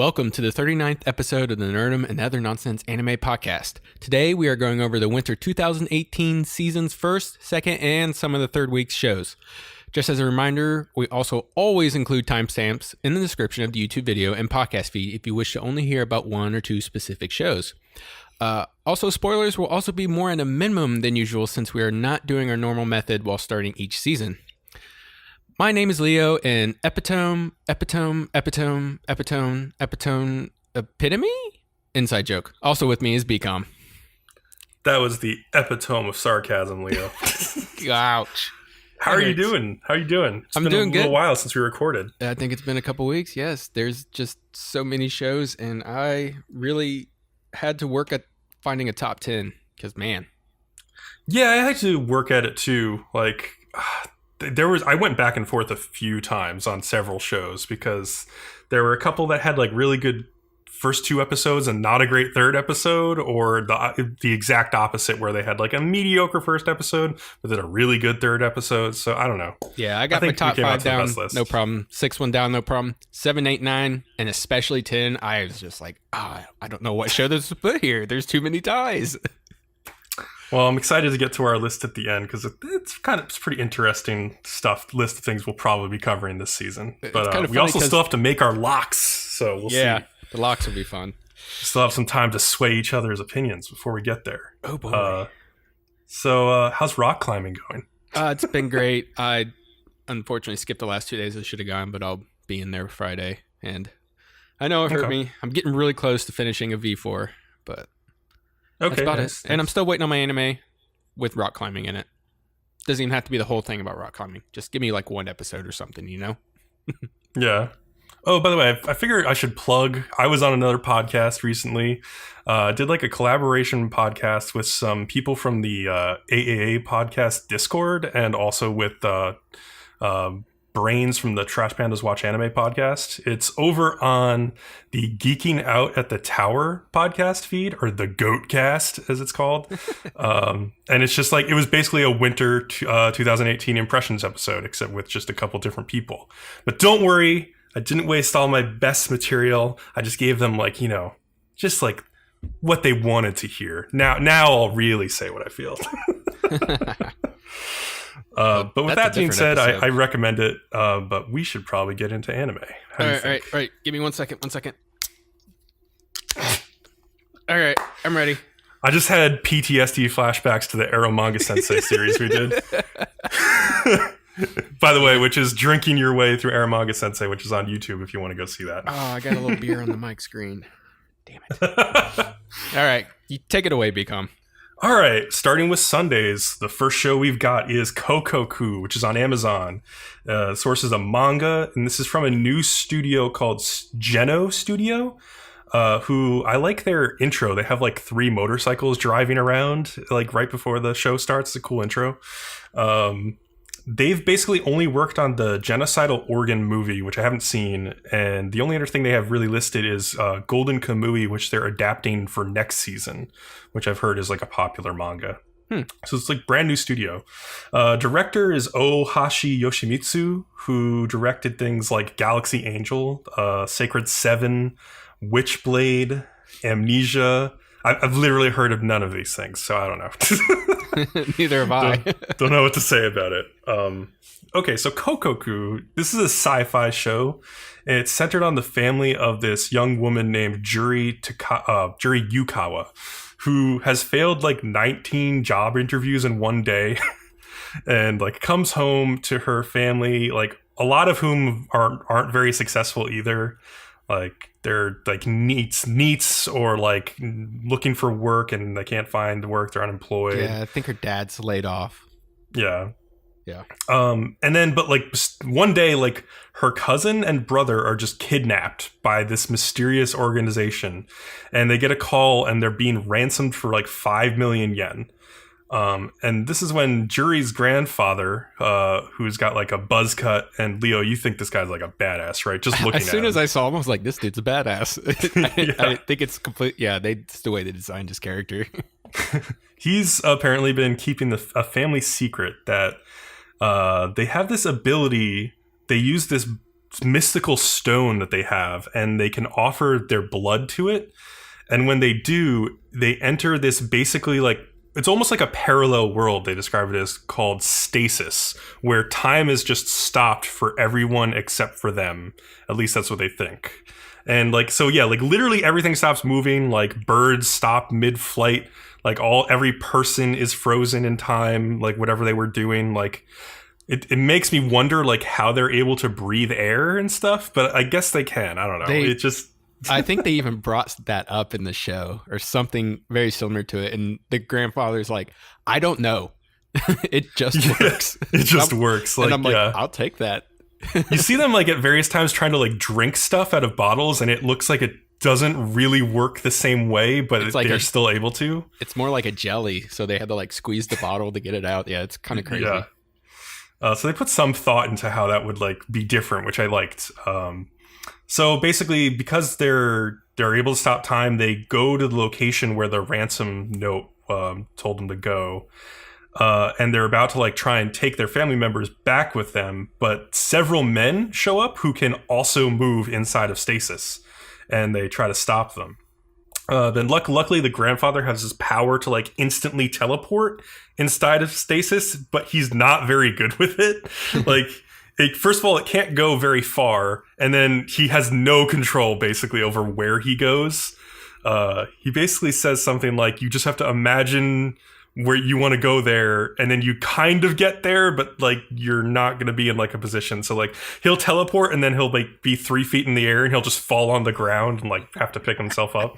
welcome to the 39th episode of the Nerdom and Other Nonsense Anime Podcast. Today we are going over the winter 2018 season's first, second, and some of the third week's shows. Just as a reminder, we also always include timestamps in the description of the YouTube video and podcast feed if you wish to only hear about one or two specific shows. Also, spoilers will also be more at a minimum than usual since we are not doing our normal method while starting each season. My name is Leo, and epitome, epitome, inside joke. Also with me is BCom. That was the epitome of sarcasm, Leo. Ouch. How are you doing? It's I'm been doing a little good. while since we recorded. I think it's been a couple weeks, yes. There's just so many shows, and I really had to work at finding a top 10, because man. Yeah, I had to work at it too. I went back and forth a few times on several shows because there were a couple that had like really good first two episodes and not a great third episode, or the exact opposite where they had like a mediocre first episode but then a really good third episode. So I don't know. Yeah, I got my top 5 down, no problem. 6 1 down, no problem. 7, 8, 9, and especially 10. I was just like, I don't know what show to put here. There's too many ties. Well, I'm excited to get to our list at the end because it's pretty interesting stuff. List of things we'll probably be covering this season. But we also still have to make our locks, so we'll see. Yeah, the locks will be fun. We still have some time to sway each other's opinions before we get there. Oh boy. So how's rock climbing going? It's been great. I unfortunately skipped the last 2 days I should have gone, but I'll be in there Friday. And I know it hurt me. I'm getting really close to finishing a V4, but... Okay, that's about nice. it. And I'm still waiting on my anime with rock climbing in it. Doesn't even have to be the whole thing about rock climbing. Just give me like one episode or something, you know? Yeah. Oh, by the way, I figured I should plug. I was on another podcast recently. Did like a collaboration podcast with some people from the AAA podcast Discord and also with Brains from the Trash Pandas Watch Anime podcast. It's over on the Geeking Out at the Tower podcast feed, or the Goatcast as it's called. And it's just like, it was basically a winter 2018 impressions episode, except with just a couple different people. But don't worry, I didn't waste all my best material. I just gave them just like what they wanted to hear. Now I'll really say what I feel. But with that being said, I recommend it, but we should probably get into anime. All right. Give me 1 second. All right, I'm ready. I just had PTSD flashbacks to the Arrow Manga Sensei series we did. By the way, which is Drinking Your Way Through Arrow Manga Sensei, which is on YouTube if you want to go see that. Oh, I got a little beer on the mic screen. Damn it. All right, you take it away, BCom. All right, starting with Sundays, the first show we've got is Kokkoku, which is on Amazon. Source is a manga, and this is from a new studio called Geno Studio, who I like their intro. They have like 3 motorcycles driving around like right before the show starts. It's a cool intro. They've basically only worked on the Genocidal Organ movie, which I haven't seen, and the only other thing they have really listed is Golden Kamui, which they're adapting for next season, which I've heard is like a popular manga. So it's like brand new studio. Director is Ohashi Yoshimitsu, who directed things like Galaxy Angel, Sacred 7, Witchblade, Amnesia. I've literally heard of none of these things, so I don't know. Neither have I. Don't know what to say about it. Okay, so Kokkoku, this is a sci-fi show. And it's centered on the family of this young woman named Juri Yukawa, who has failed like 19 job interviews in one day and like comes home to her family, like a lot of whom aren't very successful either. Like they're like neats or like looking for work and they can't find work. They're unemployed. Yeah, I think her dad's laid off. Yeah. Yeah. And then, but like one day, like her cousin and brother are just kidnapped by this mysterious organization, and they get a call and they're being ransomed for like 5 million yen. And this is when Juri's grandfather, who's got like a buzz cut, and Leo, you think this guy's like a badass, right? Just looking at him. As soon as I saw him, I was like, this dude's a badass. I think it's complete. Yeah, it's the way they designed his character. He's apparently been keeping a family secret that they have this ability. They use this mystical stone that they have, and they can offer their blood to it. And when they do, they enter this basically like, it's almost like a parallel world, they describe it as, called stasis, where time is just stopped for everyone except for them. At least that's what they think. And like, so yeah, like literally everything stops moving, like birds stop mid-flight, like every person is frozen in time, like whatever they were doing. Like it makes me wonder like how they're able to breathe air and stuff, but I guess they can. I don't know. I think they even brought that up in the show or something very similar to it. And the grandfather's like, I don't know. It just works. It just works. Like, and I'm like, I'll take that. You see them like at various times trying to like drink stuff out of bottles, and it looks like it doesn't really work the same way, but they're still able to. It's more like a jelly, so they had to like squeeze the bottle to get it out. Yeah, it's kind of crazy. Yeah. So they put some thought into how that would like be different, which I liked. So basically, because they're able to stop time, they go to the location where the ransom note told them to go. And they're about to like try and take their family members back with them, but several men show up who can also move inside of stasis, and they try to stop them. Then luckily the grandfather has this power to like instantly teleport inside of stasis, but he's not very good with it. Like, first of all, it can't go very far, and then he has no control basically over where he goes. He basically says something like, you just have to imagine where you want to go there, and then you kind of get there, but like you're not going to be in like a position. So like he'll teleport, and then he'll like be 3 feet in the air, and he'll just fall on the ground and like have to pick himself up.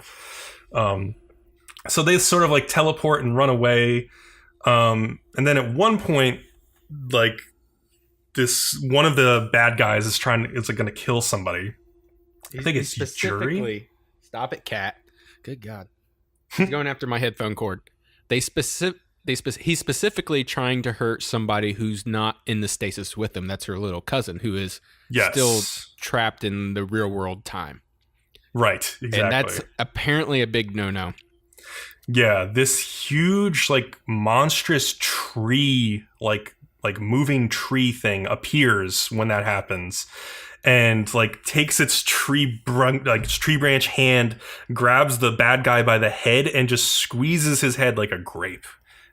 So they sort of like teleport and run away. And then at one point, like one of the bad guys is going to kill somebody. I think it's Jury. Stop it, cat. Good God. He's going after my headphone cord. He's specifically trying to hurt somebody who's not in the stasis with them. That's her little cousin, who is still trapped in the real world time. Right, exactly. And that's apparently a big no-no. Yeah, this huge, like, monstrous tree, like moving tree thing appears when that happens, and like takes its tree branch hand, grabs the bad guy by the head, and just squeezes his head like a grape,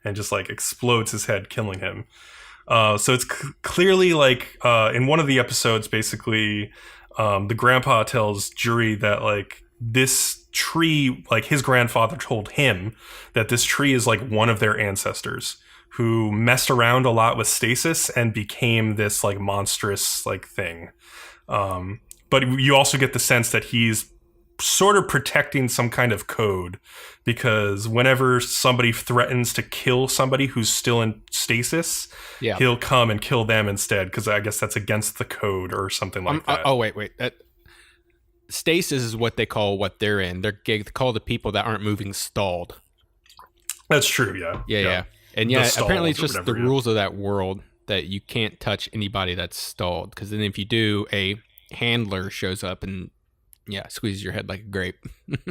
and just like explodes his head, killing him. So it's clearly like in one of the episodes, basically, the grandpa tells Jury that like this tree, like his grandfather told him that this tree is like one of their ancestors who messed around a lot with stasis and became this like monstrous like thing. But you also get the sense that he's sort of protecting some kind of code, because whenever somebody threatens to kill somebody who's still in stasis, he'll come and kill them instead, because I guess that's against the code or something like that. Wait. Stasis is what they call what they're in. They call the people that aren't moving stalled. That's true, yeah. Yeah. And apparently it's just the rules of that world that you can't touch anybody that's stalled, because then if you do, a handler shows up and squeezes your head like a grape.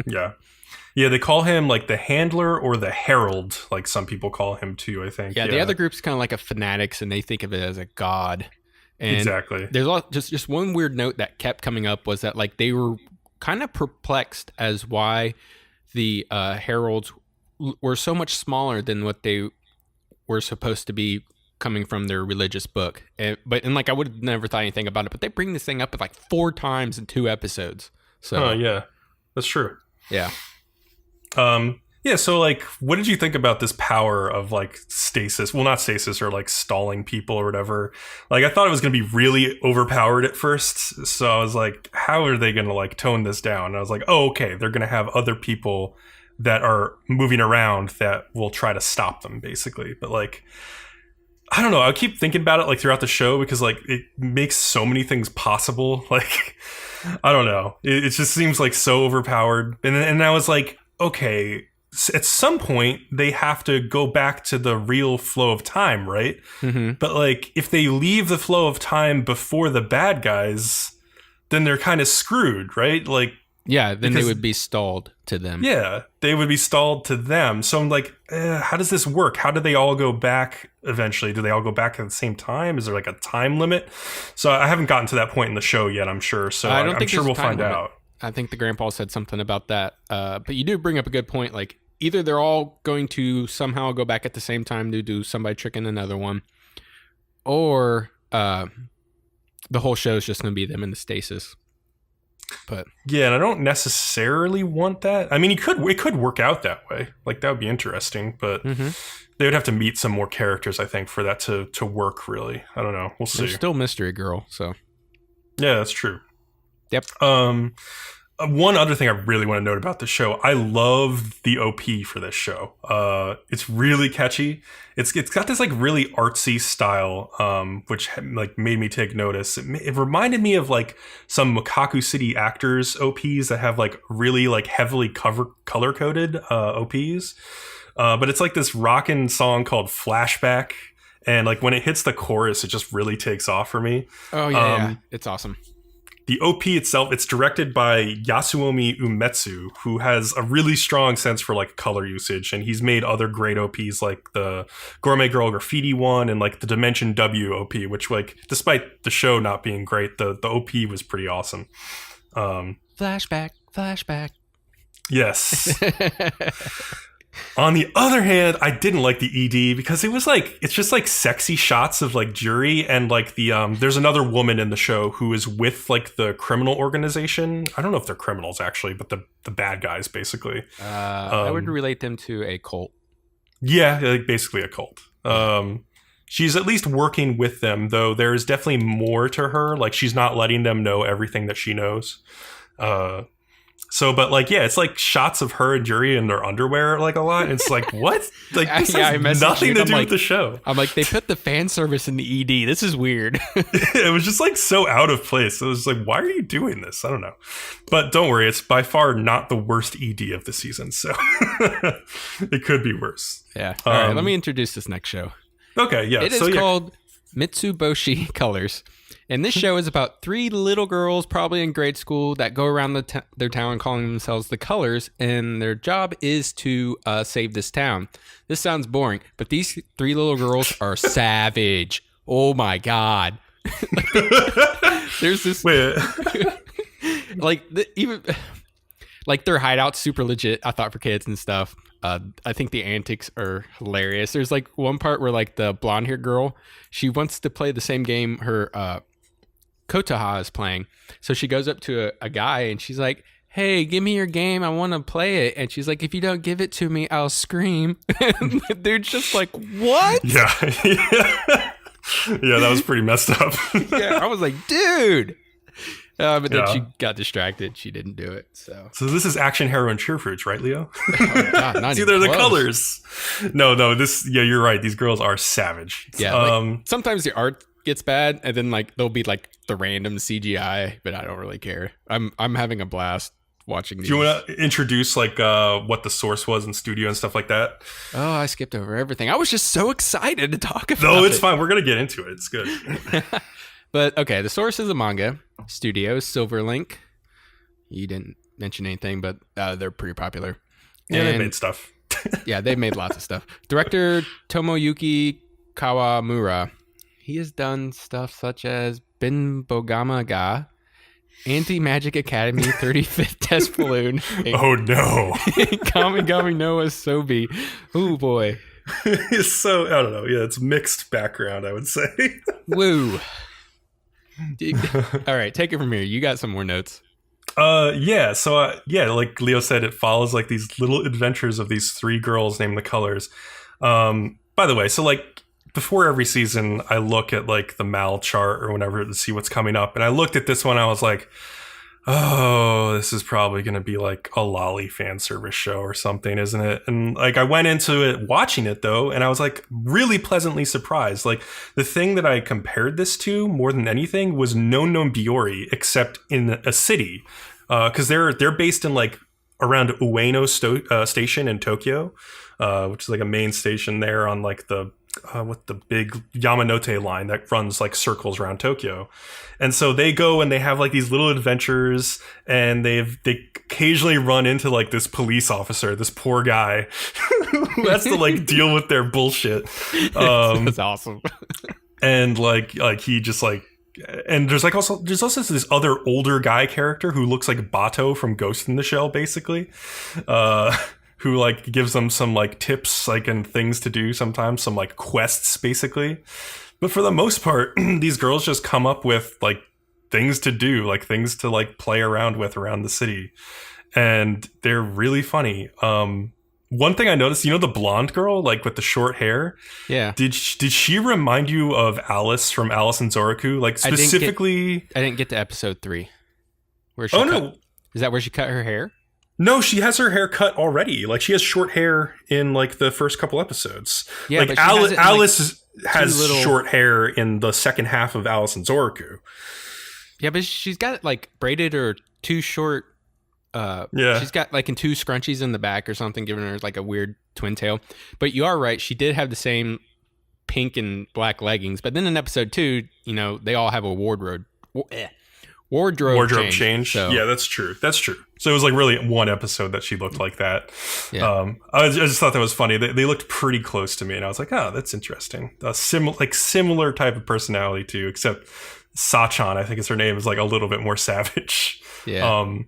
Yeah, they call him like the handler or the herald, like some people call him too, I think. The other group's kind of like a fanatics, and they think of it as a god. And exactly. There's just one weird note that kept coming up was that like they were kind of perplexed as why the heralds were so much smaller than what they were supposed to be, coming from their religious book. But I would have never thought anything about it, but they bring this thing up like 4 times in 2 episodes. So yeah, that's true. Yeah. So like, what did you think about this power of like stasis? Well, not stasis, or like stalling people or whatever. Like, I thought it was going to be really overpowered at first. So I was like, how are they going to like tone this down? And I was like, oh, okay, they're going to have other people that are moving around that will try to stop them, basically. But like, I don't know. I keep thinking about it like throughout the show, because like it makes so many things possible. Like, I don't know. It just seems like so overpowered. And I was like, okay, at some point they have to go back to the real flow of time, right? Mm-hmm. But like, if they leave the flow of time before the bad guys, then they're kind of screwed, right? Like, Yeah, then they would be stalled to them. Yeah, they would be stalled to them. So I'm like, how does this work? How do they all go back eventually? Do they all go back at the same time? Is there like a time limit? So I haven't gotten to that point in the show yet, I'm sure. So I'm sure we'll find out. I think the grandpa said something about that. But you do bring up a good point. Like, either they're all going to somehow go back at the same time to do somebody tricking another one, or the whole show is just going to be them in the stasis. But yeah, and I don't necessarily want that. I mean, it could work out that way. Like, that would be interesting, but they would have to meet some more characters, I think, for that to work, really. I don't know. We'll see. There's still Mystery Girl, so. Yeah, that's true. Yep. One other thing I really want to note about the show, I love the OP for this show. It's really catchy. It's got this like really artsy style, which like made me take notice. It reminded me of like some Makaku City Actors OPs that have like really like heavily color coded OPs. But it's like this rockin' song called Flashback, and like when it hits the chorus, it just really takes off for me. Oh yeah, it's awesome. The OP itself, it's directed by Yasuomi Umetsu, who has a really strong sense for like color usage, and he's made other great OPs like the Gourmet Girl Graffiti one and like the Dimension W OP, which like despite the show not being great, the OP was pretty awesome. Flashback. Yes. On the other hand, I didn't like the ED because it's just like sexy shots of like Juri, and like there's another woman in the show who is with like the criminal organization. I don't know if they're criminals actually, but the bad guys basically. I would relate them to a cult. Yeah, like basically a cult. She's at least working with them, though there's definitely more to her. Like, she's not letting them know everything that she knows. But like, yeah, it's like shots of her and Juri in their underwear like a lot. It's like, what? Like, this has nothing to do with the show. I'm like, they put the fan service in the ED. This is weird. It was just like so out of place. It was like, why are you doing this? I don't know. But don't worry, it's by far not the worst ED of the season. So it could be worse. Yeah. All right, let me introduce this next show. Okay, yeah. It is called Mitsuboshi Colors. And this show is about three little girls, probably in grade school, that go around their town calling themselves the Colors, and their job is to save this town. This sounds boring, but these three little girls are savage. Oh my god! There's this like their hideout's super legit. I thought for kids and stuff. I think the antics are hilarious. There's like one part where like the blonde haired girl, she wants to play the same game her Kotaha is playing. So she goes up to a guy and she's like, "Hey, give me your game. I want to play it." And she's like, "If you don't give it to me, I'll scream." And they're just like, "What?" Yeah. Yeah, that was pretty messed up. Yeah, I was like, dude. But then she got distracted. She didn't do it. So this is action heroine cheer fruits, right, Leo? Oh, God, not it's either the Colors. No, you're right. These girls are savage. Yeah. Like, sometimes the art gets bad, and then like there'll be like the random CGI, but I don't really care. I'm having a blast watching these. Do you want to introduce like what the source was in studio and stuff like that? Oh, I skipped over everything. I was just so excited to talk about it. No, it's fine. We're gonna get into it. It's good. But okay, the source is a manga. Studio is Silverlink. You didn't mention anything, but they're pretty popular. Yeah, they made stuff. Yeah, they've made lots of stuff. Director Tomoyuki Kawamura. He has done stuff such as Bin Bogama Ga, Anti-Magic Academy 35th Test Balloon. Oh no. Kamigami Noah Sobi. Oh boy. So, I don't know. Yeah, it's mixed background, I would say. Woo. All right, take it from here. You got some more notes. Yeah. So, like Leo said, it follows like these little adventures of these three girls named the Colors. By the way, so like before every season, I look at like the Mal chart or whatever to see what's coming up. And I looked at this one. I was like, oh, this is probably going to be like a lolly fan service show or something, isn't it? And like I went into it watching it though, and I was like really pleasantly surprised. Like the thing that I compared this to more than anything was No No Biori, except in a city, because they're based in like around Ueno Station in Tokyo, which is like a main station there on like the what the big Yamanote line that runs like circles around Tokyo. And so they go and they have like these little adventures, and they occasionally run into like this police officer, this poor guy who has to like deal with their bullshit. That's awesome. And like he just like, and there's also this other older guy character who looks like Bato from Ghost in the Shell, basically, who like gives them some like tips like and things to do sometimes, some like quests basically. But for the most part, these girls just come up with like things to do, like things to like play around with around the city, and they're really funny. One thing I noticed, the blonde girl, like with the short hair. Yeah. Did she remind you of Alice from Alice and Zoroku? Like specifically, I didn't get to episode 3. Where no, is that where she cut her hair? No, she has her hair cut already. Like she has short hair in like the first couple episodes. Yeah, like Alice has short hair in the second half of Alice and Zoroku. Yeah, but she's got it like braided or too short. She's got like in 2 scrunchies in the back or something, giving her like a weird twin tail. But you are right, she did have the same pink and black leggings. But then in episode 2, they all have a wardrobe change. So. Yeah, that's true. So it was like really one episode that she looked like that. Yeah. I just thought that was funny. They looked pretty close to me, and I was like, oh, that's interesting. Similar type of personality too, except Sachan, I think is her name, is like a little bit more savage. Yeah.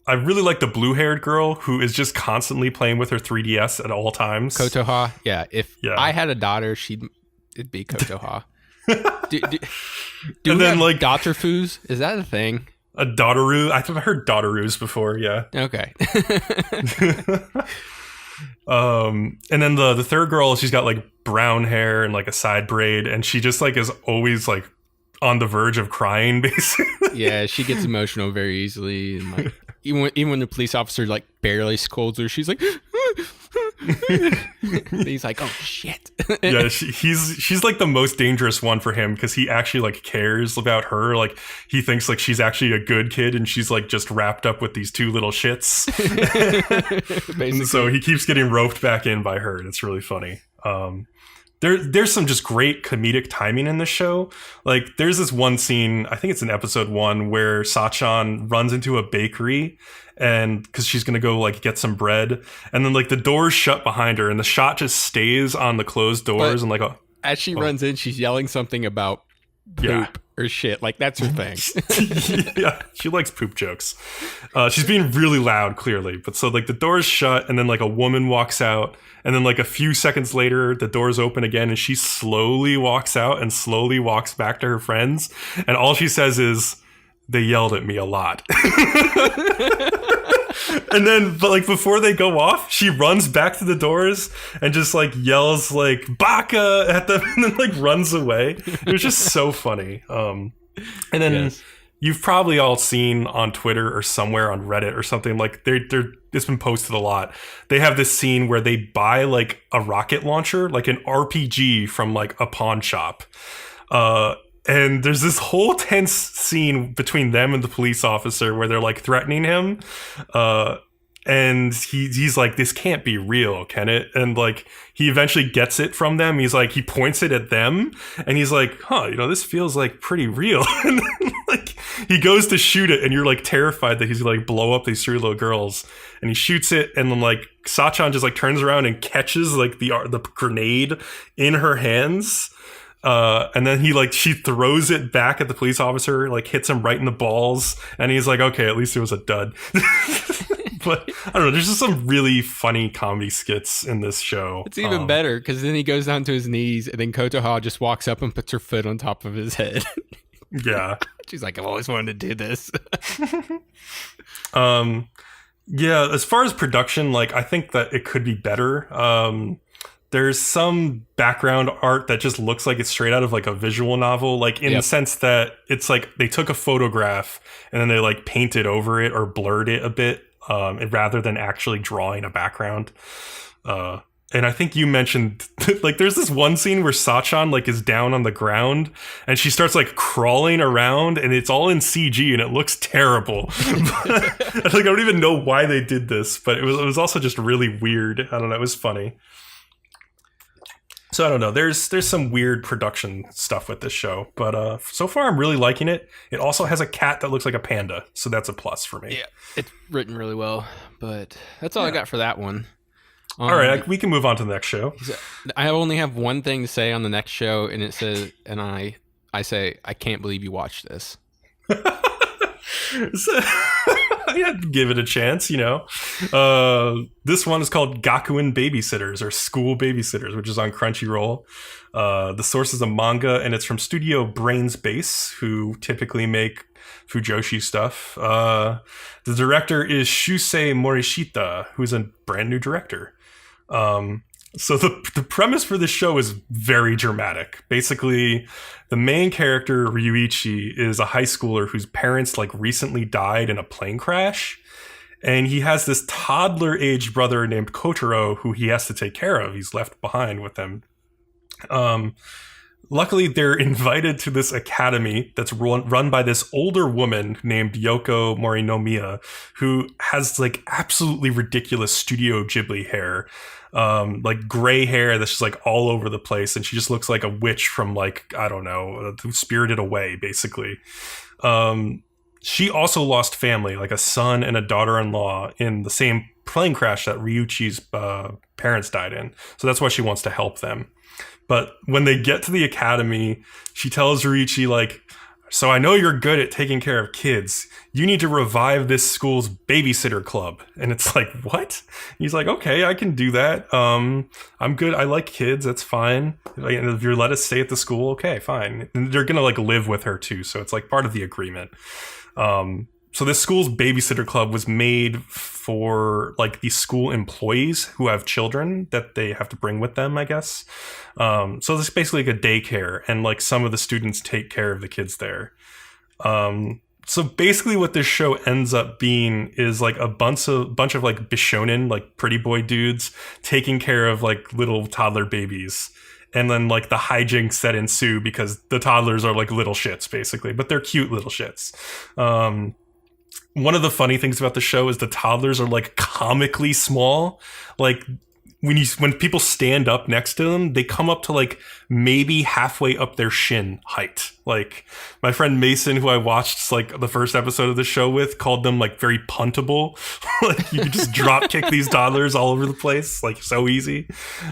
I really like the blue-haired girl who is just constantly playing with her 3DS at all times. Kotoha. Yeah. If I had a daughter, it'd be Kotoha. do we have like Daughterfoos? Is that a thing? A Daughteru? I think I heard Daughteroos before. Yeah. Okay. And then the third girl, she's got like brown hair and like a side braid, and she just like is always like on the verge of crying, basically. Yeah, she gets emotional very easily, and like even when the police officer like barely scolds her, she's like. He's like, oh shit. Yeah, she's like the most dangerous one for him, because he actually like cares about her. Like he thinks like she's actually a good kid, and she's like just wrapped up with these 2 little shits. And so he keeps getting roped back in by her, and it's really funny. There's some just great comedic timing in this show. Like there's this one scene, I think it's in episode 1, where Sachan runs into a bakery, and because she's gonna go like get some bread, and then like the door's shut behind her, and the shot just stays on the closed doors, and like as she runs in, she's yelling something about poop or shit. Like that's her thing. Yeah, she likes poop jokes. She's being really loud, clearly. But so like the door's shut, and then like a woman walks out, and then like a few seconds later, the doors open again, and she slowly walks out and slowly walks back to her friends, and all she says is, "They yelled at me a lot." And then, but like before they go off, she runs back to the doors and just like yells like "Baka" at them, and then like runs away. It was just so funny. And then you've probably all seen on Twitter or somewhere on Reddit or something, like it's been posted a lot. They have this scene where they buy like a rocket launcher, like an RPG from like a pawn shop. And there's this whole tense scene between them and the police officer where they're like threatening him. And he's like, this can't be real, can it? And like, he eventually gets it from them. He's like, he points it at them, and he's like, this feels like pretty real. And then, like, he goes to shoot it, and you're like terrified that he's gonna like blow up these 3 little girls. And he shoots it, and then like Sachan just like turns around and catches like the grenade in her hands. And then she throws it back at the police officer, like hits him right in the balls, and he's like, okay, at least it was a dud. But I don't know, there's just some really funny comedy skits in this show. It's even better, because then he goes down to his knees, and then Kotoha just walks up and puts her foot on top of his head. Yeah. She's like, I've always wanted to do this. Yeah, as far as production, like I think that it could be better. There's some background art that just looks like it's straight out of like a visual novel, like in the sense that it's like they took a photograph and then they like painted over it or blurred it a bit, rather than actually drawing a background. And I think you mentioned like there's this one scene where Sachan like is down on the ground and she starts like crawling around, and it's all in CG and it looks terrible. I don't even know why they did this, but it was also just really weird. I don't know, it was funny. So I don't know. There's some weird production stuff with this show, but so far I'm really liking it. It also has a cat that looks like a panda, so that's a plus for me. Yeah, it's written really well, but that's all I got for that one. All right, we can move on to the next show. I only have one thing to say on the next show, and it says, and I say, I can't believe you watched this. Yeah, give it a chance, you know. This one is called Gakuen Babysitters, or School Babysitters, which is on Crunchyroll. The source is a manga, and it's from Studio Brains Base, who typically make Fujoshi stuff. The director is Shusei Morishita, who's a brand new director. So the premise for this show is very dramatic. Basically, the main character, Ryuichi, is a high schooler whose parents recently died in a plane crash. And he has this toddler-aged brother named Kotaro who he has to take care of. He's left behind with them. Luckily, they're invited to this academy that's run by this older woman named Yoko Morinomiya, who has absolutely ridiculous Studio Ghibli hair. Gray hair that's just all over the place, and she just looks like a witch from I don't know, Spirited Away, basically. She also lost family, a son and a daughter-in-law, in the same plane crash that Ryuichi's parents died in. So that's why she wants to help them. But when they get to the academy, she tells Ryuichi, so I know you're good at taking care of kids. You need to revive this school's babysitter club. And it's what? He's okay, I can do that. I'm good. I like kids. That's fine. If you let us stay at the school, okay, fine. And they're going to live with her too. So it's part of the agreement. So this school's babysitter club was made for the school employees who have children that they have to bring with them, I guess. So this is basically a daycare, and some of the students take care of the kids there. So basically what this show ends up being is a bunch of bishonen, pretty boy dudes taking care of little toddler babies. And then the hijinks that ensue because the toddlers are little shits basically, but they're cute little shits. One of the funny things about the show is the toddlers are comically small. When people stand up next to them, they come up to maybe halfway up their shin height. My friend Mason, who I watched the first episode of the show with, called them very puntable. You could just drop kick these toddlers all over the place, so easy.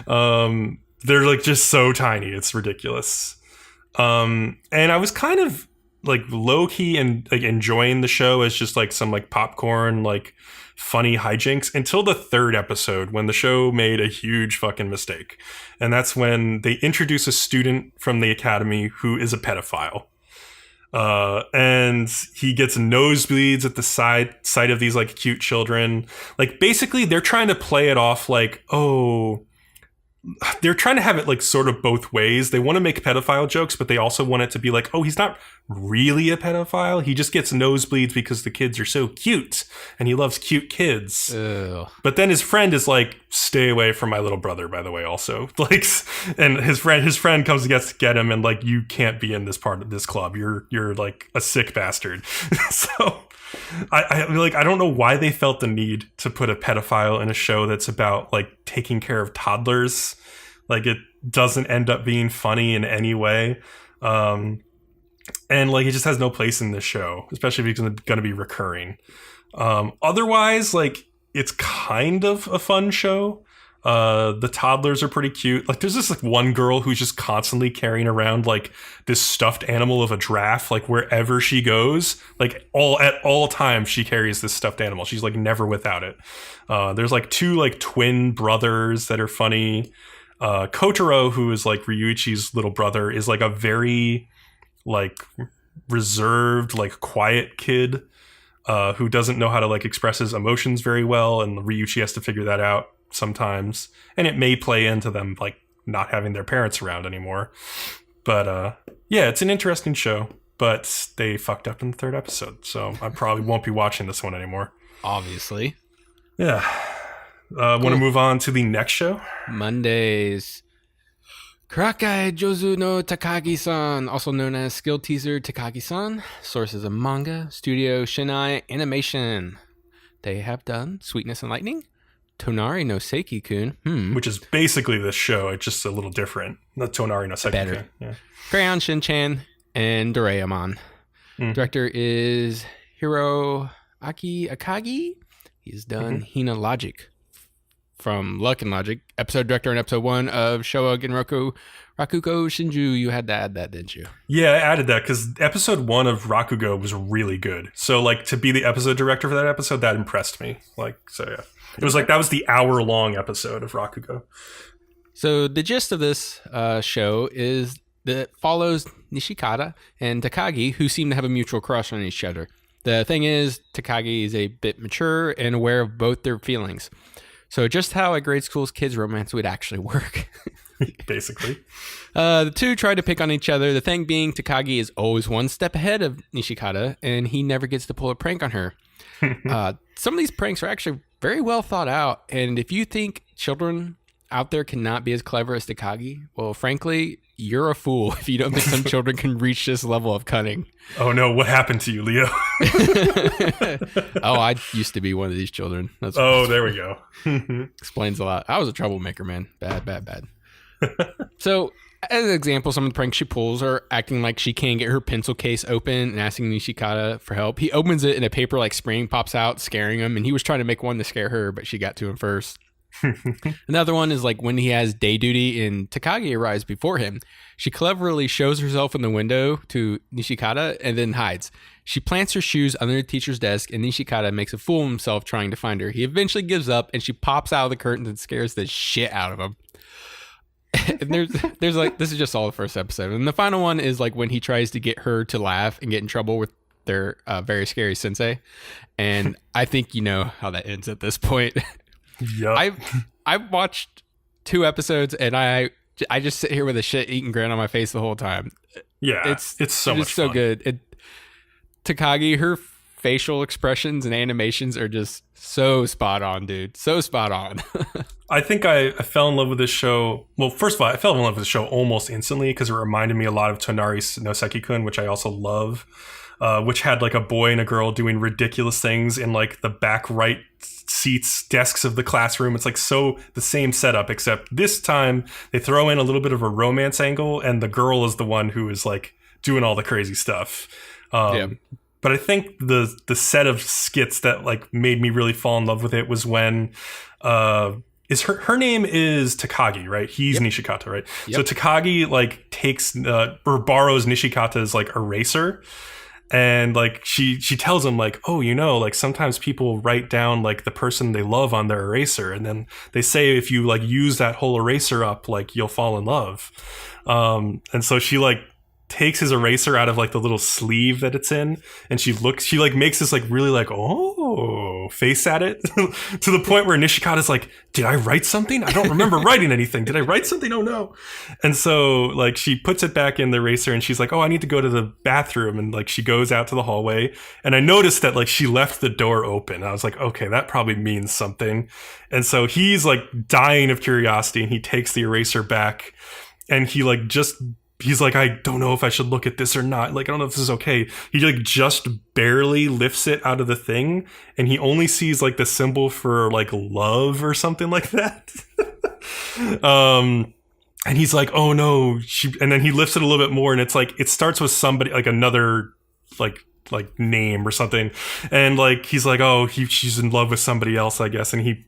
They're just so tiny, it's ridiculous. And I was kind of low key and enjoying the show as just some popcorn funny hijinks until the third episode, when the show made a huge fucking mistake. And that's when they introduce a student from the academy who is a pedophile. And he gets nosebleeds at the sight of these cute children. Basically they're trying to play it off they're trying to have it sort of both ways. They want to make pedophile jokes, but they also want it to be he's not really a pedophile. He just gets nosebleeds because the kids are so cute and he loves cute kids. Ew. But then his friend is stay away from my little brother, by the way, also. And his friend comes to get him and you can't be in this part of this club. You're a sick bastard. So I don't know why they felt the need to put a pedophile in a show that's about taking care of toddlers. It doesn't end up being funny in any way. And it just has no place in this show, especially if it's going to be recurring. Otherwise, it's kind of a fun show. The toddlers are pretty cute. There's this one girl who's just constantly carrying around this stuffed animal of a giraffe wherever she goes. At all times she carries this stuffed animal. She's never without it. There's two twin brothers that are funny. Kotaro, who is Ryuichi's little brother, is a very reserved quiet kid who doesn't know how to express his emotions very well, and Ryuichi has to figure that out sometimes, and it may play into them not having their parents around anymore. But yeah, it's an interesting show, but they fucked up in the third episode, so I probably won't be watching this one anymore. Obviously. Yeah. Want to move on to the next show? Mondays. Karakai Jozu no Takagi-san, also known as Skill Teaser Takagi-san. Source is a manga. Studio Shinai Animation. They have done Sweetness and Lightning, Tonari no Seiki-kun. Which is basically this show. It's just a little different. The Tonari no Seiki-kun. Yeah. Crayon Shin-chan and Doraemon. Director is Hiroaki Akagi. He's done Hina Logic from Luck and Logic. Episode director in episode 1 of Showa Genroku Rakugo Shinju. You had to add that, didn't you? Yeah, I added that because episode 1 of Rakugo was really good. So, like, to be the episode director for that episode, that impressed me. Like, so yeah. It was like, that was the hour-long episode of Rakugo. So, the gist of this show is that it follows Nishikata and Takagi, who seem to have a mutual crush on each other. The thing is, Takagi is a bit mature and aware of both their feelings. So just how a grade school's kids' romance would actually work. Basically. The two try to pick on each other. The thing being, Takagi is always one step ahead of Nishikata, and he never gets to pull a prank on her. Some of these pranks are actually very well thought out, and if you think children out there cannot be as clever as Takagi, well, frankly, you're a fool if you don't think some children can reach this level of cunning. Oh no, what happened to you, Leo? Oh, I used to be one of these children. There we go. Explains a lot. I was a troublemaker, man. Bad. So, as an example, some of the pranks she pulls are acting like she can't get her pencil case open and asking Nishikata for help. He opens it and a paper like spring pops out, scaring him, and he was trying to make one to scare her, but she got to him first. Another one is like when he has day duty and Takagi arrives before him. She cleverly shows herself in the window to Nishikata and then hides. She plants her shoes under the teacher's desk and Nishikata makes a fool of himself trying to find her. He eventually gives up and she pops out of the curtains and scares the shit out of him. And there's like, this is just all the first episode. And the final one is like when he tries to get her to laugh and get in trouble with their very scary sensei. And I think you know how that ends at this point. Yep. I've watched 2 episodes and I just sit here with a shit-eating grin on my face the whole time. Yeah, it's so much so fun. good. Takagi, her facial expressions and animations are just so spot on, dude. So spot on. I think I fell in love with this show. Well, first of all, I fell in love with the show almost instantly because it reminded me a lot of Tonari no Seiki-kun, which I also love, which had like a boy and a girl doing ridiculous things in like the back right seats, desks of the classroom. It's like so the same setup, except this time they throw in a little bit of a romance angle and the girl is the one who is like doing all the crazy stuff. But I think the set of skits that like made me really fall in love with it was when is her name is Takagi, right? He's Nishikata, right? So Takagi like takes or borrows Nishikata's like eraser. And like she tells him like, oh, you know, like sometimes people write down like the person they love on their eraser, and then they say if you like use that whole eraser up, like you'll fall in love. And so she like takes his eraser out of like the little sleeve that it's in, and she like makes this like really like face at it to the point where Nishikata's like, did I write something? I don't remember writing anything. Did I write something? Oh no. And so like she puts it back in the eraser and she's like, oh, I need to go to the bathroom, and like she goes out to the hallway, and I noticed that like she left the door open. I was like, okay, that probably means something. And so he's like dying of curiosity, and he takes the eraser back, and he's like, I don't know if I should look at this or not. Like, I don't know if this is okay. He like just barely lifts it out of the thing, and he only sees like the symbol for like love or something like that. And he's like, oh no. And then he lifts it a little bit more, and it's like, it starts with somebody like another like name or something. And like, he's like, oh, she's in love with somebody else, I guess. And he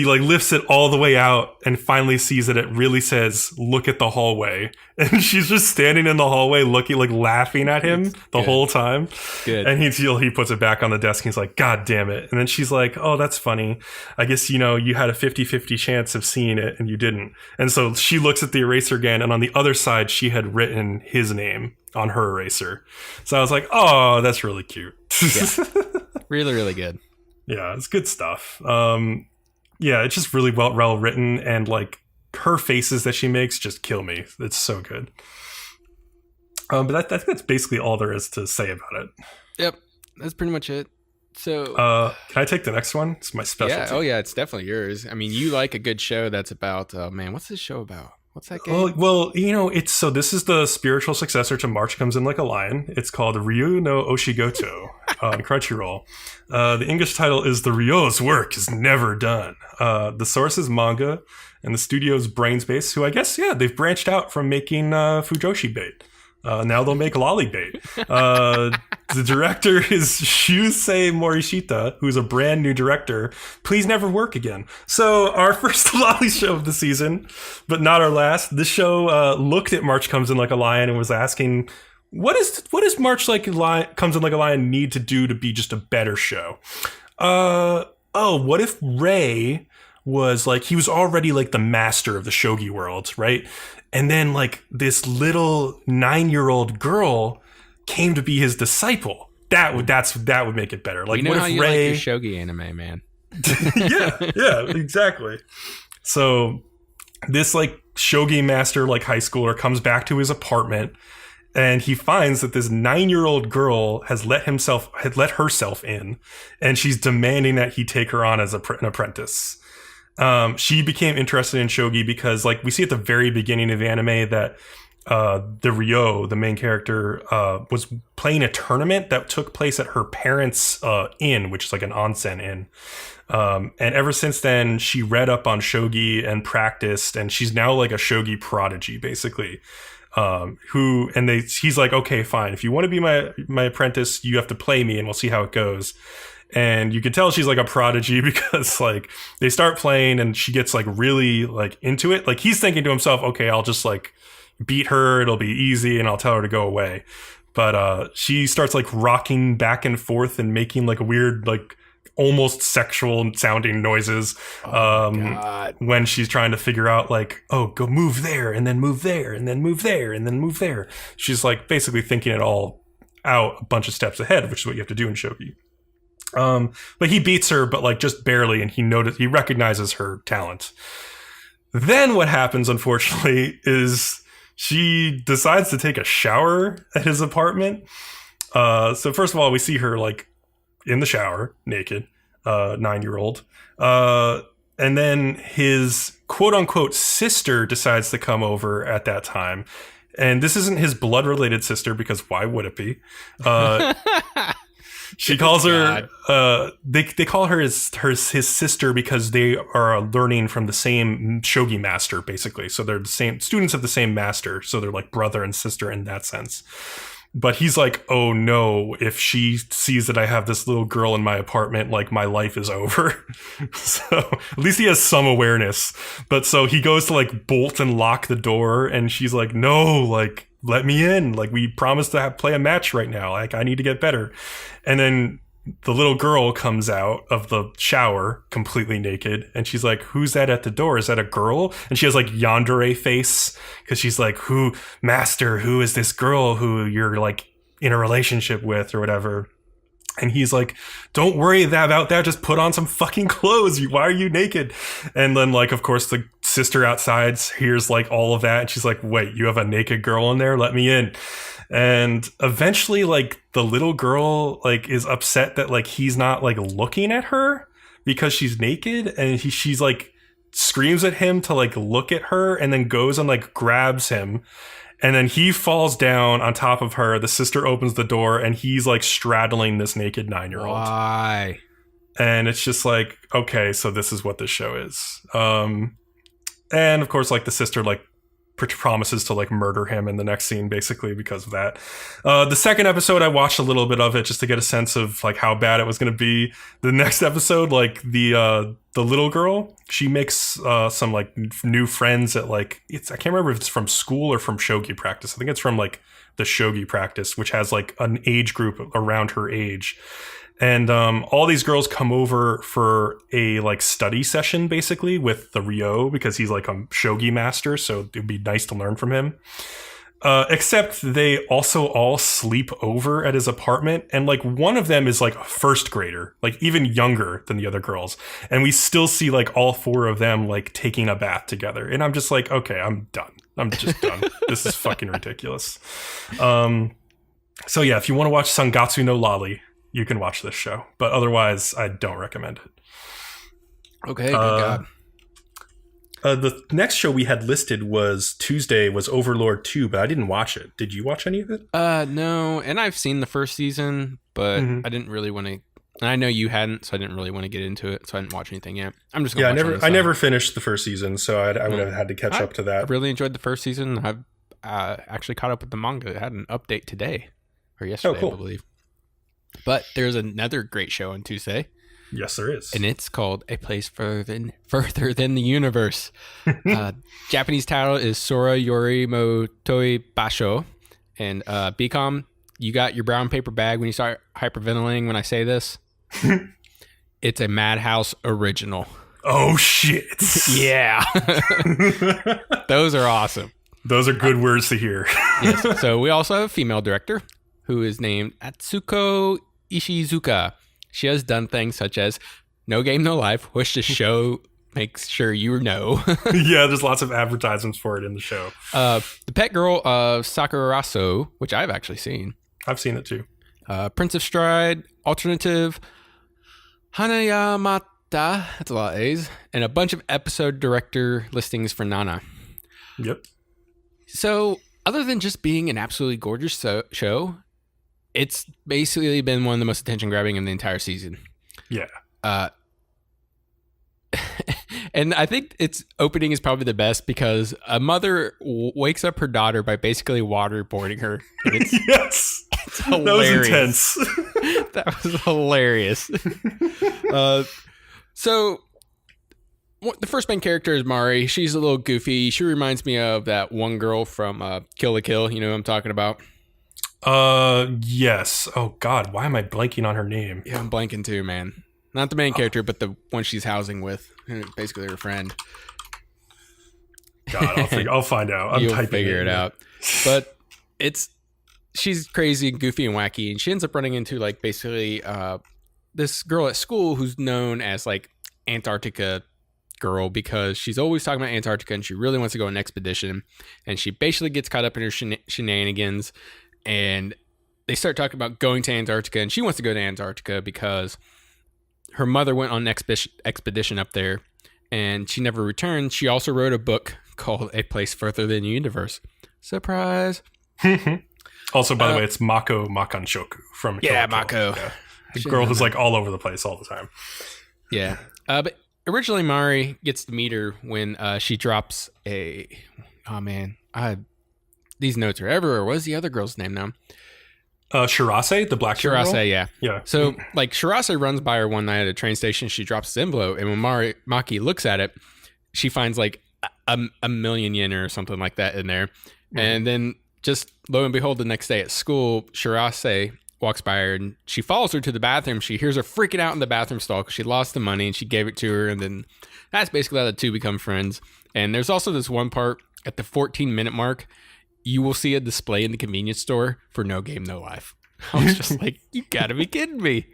like lifts it all the way out and finally sees that it really says, look at the hallway. And she's just standing in the hallway looking, like laughing at him the whole time. Good. And he puts it back on the desk and he's like, God damn it. And then she's like, oh, that's funny. I guess, you know, you had a 50-50 chance of seeing it and you didn't. And so she looks at the eraser again, and on the other side, she had written his name on her eraser. So I was like, oh, that's really cute. Yeah. Really, really good. Yeah, it's good stuff. Yeah, it's just really well written, and like her faces that she makes just kill me. It's so good. But I think that's basically all there is to say about it. Yep, that's pretty much it. So, can I take the next one? It's my specialty. Yeah, oh yeah, it's definitely yours. I mean, you like a good show that's about, man, what's this show about? What's that game? Well, you know, this is the spiritual successor to March Comes In Like a Lion. It's called Ryou no Oshigoto. on Crunchyroll. The English title is The Ryou's Work is Never Done. The source is manga, and the studio's Brainspace, who I guess, they've branched out from making Fujoshi Bait. Now they'll make Lolly Bait. The director is Shusei Morishita, who's a brand new director. Please never work again. So our first Lolly show of the season, but not our last. This show looked at March Comes in Like a Lion and was asking, what does March Comes in Like a Lion need to do to be just a better show? What if Ray was like, he was already like the master of the shogi world, right? And then like this little 9-year-old girl came to be his disciple. That would make it better. Like, you know what how if you Ray like your shogi anime, man? yeah, exactly. So this like shogi master, like high schooler, comes back to his apartment, and he finds that this 9-year-old girl had let herself in, and she's demanding that he take her on as an apprentice. She became interested in shogi because, like, we see at the very beginning of the anime that the Ryou, the main character, was playing a tournament that took place at her parents' inn, which is like an onsen inn. And ever since then, she read up on shogi and practiced, and she's now like a shogi prodigy, basically. He's like, okay, fine. If you want to be my apprentice, you have to play me, and we'll see how it goes. And you can tell she's like a prodigy because like they start playing and she gets like really like into it. Like he's thinking to himself, okay, I'll just like beat her. It'll be easy and I'll tell her to go away. But she starts like rocking back and forth and making like weird, like almost sexual sounding noises when she's trying to figure out like, oh, go move there and then move there and then move there and then move there. She's like basically thinking it all out a bunch of steps ahead, which is what you have to do in shogi. But he beats her, but like just barely, and he recognizes her talent. Then what happens, unfortunately, is she decides to take a shower at his apartment. So first of all, we see her like in the shower, naked, 9-year-old. And then his quote unquote sister decides to come over at that time. And this isn't his blood related sister, because why would it be? She calls her, they call her his sister because they are learning from the same shogi master, basically. So they're the same students of the same master. So they're like brother and sister in that sense. But he's like, oh no, if she sees that I have this little girl in my apartment, like my life is over. So at least he has some awareness. But so he goes to like bolt and lock the door, and she's like, no, like, let me in. Like, we promised to play a match right now. Like, I need to get better. And then the little girl comes out of the shower completely naked, and she's like, who's that at the door? Is that a girl? And she has like yandere face, because she's like, who is this girl who you're like in a relationship with or whatever? And he's like, don't worry about that. Just put on some fucking clothes. Why are you naked? And then, like, of course, the sister outside hears like all of that. And she's like, wait, you have a naked girl in there? Let me in. And eventually, like, the little girl, like, is upset that, like, he's not, like, looking at her because she's naked. And she's, like, screams at him to, like, look at her, and then goes and, like, grabs him. And then he falls down on top of her. The sister opens the door, and he's like straddling this naked 9-year-old. Why? And it's just like, okay, so this is what this show is. And of course, like, the sister like promises to like murder him in the next scene, basically because of that. The second episode, I watched a little bit of it just to get a sense of like how bad it was going to be. The next episode, like the little girl, she makes some like new friends at like, I can't remember if it's from school or from shogi practice. I think it's from like the shogi practice, which has like an age group around her age. And all these girls come over for a like study session, basically, with the Ryou, because he's like a shogi master, so it'd be nice to learn from him. Except they also all sleep over at his apartment, and like one of them is like a first grader, like even younger than the other girls. And we still see like all four of them like taking a bath together. And I'm just like, okay, I'm done. I'm just done. This is fucking ridiculous. So yeah, if you want to watch Sangatsu no Lolly, you can watch this show, but otherwise I don't recommend it. Okay, good God. The next show we had listed was Tuesday was Overlord 2, but I didn't watch it. Did you watch any of it? No, and I've seen the first season, but I didn't really want to. And I know you hadn't, so I didn't really want to get into it, so I didn't watch anything yet. I'm just gonna I never finished the first season, so I would have had to catch up to that. I really enjoyed the first season. I've actually caught up with the manga. It had an update today or yesterday, I believe. But there's another great show on Tuesday. Yes, there is, and it's called A Place Further Than the Universe. Japanese title is Sora Yori Mo Toi Basho, and BCom, you got your brown paper bag when you start hyperventilating when I say this. It's a Madhouse original. Oh shit. Yeah. Those are awesome. Those are good words to hear. Yes. So we also have a female director who is named Atsuko Ishizuka. She has done things such as No Game No Life, which the show makes sure you know. Yeah, there's lots of advertisements for it in the show. The Pet Girl of Sakura, which I've actually seen. I've seen it too. Prince of Stride, Alternative, Hanayamata, that's a lot of A's, and a bunch of episode director listings for Nana. Yep. So, other than just being an absolutely gorgeous show, it's basically been one of the most attention-grabbing in the entire season. Yeah. And I think its opening is probably the best because a mother wakes up her daughter by basically waterboarding her. Yes. It's hilarious. That was intense. That was hilarious. So the first main character is Mari. She's a little goofy. She reminds me of that one girl from Kill la Kill. You know what I'm talking about? Yes. Oh God, why am I blanking on her name? Yeah, I'm blanking too, man. Not the main character, but the one she's housing with. Basically her friend. God, I'll find out. You'll figure it out. But she's crazy and goofy and wacky, and she ends up running into like basically this girl at school who's known as like Antarctica girl because she's always talking about Antarctica and she really wants to go on an expedition, and she basically gets caught up in her shenanigans, and they start talking about going to Antarctica, and she wants to go to Antarctica because her mother went on an expedition up there and she never returned. She also wrote a book called A Place Further Than the Universe. Surprise. Also, by the way, it's Mako Makanshoku from Mako. Yeah. The girl who's like all over the place all the time. Yeah. But originally Mari gets to meet her when she drops these notes are everywhere. What's the other girl's name now? Shirase, the black girl? Shirase, yeah. Yeah. So, like, Shirase runs by her one night at a train station. She drops this envelope, and when Maki looks at it, she finds, like, a million yen or something like that in there. Mm-hmm. And then, just lo and behold, the next day at school, Shirase walks by her, and she follows her to the bathroom. She hears her freaking out in the bathroom stall because she lost the money, and she gave it to her, and then that's basically how the two become friends. And there's also this one part at the 14-minute mark, you will see a display in the convenience store for No Game, No Life. I was just like, you gotta be kidding me.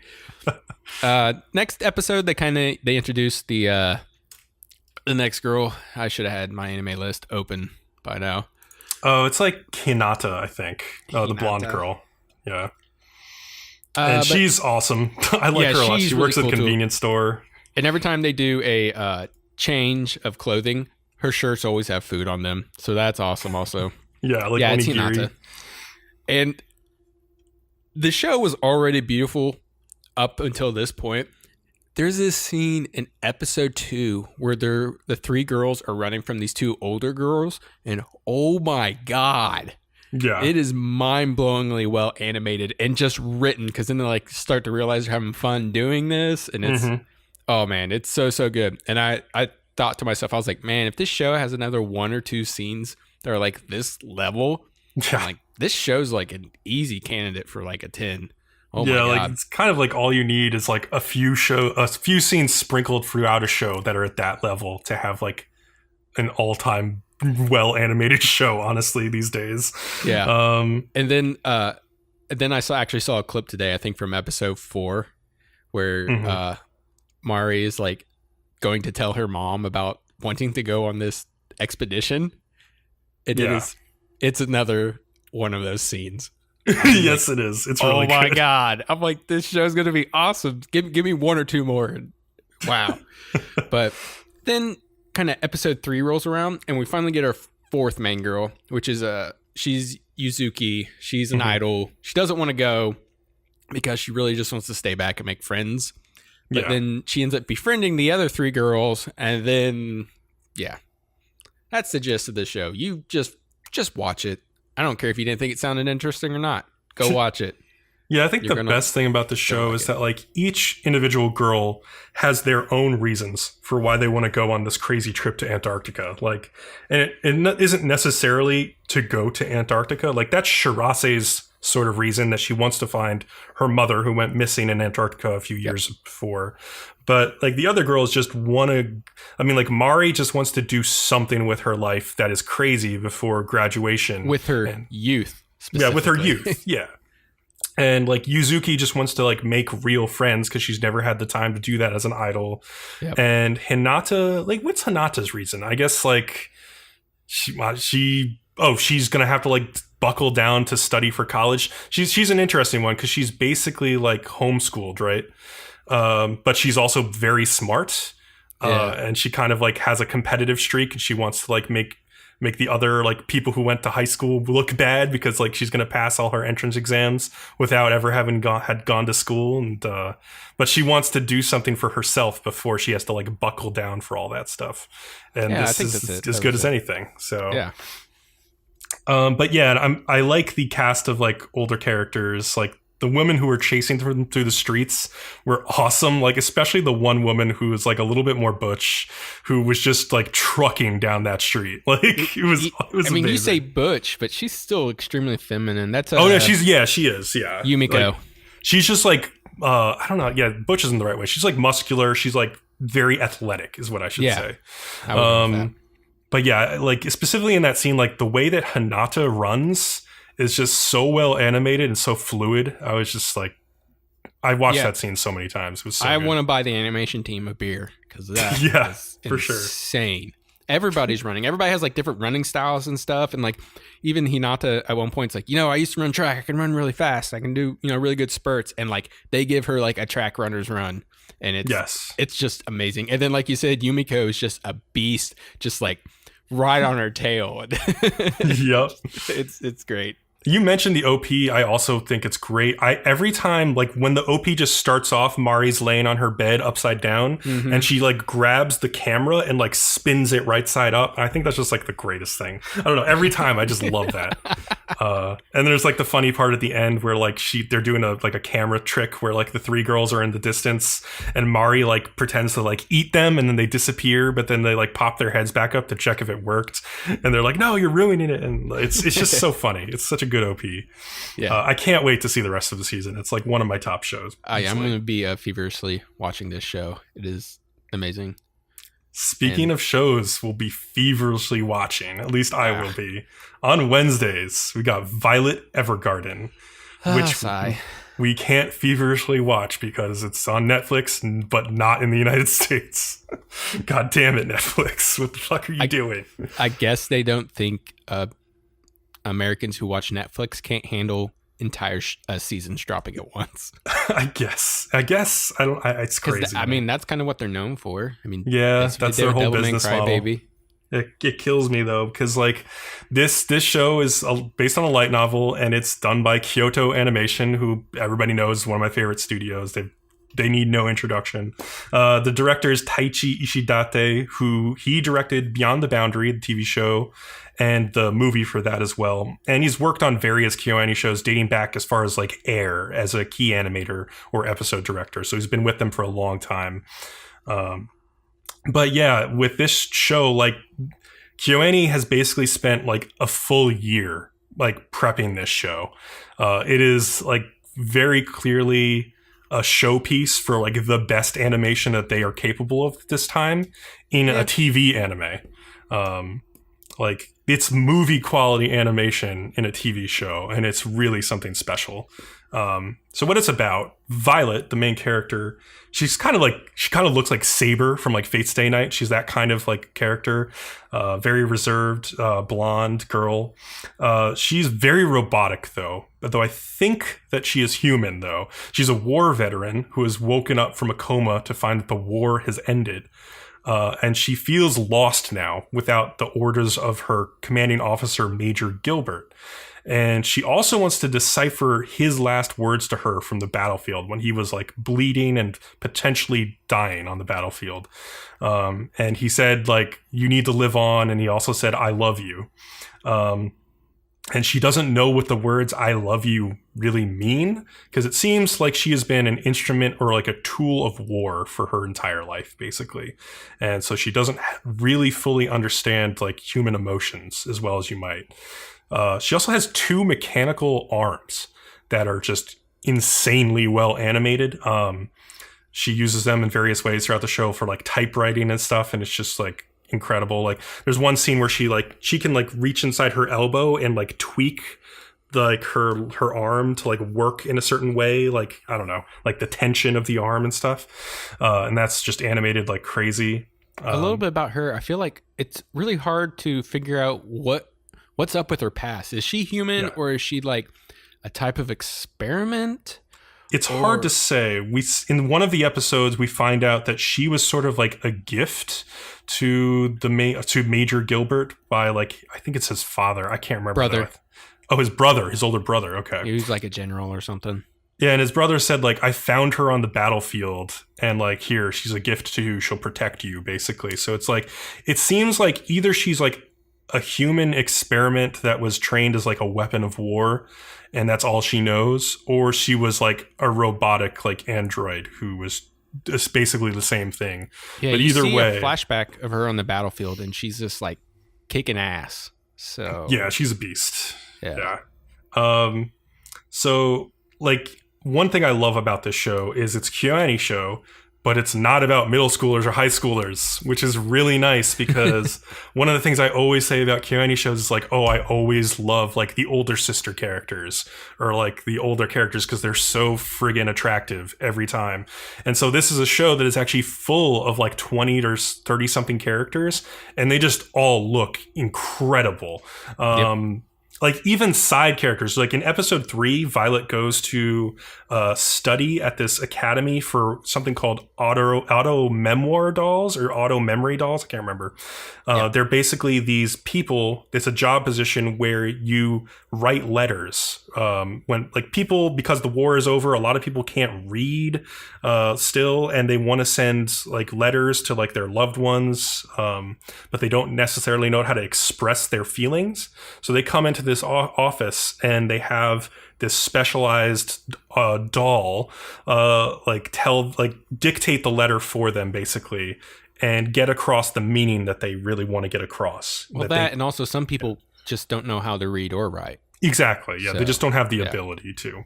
Next episode, they introduced the next girl. I should have had my anime list open by now. Oh, it's like Hinata, I think. Oh, the blonde girl. Yeah. And she's awesome. I like her a lot. She really works at cool a convenience store. And every time they do a change of clothing, her shirts always have food on them. So that's awesome also. Yeah, like it's onigiri. Hinata. And the show was already beautiful up until this point. There's this scene in episode 2 where the three girls are running from these two older girls, and oh my God. Yeah. It is mind-blowingly well animated and just written, because then they like start to realize they're having fun doing this, and it's oh man, it's so good. And I thought to myself, I was like, man, if this show has another one or two scenes that are like this level, like this show's like an easy candidate for like a 10. Oh my God. Like it's kind of like all you need is like a few scenes sprinkled throughout a show that are at that level to have like an all-time well animated show, honestly, these days. Yeah. And then I saw a clip today, I think from episode 4, where Mari is like going to tell her mom about wanting to go on this expedition. And it's another one of those scenes. Yes, it is. It's really good. Oh my God. I'm like, this show's going to be awesome. Give me one or two more. Wow. But then kind of episode 3 rolls around, and we finally get our fourth main girl, which is she's Yuzuki. She's an idol. She doesn't want to go because she really just wants to stay back and make friends. But then she ends up befriending the other 3 girls, and then that's the gist of the show. You just watch it. I don't care if you didn't think it sounded interesting or not. Go watch it. Yeah, I think the best thing about the show is that like each individual girl has their own reasons for why they want to go on this crazy trip to Antarctica. Like, and it isn't necessarily to go to Antarctica. Like that's Shirase's sort of reason, that she wants to find her mother who went missing in Antarctica a few years before. But like the other girls just want to, I mean, like Mari just wants to do something with her life that is crazy before graduation. With her youth. Yeah, with her youth. Yeah. And like Yuzuki just wants to like make real friends because she's never had the time to do that as an idol. Yep. And Hinata, like what's Hinata's reason? I guess like she's gonna have to like buckle down to study for college. She's an interesting one because she's basically like homeschooled, right? But she's also very smart. And she kind of like has a competitive streak, and she wants to like make the other like people who went to high school look bad because like she's going to pass all her entrance exams without ever having gone to school. And but she wants to do something for herself before she has to like buckle down for all that stuff. And this is as good as anything. So but I like the cast of like older characters. Like the women who were chasing through the streets were awesome. Like, especially the one woman who was like a little bit more butch, who was just like trucking down that street. Like it was I mean, amazing. You say butch, but she's still extremely feminine. That's she is. Yeah. Yumiko. Like, she's just like, I don't know. Yeah. Butch isn't the right way. She's like muscular. She's like very athletic is what I should say. I would love that. But yeah, like specifically in that scene, like the way that Hinata runs is just so well animated and so fluid. I was just like, I watched that scene so many times. It was so I want to buy the animation team a beer because that is for insane. Everybody's running. Everybody has like different running styles and stuff. And like even Hinata at one point, it's like, I used to run track. I can run really fast. I can do, really good spurts. And like they give her like a track runner's run. And it's just amazing. And then like you said, Yumiko is just a beast, just like right on her tail. Yep. It's great. You mentioned the OP. I also think it's great. Every time, like when the OP just starts off, Mari's laying on her bed upside down, and she like grabs the camera and like spins it right side up. I think that's just like the greatest thing. I don't know. Every time, I just love that. And there's like the funny part at the end where like they're doing a camera trick where like the 3 girls are in the distance, and Mari like pretends to like eat them, and then they disappear, but then they like pop their heads back up to check if it worked, and they're like, "No, you're ruining it," and it's just so funny. It's such a good OP. Yeah, I can't wait to see the rest of the season. It's like one of my top shows. I'm going to be feverishly watching this show. It is amazing. Speaking of shows we'll be feverishly watching, at least I will be, on Wednesdays, we got Violet Evergarden, which we can't feverishly watch because it's on Netflix, but not in the United States. God damn it, Netflix. What the fuck are you doing? I guess they don't think Americans who watch Netflix can't handle entire seasons dropping at once. I guess. It's crazy. I mean, that's kind of what they're known for. I mean, that's their whole business model. Baby. It kills me though, because like this show is based on a light novel, and it's done by Kyoto Animation, who everybody knows is one of my favorite studios. They need no introduction. The director is Taichi Ishidate, who he directed Beyond the Boundary, the TV show, and the movie for that as well. And he's worked on various KyoAni shows dating back as far as like Air as a key animator or episode director. So he's been with them for a long time. But yeah, with this show, like KyoAni has basically spent like a full year like prepping this show. It is like very clearly a showpiece for like the best animation that they are capable of this time in a TV anime. Like it's movie quality animation in a TV show, and it's really something special. So what it's about, Violet, the main character, she kind of looks like Saber from like Fate's Day Night. She's that kind of like character, very reserved, blonde girl. She's very robotic though I think that she is human though. She's a war veteran who has woken up from a coma to find that the war has ended. and she feels lost now without the orders of her commanding officer, Major Gilbert. And she also wants to decipher his last words to her from the battlefield when he was like bleeding and potentially dying on the battlefield. And he said, like, you need to live on. And he also said, I love you. And she doesn't know what the words I love you really mean, because it seems like she has been an instrument or like a tool of war for her entire life, basically. And so she doesn't really fully understand like human emotions as well as you might. She also has 2 mechanical arms that are just insanely well animated. She uses them in various ways throughout the show for like typewriting and stuff. And it's just like incredible. Like there's one scene where she can like reach inside her elbow and like tweak like her arm to like work in a certain way. Like, I don't know, like the tension of the arm and stuff. And that's just animated like crazy. A little bit about her. I feel like it's really hard to figure out what's up with her past. Is she human or is she like a type of experiment? It's hard to say. In one of the episodes, we find out that she was sort of like a gift to Major Gilbert by like, I think it's his father. I can't remember. Brother. His brother, his older brother. Okay. He was like a general or something. Yeah, and his brother said like, I found her on the battlefield and like, here, she's a gift to you. She'll protect you, basically. So it's like, it seems like either she's like a human experiment that was trained as like a weapon of war, and that's all she knows, or she was like a robotic like android who was just basically the same thing. Yeah, but you either see way, a flashback of her on the battlefield, and she's just like kicking ass. So yeah, she's a beast. Yeah. So like one thing I love about this show is it's KyoAni show, but it's not about middle schoolers or high schoolers, which is really nice because one of the things I always say about KyoAni shows is like, oh, I always love like the older sister characters or like the older characters because they're so friggin' attractive every time. And so this is a show that is actually full of like 20 or 30 something characters, and they just all look incredible. Like even side characters, like in episode 3, Violet goes to study at this academy for something called auto memoir dolls or auto memory dolls. I can't remember. They're basically these people. It's a job position where you write letters. When like people, because the war is over, a lot of people can't read still, and they want to send like letters to like their loved ones, but they don't necessarily know how to express their feelings. So they come into this office and they have this specialized doll dictate the letter for them basically and get across the meaning that they really want to get across. Well, and also some people just don't know how to read or write. Exactly. Yeah, so, they just don't have the ability to.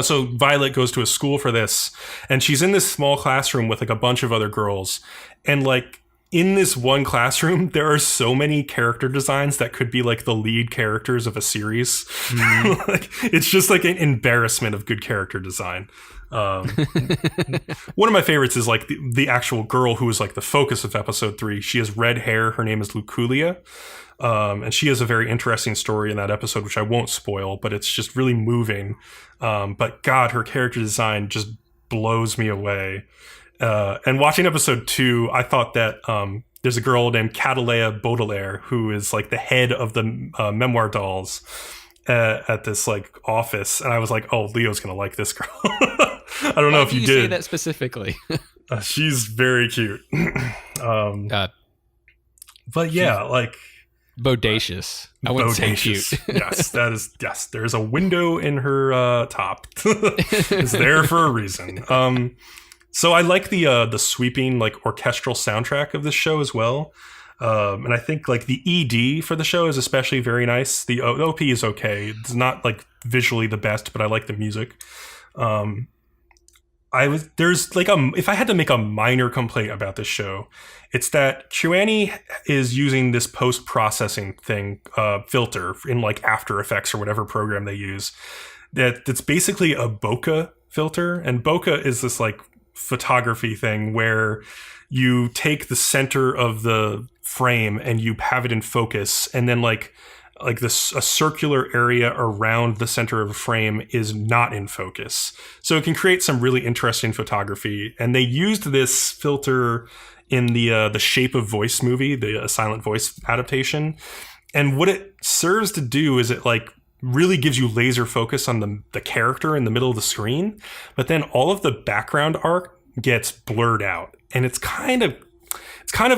So Violet goes to a school for this, and she's in this small classroom with like a bunch of other girls, and like in this one classroom, there are so many character designs that could be like the lead characters of a series. Like, it's just like an embarrassment of good character design. One of my favorites is like the actual girl who is like the focus of episode 3. She has red hair. Her name is Luculia. And she has a very interesting story in that episode, which I won't spoil, but it's just really moving. But God, her character design just blows me away. And watching episode 2, I thought that there's a girl named Catalea Baudelaire who is like the head of the memoir dolls at this like office, and I was like, oh, Leo's gonna like this girl. I don't know if you did say that specifically. She's very cute. But yeah, like bodacious. I wouldn't say cute. Yes, there's a window in her top. It's there for a reason. So I like the sweeping like orchestral soundtrack of this show as well. And I think like the ED for the show is especially very nice. The OP is okay. It's not like visually the best, but I like the music. If I had to make a minor complaint about this show, it's that KyoAni is using this post-processing filter in like After Effects or whatever program they use. That's basically a bokeh filter, and bokeh is this like photography thing where you take the center of the frame and you have it in focus, and then like this a circular area around the center of a frame is not in focus, so it can create some really interesting photography. And they used this filter in the Shape of Voice movie, the silent voice adaptation. And what it serves to do is it like really gives you laser focus on the character in the middle of the screen, but then all of the background art gets blurred out. And it's kind of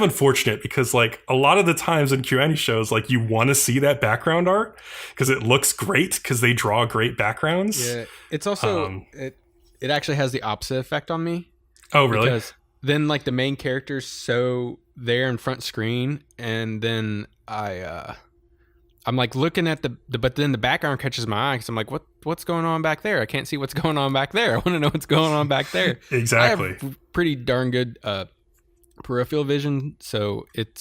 unfortunate because like a lot of the times in Q&A shows, like you want to see that background art because it looks great because they draw great backgrounds. Yeah, it's also it actually has the opposite effect on me. Oh, really? Because then like the main character's so there in front screen, and then I'm like looking at but then the background catches my eye because I'm like, what's going on back there? I can't see what's going on back there. I want to know what's going on back there. Exactly. I have pretty darn good peripheral vision, so it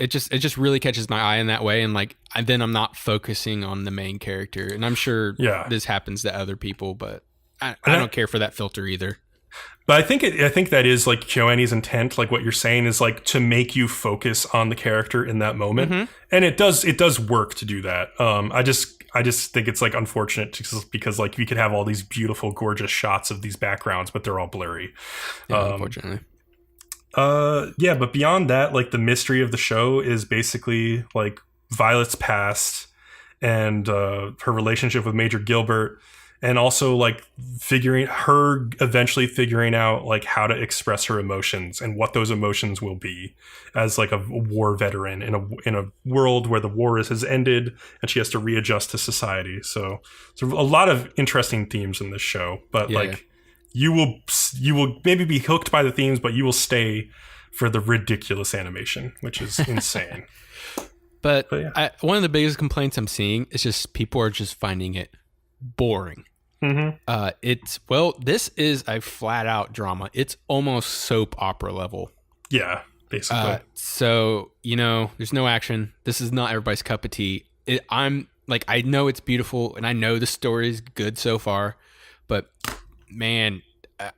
just really catches my eye in that way, and like then I'm not focusing on the main character, and I'm sure this happens to other people, but I don't care for that filter either. But I think that is like KyoAni's intent. Like what you're saying is like to make you focus on the character in that moment, and it does work to do that. I just think it's like unfortunate because like you could have all these beautiful, gorgeous shots of these backgrounds, but they're all blurry. Unfortunately. But beyond that, like the mystery of the show is basically like Violet's past and her relationship with Major Gilbert, and also like eventually figuring out like how to express her emotions and what those emotions will be as like a war veteran in a world where the war has ended and she has to readjust to society. So a lot of interesting themes in this show, but you will maybe be hooked by the themes, but you will stay for the ridiculous animation, which is insane. But one of the biggest complaints I'm seeing is just people are just finding it boring. This is a flat out drama. It's almost soap opera level. Yeah, basically. So, there's no action. This is not everybody's cup of tea. I'm like, I know it's beautiful and I know the story's good so far, but man,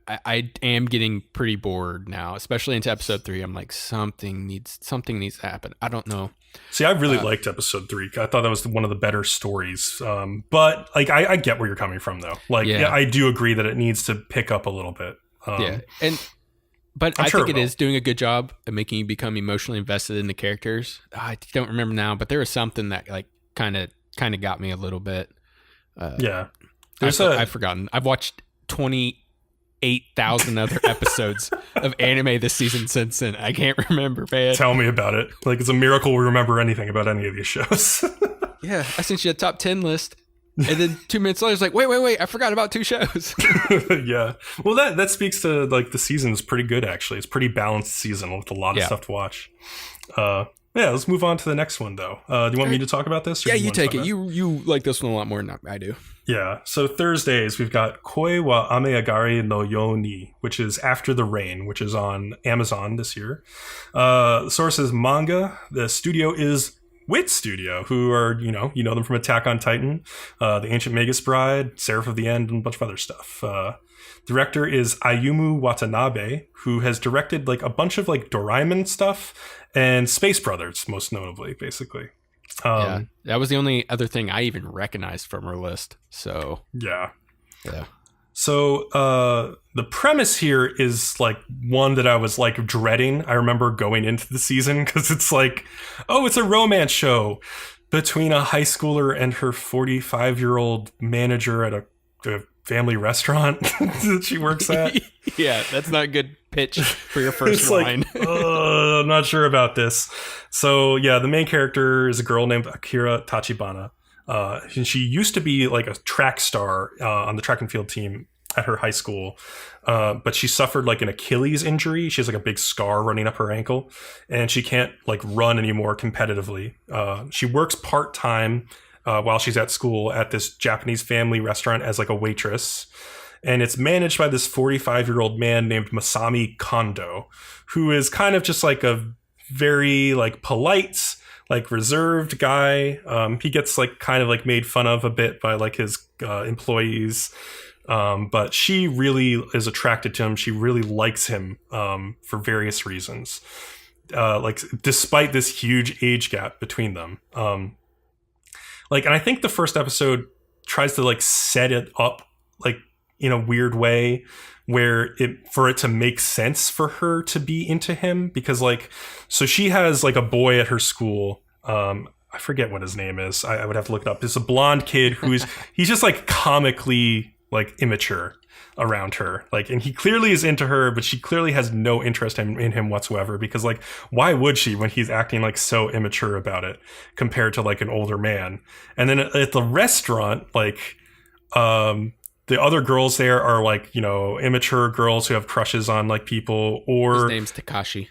I am getting pretty bored now, especially into episode 3. I'm like, something needs to happen. I don't know. See, I really liked episode 3. I thought that was one of the better stories. But like, I get where you're coming from, though. Like, I do agree that it needs to pick up a little bit. But I think it is doing a good job of making you become emotionally invested in the characters. I don't remember now, but there was something that like kind of got me a little bit. I've forgotten. I've watched 28,000 other episodes of anime this season since then. I can't remember, man. Tell me about it. Like, it's a miracle we remember anything about any of these shows. Yeah, I sent you a top 10 list. And then 2 minutes later, it's like, wait, I forgot about 2 shows. Yeah. Well, that speaks to, like, the season's pretty good, actually. It's a pretty balanced season with a lot of stuff to watch. Let's move on to the next one, though. Do you want me to talk about this? Yeah, you take it. You like this one a lot more than I do. Yeah. So Thursdays, we've got Koi wa Ameagari no Yo ni, which is After the Rain, which is on Amazon this year. The source is manga. The studio is Wit Studio, who are, you know them from Attack on Titan, The Ancient Magus Bride, Seraph of the End, and a bunch of other stuff. Director is Ayumu Watanabe, who has directed like a bunch of like Doraemon stuff and Space Brothers, most notably, basically. That was the only other thing I even recognized from her list. So yeah. So the premise here is like one that I was like dreading. I remember going into the season because it's like, oh, it's a romance show between a high schooler and her 45-year-old manager at a family restaurant that she works at. Yeah, that's not a good pitch for your first line. Like, I'm not sure about this. So yeah, the main character is a girl named Akira Tachibana. And she used to be like a track star on the track and field team at her high school. But she suffered like an Achilles injury. She has like a big scar running up her ankle, and she can't like run anymore competitively. She works part-time while she's at school at this Japanese family restaurant as like a waitress. And it's managed by this 45-year-old man named Masami Kondo, who is kind of just like a very like polite, like reserved guy. He gets like kind of like made fun of a bit by like his employees. But she really is attracted to him. She really likes him for various reasons. Like despite this huge age gap between them. And I think the first episode tries to like set it up like in a weird way where for it to make sense for her to be into him, because like, so she has like a boy at her school. I forget what his name is. I would have to look it up. It's a blonde kid he's just like comically like immature around her. Like, and he clearly is into her, but she clearly has no interest in him whatsoever, because like, why would she when he's acting like so immature about it compared to like an older man? And then at the restaurant, like, the other girls there are like, you know, immature girls who have crushes on like people, or his name's Takashi.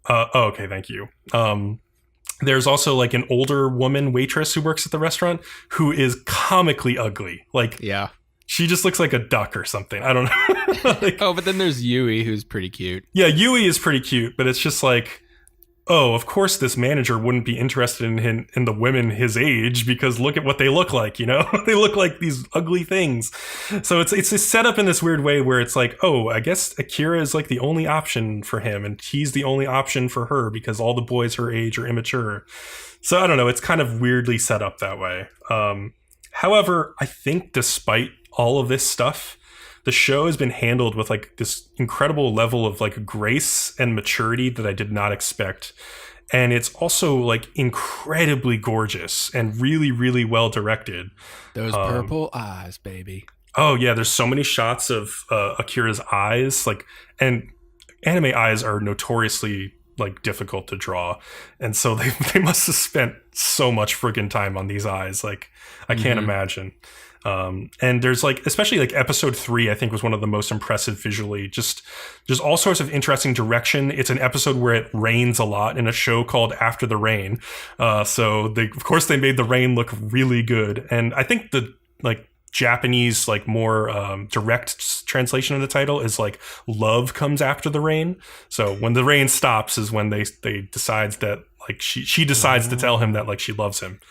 Okay, thank you. There's also like an older woman waitress who works at the restaurant who is comically ugly. Like, yeah, she just looks like a duck or something. I don't know. Like, oh, but then there's Yui, who's pretty cute. Yeah, Yui is pretty cute, but it's just like, oh, of course this manager wouldn't be interested in the women his age, because look at what they look like, you know? They look like these ugly things. So it's set up in this weird way where it's like, oh, I guess Akira is like the only option for him, and he's the only option for her because all the boys her age are immature. So I don't know, it's kind of weirdly set up that way. However, I think despite all of this stuff, the show has been handled with like this incredible level of like grace and maturity that I did not expect. And it's also like incredibly gorgeous and really, really well directed. Those purple eyes, baby. Oh yeah, there's so many shots of Akira's eyes, like, and anime eyes are notoriously like difficult to draw, and so they must have spent so much friggin' time on these eyes. Like, I can't imagine. And there's like, especially like episode 3, I think was one of the most impressive visually. Just all sorts of interesting direction. It's an episode where it rains a lot in a show called After the Rain. So of course they made the rain look really good. And I think the like Japanese, like more direct translation of the title is like love comes after the rain. So when the rain stops is when they decides that like she decides to tell him that like she loves him.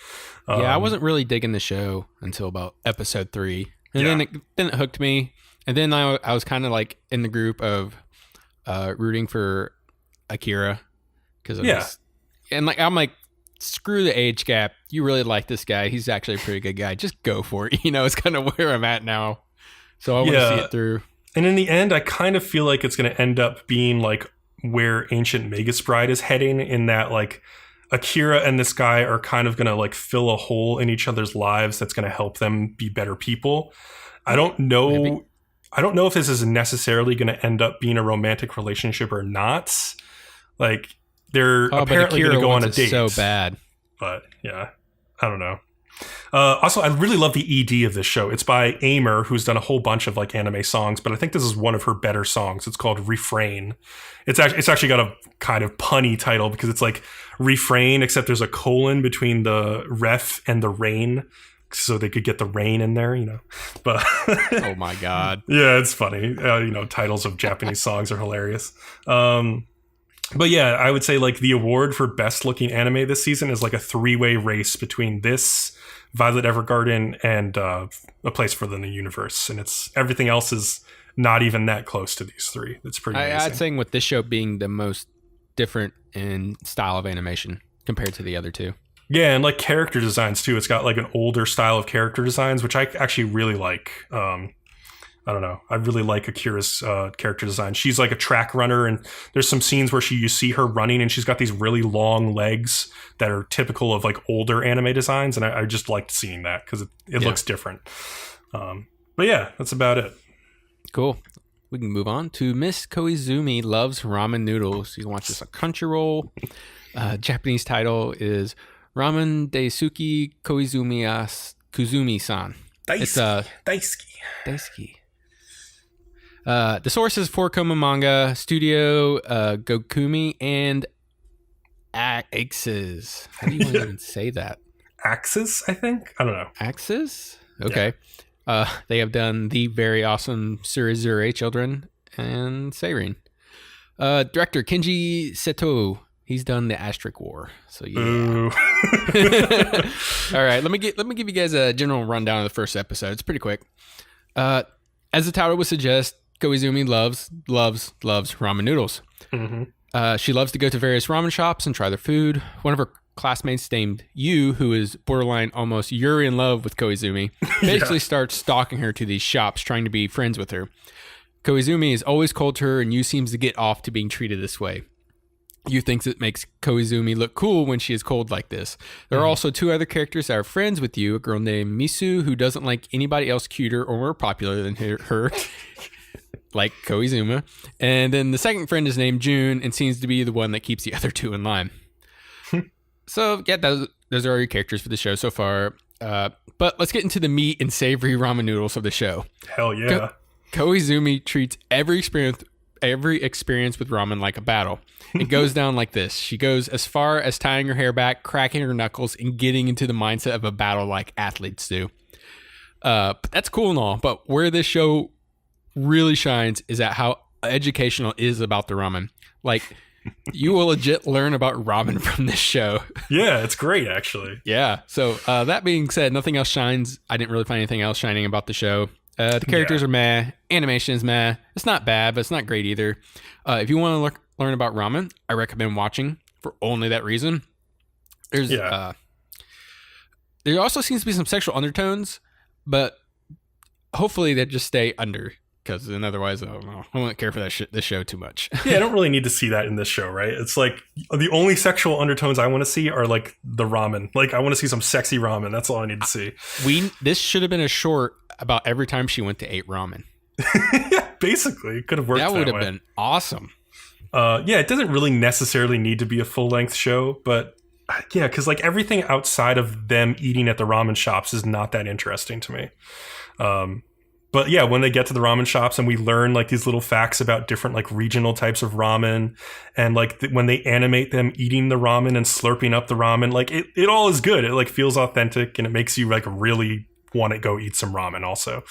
Yeah, I wasn't really digging the show until about episode 3, and then it hooked me. And then I was kind of like in the group of rooting for Akira because of this. And like I'm like, screw the age gap. You really like this guy. He's actually a pretty good guy. Just go for it. You know, it's kind of where I'm at now. So I want to see it through. And in the end, I kind of feel like it's going to end up being like where Ancient Magus Bride is heading, in that like Akira and this guy are kind of going to like fill a hole in each other's lives that's going to help them be better people. I don't know. Maybe. I don't know if this is necessarily going to end up being a romantic relationship or not. Like, they're apparently going to go on a date. So bad. But yeah, I don't know. Also, I really love the ED of this show. It's by Aimer, who's done a whole bunch of like anime songs, but I think this is one of her better songs. It's called Refrain. It's actually got a kind of punny title because it's like refrain, except there's a colon between the ref and the rain, so they could get the rain in there, you know. But oh my god, yeah, it's funny. You know, titles of Japanese songs are hilarious. But yeah, I would say like the award for best looking anime this season is like a 3-way race between this, Violet Evergarden, and A Place for the New Universe, and it's everything else is not even that close to these 3. That's pretty amazing. I'd say with this show being the most different in style of animation compared to the other 2. Yeah, and like character designs too. It's got like an older style of character designs, which I actually really like. I don't know. I really like Akira's character design. She's like a track runner, and there's some scenes where you see her running, and she's got these really long legs that are typical of like older anime designs, and I just liked seeing that because it looks different. But yeah, that's about it. Cool. We can move on to Miss Koizumi Loves Ramen Noodles. You can watch this on Crunchyroll. Japanese title is Ramen Daisuki Koizumi-san. Daisuki. The source is 4-Koma Manga, Studio Gokumi, and Axis. How do you even say that? Axis, I think? I don't know. Axis? Okay. Yeah. They have done the very awesome Surizure Children and Seirin. Director Kenji Seto. He's done the Asterisk War. So yeah. All right, let me give you guys a general rundown of the first episode. It's pretty quick. As the title would suggest, Koizumi loves ramen noodles. Mm-hmm. She loves to go to various ramen shops and try their food. One of her classmates named Yu, who is borderline almost Yuri in love with Koizumi, basically starts stalking her to these shops, trying to be friends with her. Koizumi is always cold to her, and Yu seems to get off to being treated this way. Yu thinks it makes Koizumi look cool when she is cold like this. There are also two other characters that are friends with Yu, a girl named Misu, who doesn't like anybody else cuter or more popular than her like Koizumi. And then the second friend is named June and seems to be the one that keeps the other two in line. So, yeah, those are all your characters for the show so far. But let's get into the meat and savory ramen noodles of the show. Hell yeah. Koizumi treats every experience with ramen like a battle. It goes down like this. She goes as far as tying her hair back, cracking her knuckles, and getting into the mindset of a battle like athletes do. But that's cool and all. But where this show really shines is at how educational it is about the ramen. Like, you will legit learn about ramen from this show. Yeah, it's great, actually. Yeah. So that being said, nothing else shines. I didn't really find anything else shining about the show. The characters are meh. Animation is meh. It's not bad, but it's not great either. If you want to learn about ramen, I recommend watching for only that reason. There also seems to be some sexual undertones, but hopefully they just stay under, because then otherwise, I don't know. I won't care for this show too much. Yeah, I don't really need to see that in this show, right? It's like the only sexual undertones I want to see are like the ramen. Like, I want to see some sexy ramen. That's all I need to see. This should have been a short about every time she went to eat ramen. Yeah, basically, it could have worked. That would have been awesome. Yeah, it doesn't really necessarily need to be a full length show, but yeah, because like everything outside of them eating at the ramen shops is not that interesting to me. But yeah, when they get to the ramen shops and we learn like these little facts about different like regional types of ramen, and like when they animate them eating the ramen and slurping up the ramen, like it all is good. It like feels authentic and it makes you like really want to go eat some ramen also.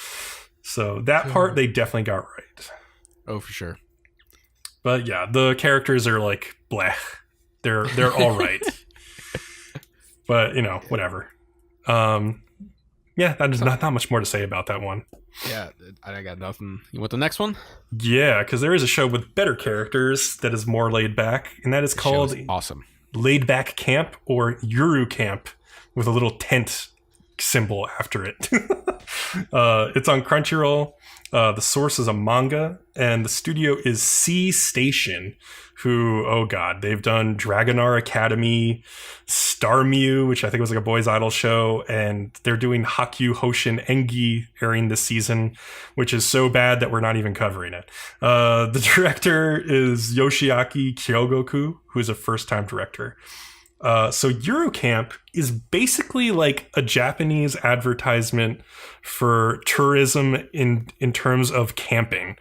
So that part they definitely got right. Oh, for sure. But yeah, the characters are like bleh. They're all right. But you know, whatever. Yeah, that is not much more to say about that one. Yeah, I got nothing. You want the next one? Yeah, because there is a show with better characters that is more laid back, and that is called awesome. Laid Back Camp, or Yuru Camp, with a little tent symbol after it. It's on Crunchyroll. The source is a manga, and the studio is C Station, who, oh god, they've done Dragonar Academy, Star Mew, which I think was like a boys' idol show, and they're doing Hakyu Hoshin Engi airing this season, which is so bad that we're not even covering it. The director is Yoshiaki Kyogoku, who is a first-time director. So Eurocamp is basically like a Japanese advertisement for tourism in terms of camping.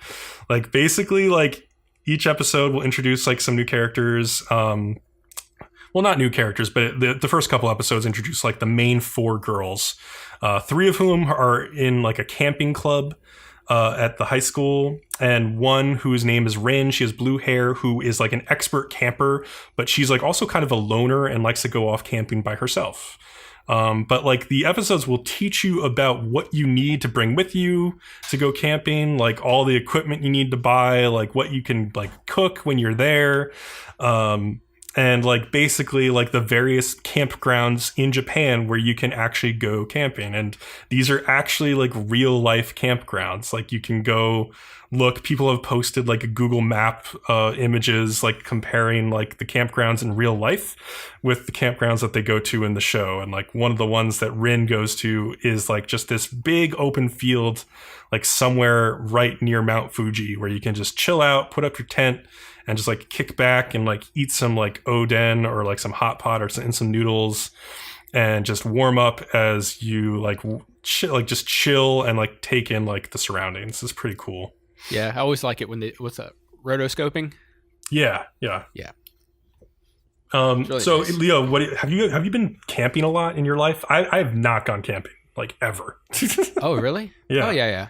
Like basically like each episode will introduce like some new characters. Well, not new characters, but the first couple episodes introduce like the main four girls, 3 of whom are in like a camping club at the high school, and one whose name is Rin. She has blue hair, who is like an expert camper, but she's like also kind of a loner and likes to go off camping by herself. But like the episodes will teach you about what you need to bring with you to go camping, like all the equipment you need to buy, like what you can like cook when you're there. And like basically like the various campgrounds in Japan where you can actually go camping. And these are actually like real life campgrounds. Like you can go look, people have posted like a Google map images, like comparing like the campgrounds in real life with the campgrounds that they go to in the show. And like one of the ones that Rin goes to is like just this big open field, like somewhere right near Mount Fuji, where you can just chill out, put up your tent, and just like kick back and like eat some like oden or like some hot pot or some noodles, and just warm up as you like just chill and like take in like the surroundings. It's pretty cool. Yeah, I always like it when what's that, rotoscoping? Yeah. Really so nice. Leo, what have you been camping a lot in your life? I have not gone camping like ever. Oh really? Yeah. Oh yeah.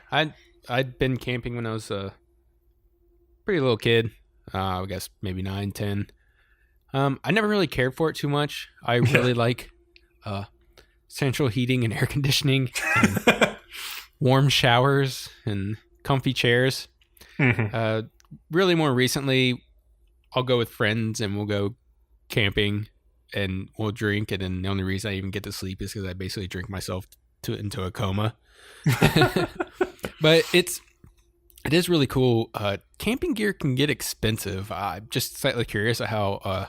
I'd been camping when I was a pretty little kid. I guess maybe 9, 10. I never really cared for it too much. I really like central heating and air conditioning, and warm showers and comfy chairs. Really more recently, I'll go with friends and we'll go camping, and we'll drink, and then the only reason I even get to sleep is because I basically drink myself into a coma. But it is really cool. Camping gear can get expensive. I'm just slightly curious at how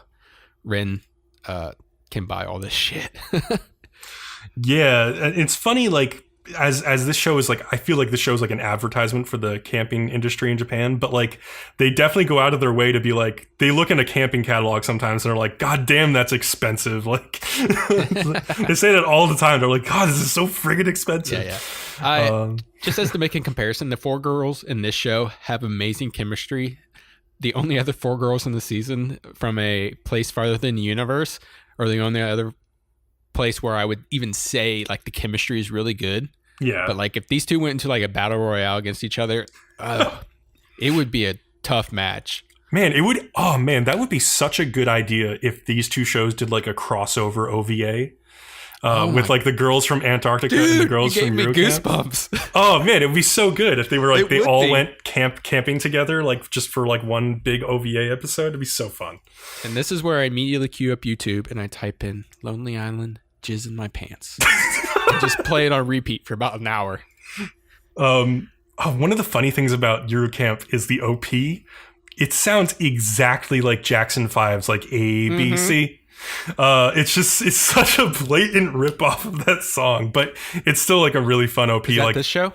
Ren can buy all this shit. Yeah, it's funny, like, as this show is like, I feel like this show is like an advertisement for the camping industry in Japan, but like they definitely go out of their way to be like, they look in a camping catalog sometimes and they're like, God damn, that's expensive. Like they say that all the time. They're like, God, this is so friggin' expensive. Yeah. Just as to make a comparison, the 4 girls in this show have amazing chemistry. The only other 4 girls in the season from a place farther than the universe are the only other place where I would even say like the chemistry is really good. Yeah. But like if these two went into like a battle royale against each other, it would be a tough match. Man, it would. Oh man, that would be such a good idea if these two shows did like a crossover OVA. With like the girls from Antarctica and the girls from Eurocamp. Goosebumps. Oh man, it would be so good if they were like they all be. went camping together, like just for like one big OVA episode. It'd be so fun. And this is where I immediately queue up YouTube and I type in Lonely Island, jizz in my pants. And just play it on repeat for about an hour. One of the funny things about Eurocamp is the OP. It sounds exactly like Jackson 5's like A, B, C. It's such a blatant rip off of that song, but it's still like a really fun OP. Is that like this show?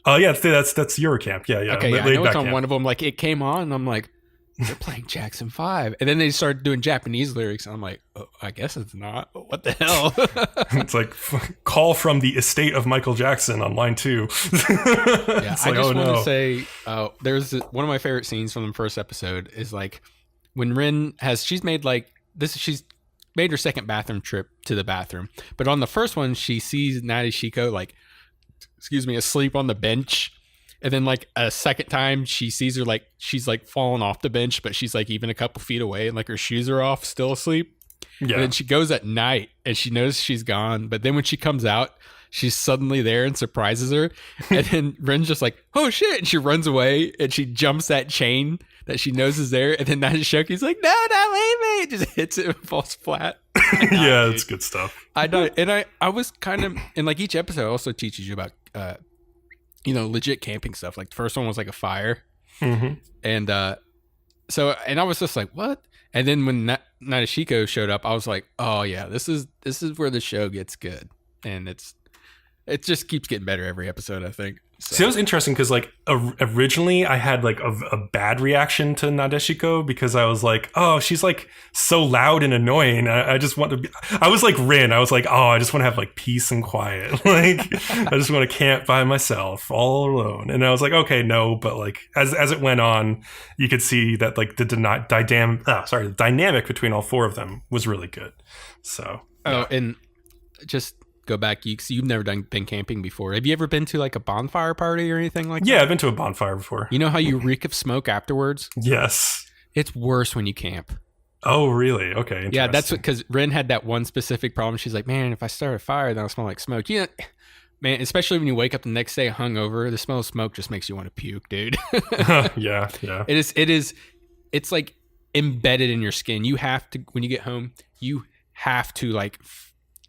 Yeah, that's Eurocamp. Yeah. Okay, yeah, I know it's on camp. one of them. Like it came on, and I'm like, they're playing Jackson 5, and then they started doing Japanese lyrics, and I'm like, oh, I guess it's not. What the hell? It's like call from the estate of Michael Jackson on line 2. Yeah, I just want to say, there's one of my favorite scenes from the first episode is like when Rin she's made her second bathroom trip to the bathroom, but on the first one she sees Nadeshiko asleep on the bench, and then like a second time she sees her like she's like falling off the bench, but she's like even a couple feet away and like her shoes are off, still asleep. Yeah. And then she goes at night and she knows she's gone, but then when she comes out, she's suddenly there and surprises her, and then Ren's just like, oh shit, and she runs away and she jumps that chain that she knows is there, and then Nadeshiki's like, no, not leave me. It just hits it and falls flat. Yeah, it's good stuff. I died, and I was kind of, and like each episode also teaches you about legit camping stuff. Like the first one was like a fire, and so I was just like, what? And then when Nadeshiko showed up, I was like, oh yeah, this is where the show gets good, and it just keeps getting better every episode, I think. So. See, that was interesting because like originally I had like a bad reaction to Nadeshiko because I was like, oh, she's like so loud and annoying. I just want to be. I was like Rin. I was like, oh, I just want to have like peace and quiet. Like I just want to camp by myself, all alone. And I was like, okay, no, but like as it went on, you could see that like the dynamic between all 4 of them was really good. So and just. Go back, you've never been camping before. Have you ever been to like a bonfire party or anything like that? Yeah, I've been to a bonfire before. You know how you reek of smoke afterwards? Yes. It's worse when you camp. Oh, really? Okay. Yeah, that's because Ren had that one specific problem. She's like, man, if I start a fire, then I'll smell like smoke. Yeah, man, especially when you wake up the next day hungover, the smell of smoke just makes you want to puke, dude. Yeah. It's like embedded in your skin. You have to, when you get home, you have to like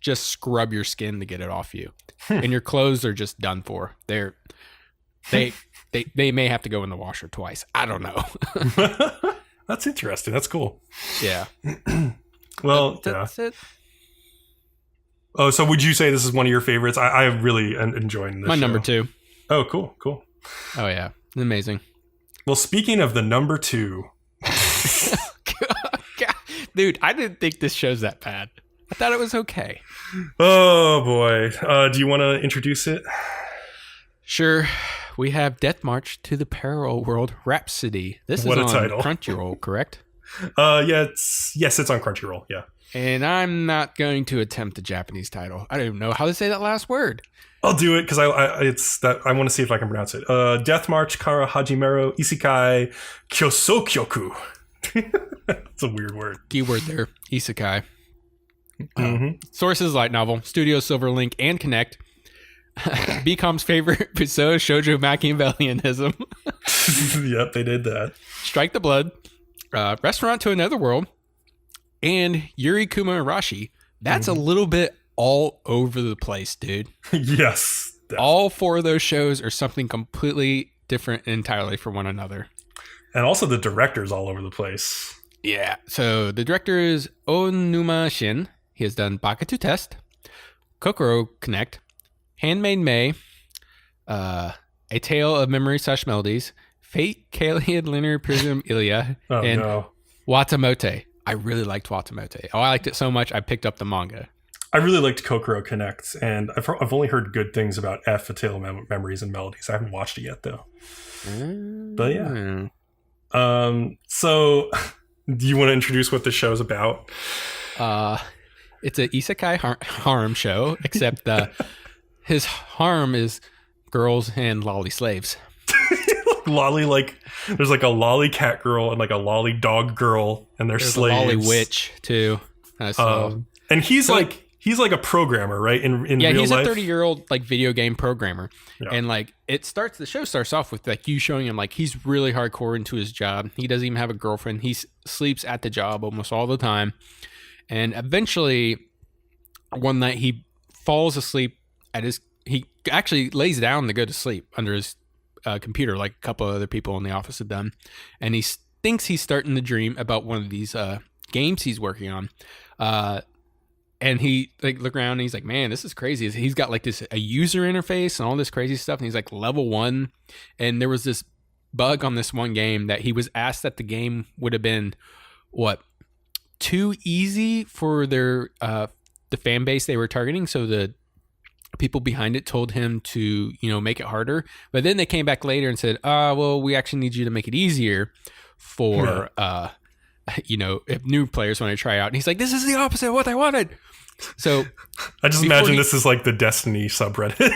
just scrub your skin to get it off you, and your clothes are just done for. They may have to go in the washer twice. I don't know. That's interesting. That's cool. Yeah. Well, that's it. Oh, so would you say this is one of your favorites? I really am enjoying this. My show. number 2. Oh, cool. Oh yeah, amazing. Well, speaking of the number 2, God, dude, I didn't think this show's that bad. I thought it was okay. Oh boy. Do you want to introduce it? Sure. We have Death March to the Parallel World Rhapsody. This what is on title. Crunchyroll, correct? Yes, it's on Crunchyroll. Yeah. And I'm not going to attempt the Japanese title. I don't even know how to say that last word. I'll do it because I want to see if I can pronounce it. Death March Kara Hajimeru Isekai Kyosokyoku. That's a weird word. Keyword there. Isekai. Sources: light novel, Studio Silverlink and Connect. BCom's favorite episode, Shoujo Machiavellianism. Yep, they did that. Strike the Blood. Restaurant to Another World. and Yuri Kuma Arashi. That's a little bit all over the place, dude. Yes. Definitely. All 4 of those shows are something completely different entirely from one another. And also the director's all over the place. Yeah. So the director is Onuma Shin. He has done Bakatu Test, Kokoro Connect, Handmaid May, A Tale of Memory / Melodies, Fate, Kaleid, Linear Prism, Ilya, and Watamote. I really liked Watamote. Oh, I liked it so much, I picked up the manga. I really liked Kokoro Connect, and I've only heard good things about F, A Tale of Memories and Melodies. I haven't watched it yet, though. But yeah. So, do you want to introduce what the show's about? It's an isekai harem show, except his harem is girls and lolly slaves. Lolly, like, there's like a lolly cat girl and like a lolly dog girl, and they're slaves. A lolly witch, too. And he's like a programmer, right? In real life. He's a 30-year-old like video game programmer. Yeah. And like the show starts off with like you showing him like he's really hardcore into his job. He doesn't even have a girlfriend. He sleeps at the job almost all the time. And eventually one night he falls asleep he actually lays down to go to sleep under his computer like a couple of other people in the office have done. And he thinks he's starting to dream about one of these games he's working on. And he like look around and he's like, man, this is crazy. He's got like a user interface and all this crazy stuff. And he's like level 1. And there was this bug on this one game that he was asked that the game would have been too easy for their the fan base they were targeting. So the people behind it told him to, make it harder. But then they came back later and said, well, we actually need you to make it easier for, if new players want to try out. And he's like, this is the opposite of what I wanted. So I just imagine this is like the Destiny subreddit.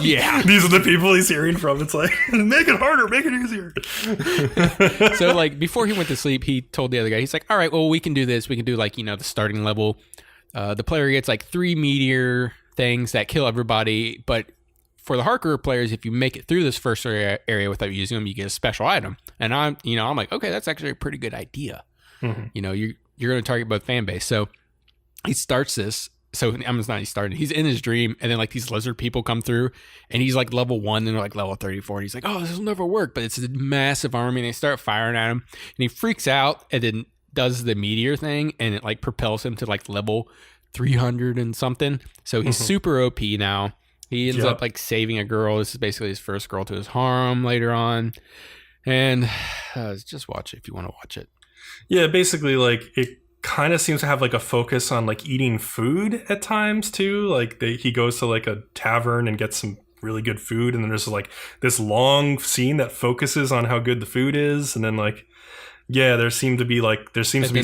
Yeah. These are the people he's hearing from. It's like, make it harder, make it easier. So like before he went to sleep, he told the other guy, he's like, all right, well, we can do this. We can do like, the starting level. The player gets like 3 meteor things that kill everybody. But for the hardcore players, if you make it through this first area without using them, you get a special item. And I'm like, okay, that's actually a pretty good idea. Mm-hmm. You're going to target both fan base. So he starts this. So he started. He's in his dream, and then like these lizard people come through, and he's like level 1, and they're like level 34. And he's like, "Oh, this will never work." But it's a massive army, and they start firing at him, and he freaks out, and then does the meteor thing, and it like propels him to like level 300 and something. So he's super OP now. He ends up like saving a girl. This is basically his first girl to his harem later on, and just watch it if you want to watch it. Yeah, basically, like, it kind of seems to have, like, a focus on, like, eating food at times, too. Like, he goes to, like, a tavern and gets some really good food, and then there's, like, this long scene that focuses on how good the food is, and then, like, yeah, there seems to be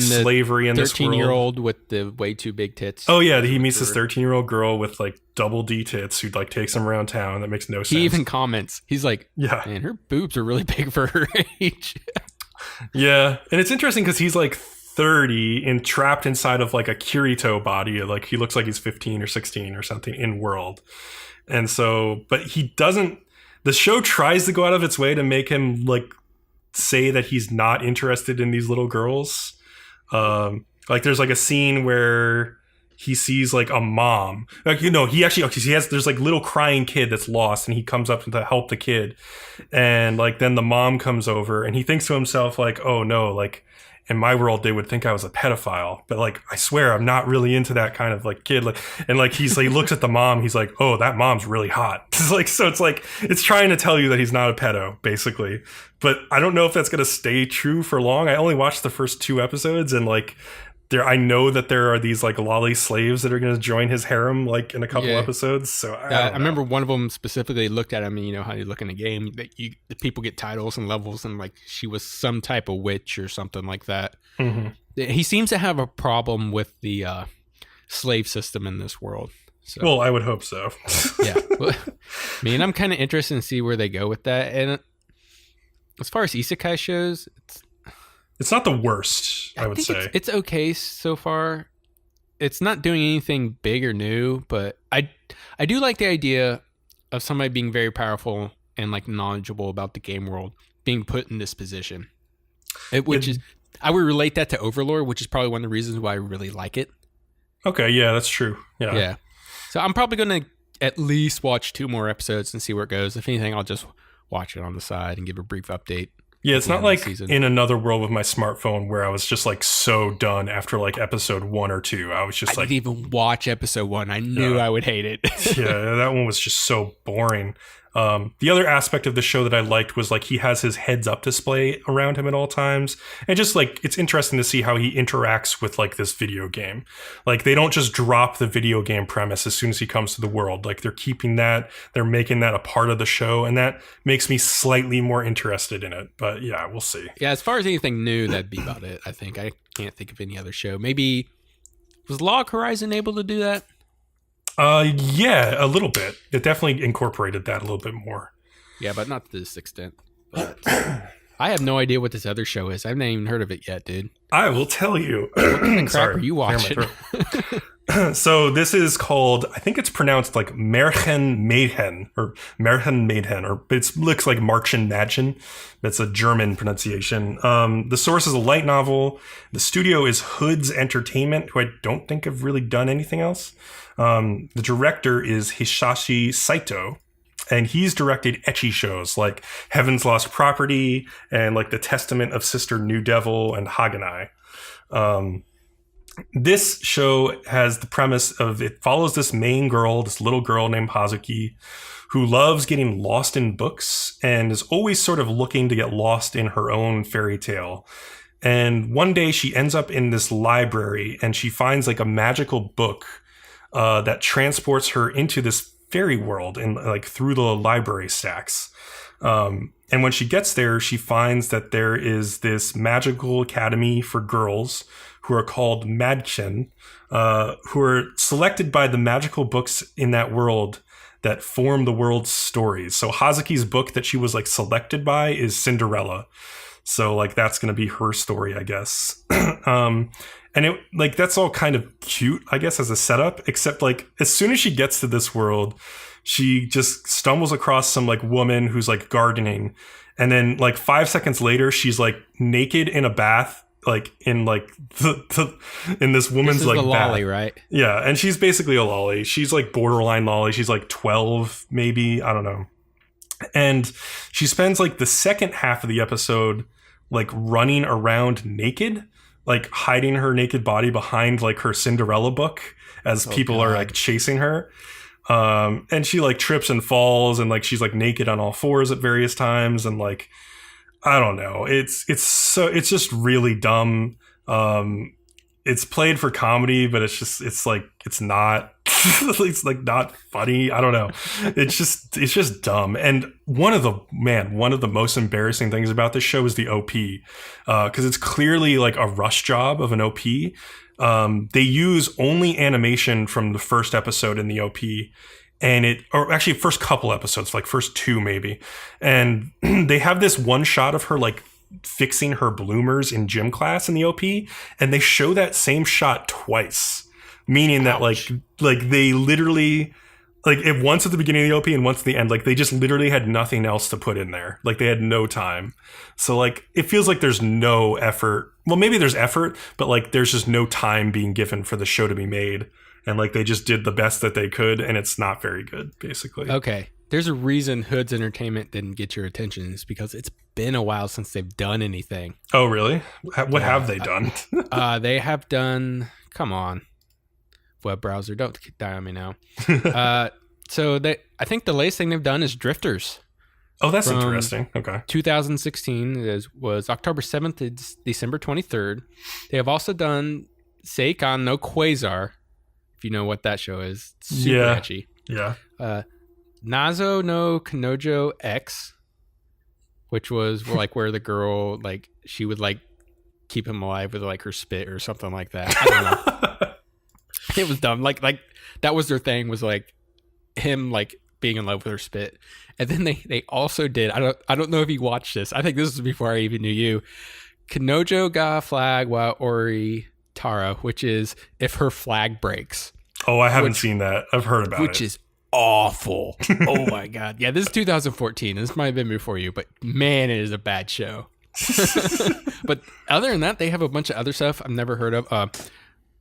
slavery in this world. 13-year-old with the way too big tits. Oh, yeah, he meets this 13-year-old girl with, like, double D tits who, like, takes him around town. That makes no sense. He even comments. He's like, man, her boobs are really big for her age. Yeah, and it's interesting because he's like 30 and trapped inside of like a Kirito body. Like he looks like he's 15 or 16 or something in world. And so, but he doesn't, the show tries to go out of its way to make him like say that he's not interested in these little girls. Like there's like a scene where he sees like a mom, like, there's like little crying kid that's lost, and he comes up to help the kid, and like then the mom comes over, and he thinks to himself like, oh no, like in my world they would think I was a pedophile, but like I swear I'm not really into that kind of like kid. Like, and like he looks at the mom, he's like, oh, that mom's really hot. It's like, so it's like it's trying to tell you that he's not a pedo basically, but I don't know if that's gonna stay true for long. I only watched the first 2 episodes, and like I know that there are these like lolly slaves that are going to join his harem like in a couple episodes. So I remember one of them specifically looked at him, and how you look in a game that the people get titles and levels, and like she was some type of witch or something like that. Mm-hmm. He seems to have a problem with the slave system in this world. So, well, I would hope so. Yeah, I'm kind of interested to see where they go with that. And as far as isekai shows, it's not the worst, I would say. It's okay so far. It's not doing anything big or new, but I do like the idea of somebody being very powerful and like knowledgeable about the game world being put in this position. Which is I would relate that to Overlord, which is probably one of the reasons why I really like it. Okay, yeah, that's true. Yeah. So I'm probably going to at least watch 2 more episodes and see where it goes. If anything, I'll just watch it on the side and give a brief update. Yeah, it's not like in Another World with my smartphone where I was just like so done after like episode 1 or 2. I was just I didn't even watch episode 1. I knew I would hate it. Yeah, that one was just so boring. The other aspect of the show that I liked was like he has his heads up display around him at all times. And just like it's interesting to see how he interacts with like this video game. Like they don't just drop the video game premise as soon as he comes to the world. Like they're keeping that, they're making that a part of the show, and that makes me slightly more interested in it. But yeah, we'll see. Yeah, as far as anything new, that'd be about it. I think I can't think of any other show. Maybe was Log Horizon able to do that? Yeah, a little bit. It definitely incorporated that a little bit more. Yeah, but not to this extent. But I have no idea what this other show is. I haven't even heard of it yet, dude. I will tell you. What kind of crap are you watching? So this is called, I think it's pronounced like Märchen Mädchen or Märchen Mädchen, or it looks like Märchen Mädchen. That's a German pronunciation. The source is a light novel. The studio is Hoods Entertainment, who I don't think have really done anything else. The director is Hisashi Saito, and he's directed ecchi shows like Heaven's Lost Property and like The Testament of Sister New Devil and Haganai. This show has the premise of it follows this main girl, this little girl named Hazuki, who loves getting lost in books and is always sort of looking to get lost in her own fairy tale. And one day she ends up in this library and she finds like a magical book that transports her into this fairy world and like through the library stacks. And when she gets there, she finds that there is this magical academy for girls who are called Mädchen, who are selected by the magical books in that world that form the world's stories. So Hazuki's book that she was like selected by is Cinderella. So like that's going to be her story, I guess. And it like that's all kind of cute, I guess, as a setup, except like as soon as she gets to this world, she just stumbles across some like woman who's like gardening. And then like 5 seconds later, she's like naked in a bath, like in like in this woman's like the lolly, bath. Right? Yeah. And she's basically a lolly. She's like borderline lolly. She's like 12, maybe. I don't know. And she spends like the second half of the episode like running around naked, like hiding her naked body behind like her Cinderella book as people are like chasing her. And she like trips and falls and like she's like naked on all fours at various times. And like, I don't know. It's just really dumb. It's played for comedy, but it's not, it's like not funny. I don't know. It's just dumb. And one of the most embarrassing things about this show is the OP, because it's clearly like a rush job of an OP. They use only animation from the first episode in the OP, or actually first couple episodes, like first 2 maybe. And they have this one shot of her like fixing her bloomers in gym class in the OP, and they show that same shot twice, meaning that like they literally like it once at the beginning of the OP and once at the end, like they just literally had nothing else to put in there. Like they had no time. So like it feels like there's no effort. Well, maybe there's effort, but like there's just no time being given for the show to be made. And like they just did the best that they could, and it's not very good, basically. Okay. There's a reason Hoods Entertainment didn't get your attention. It's because it's been a while since they've done anything. Oh, really? What have they done? They have done... Come on. Web browser, don't die on me now. So I think the latest thing they've done is Drifters. Oh, that's interesting. Okay. 2016 was October 7th to December 23rd. They have also done Seikan no Quasar, if you know what that show is. Super catchy. Yeah. Nazo no Kanojo X, which was like where the girl, like, she would like keep him alive with like her spit or something like that. I don't know. It was dumb. Like that was their thing, was like him like being in love with her spit. And then they also did, I don't know if you watched this. I think this was before I even knew you. Kanojo ga flag wa ori tara, which is if her flag breaks. Oh, I haven't seen that. I've heard about it. Which is awful. Oh my God. Yeah, this is 2014. This might have been before you, but man, it is a bad show. But other than that, they have a bunch of other stuff I've never heard of.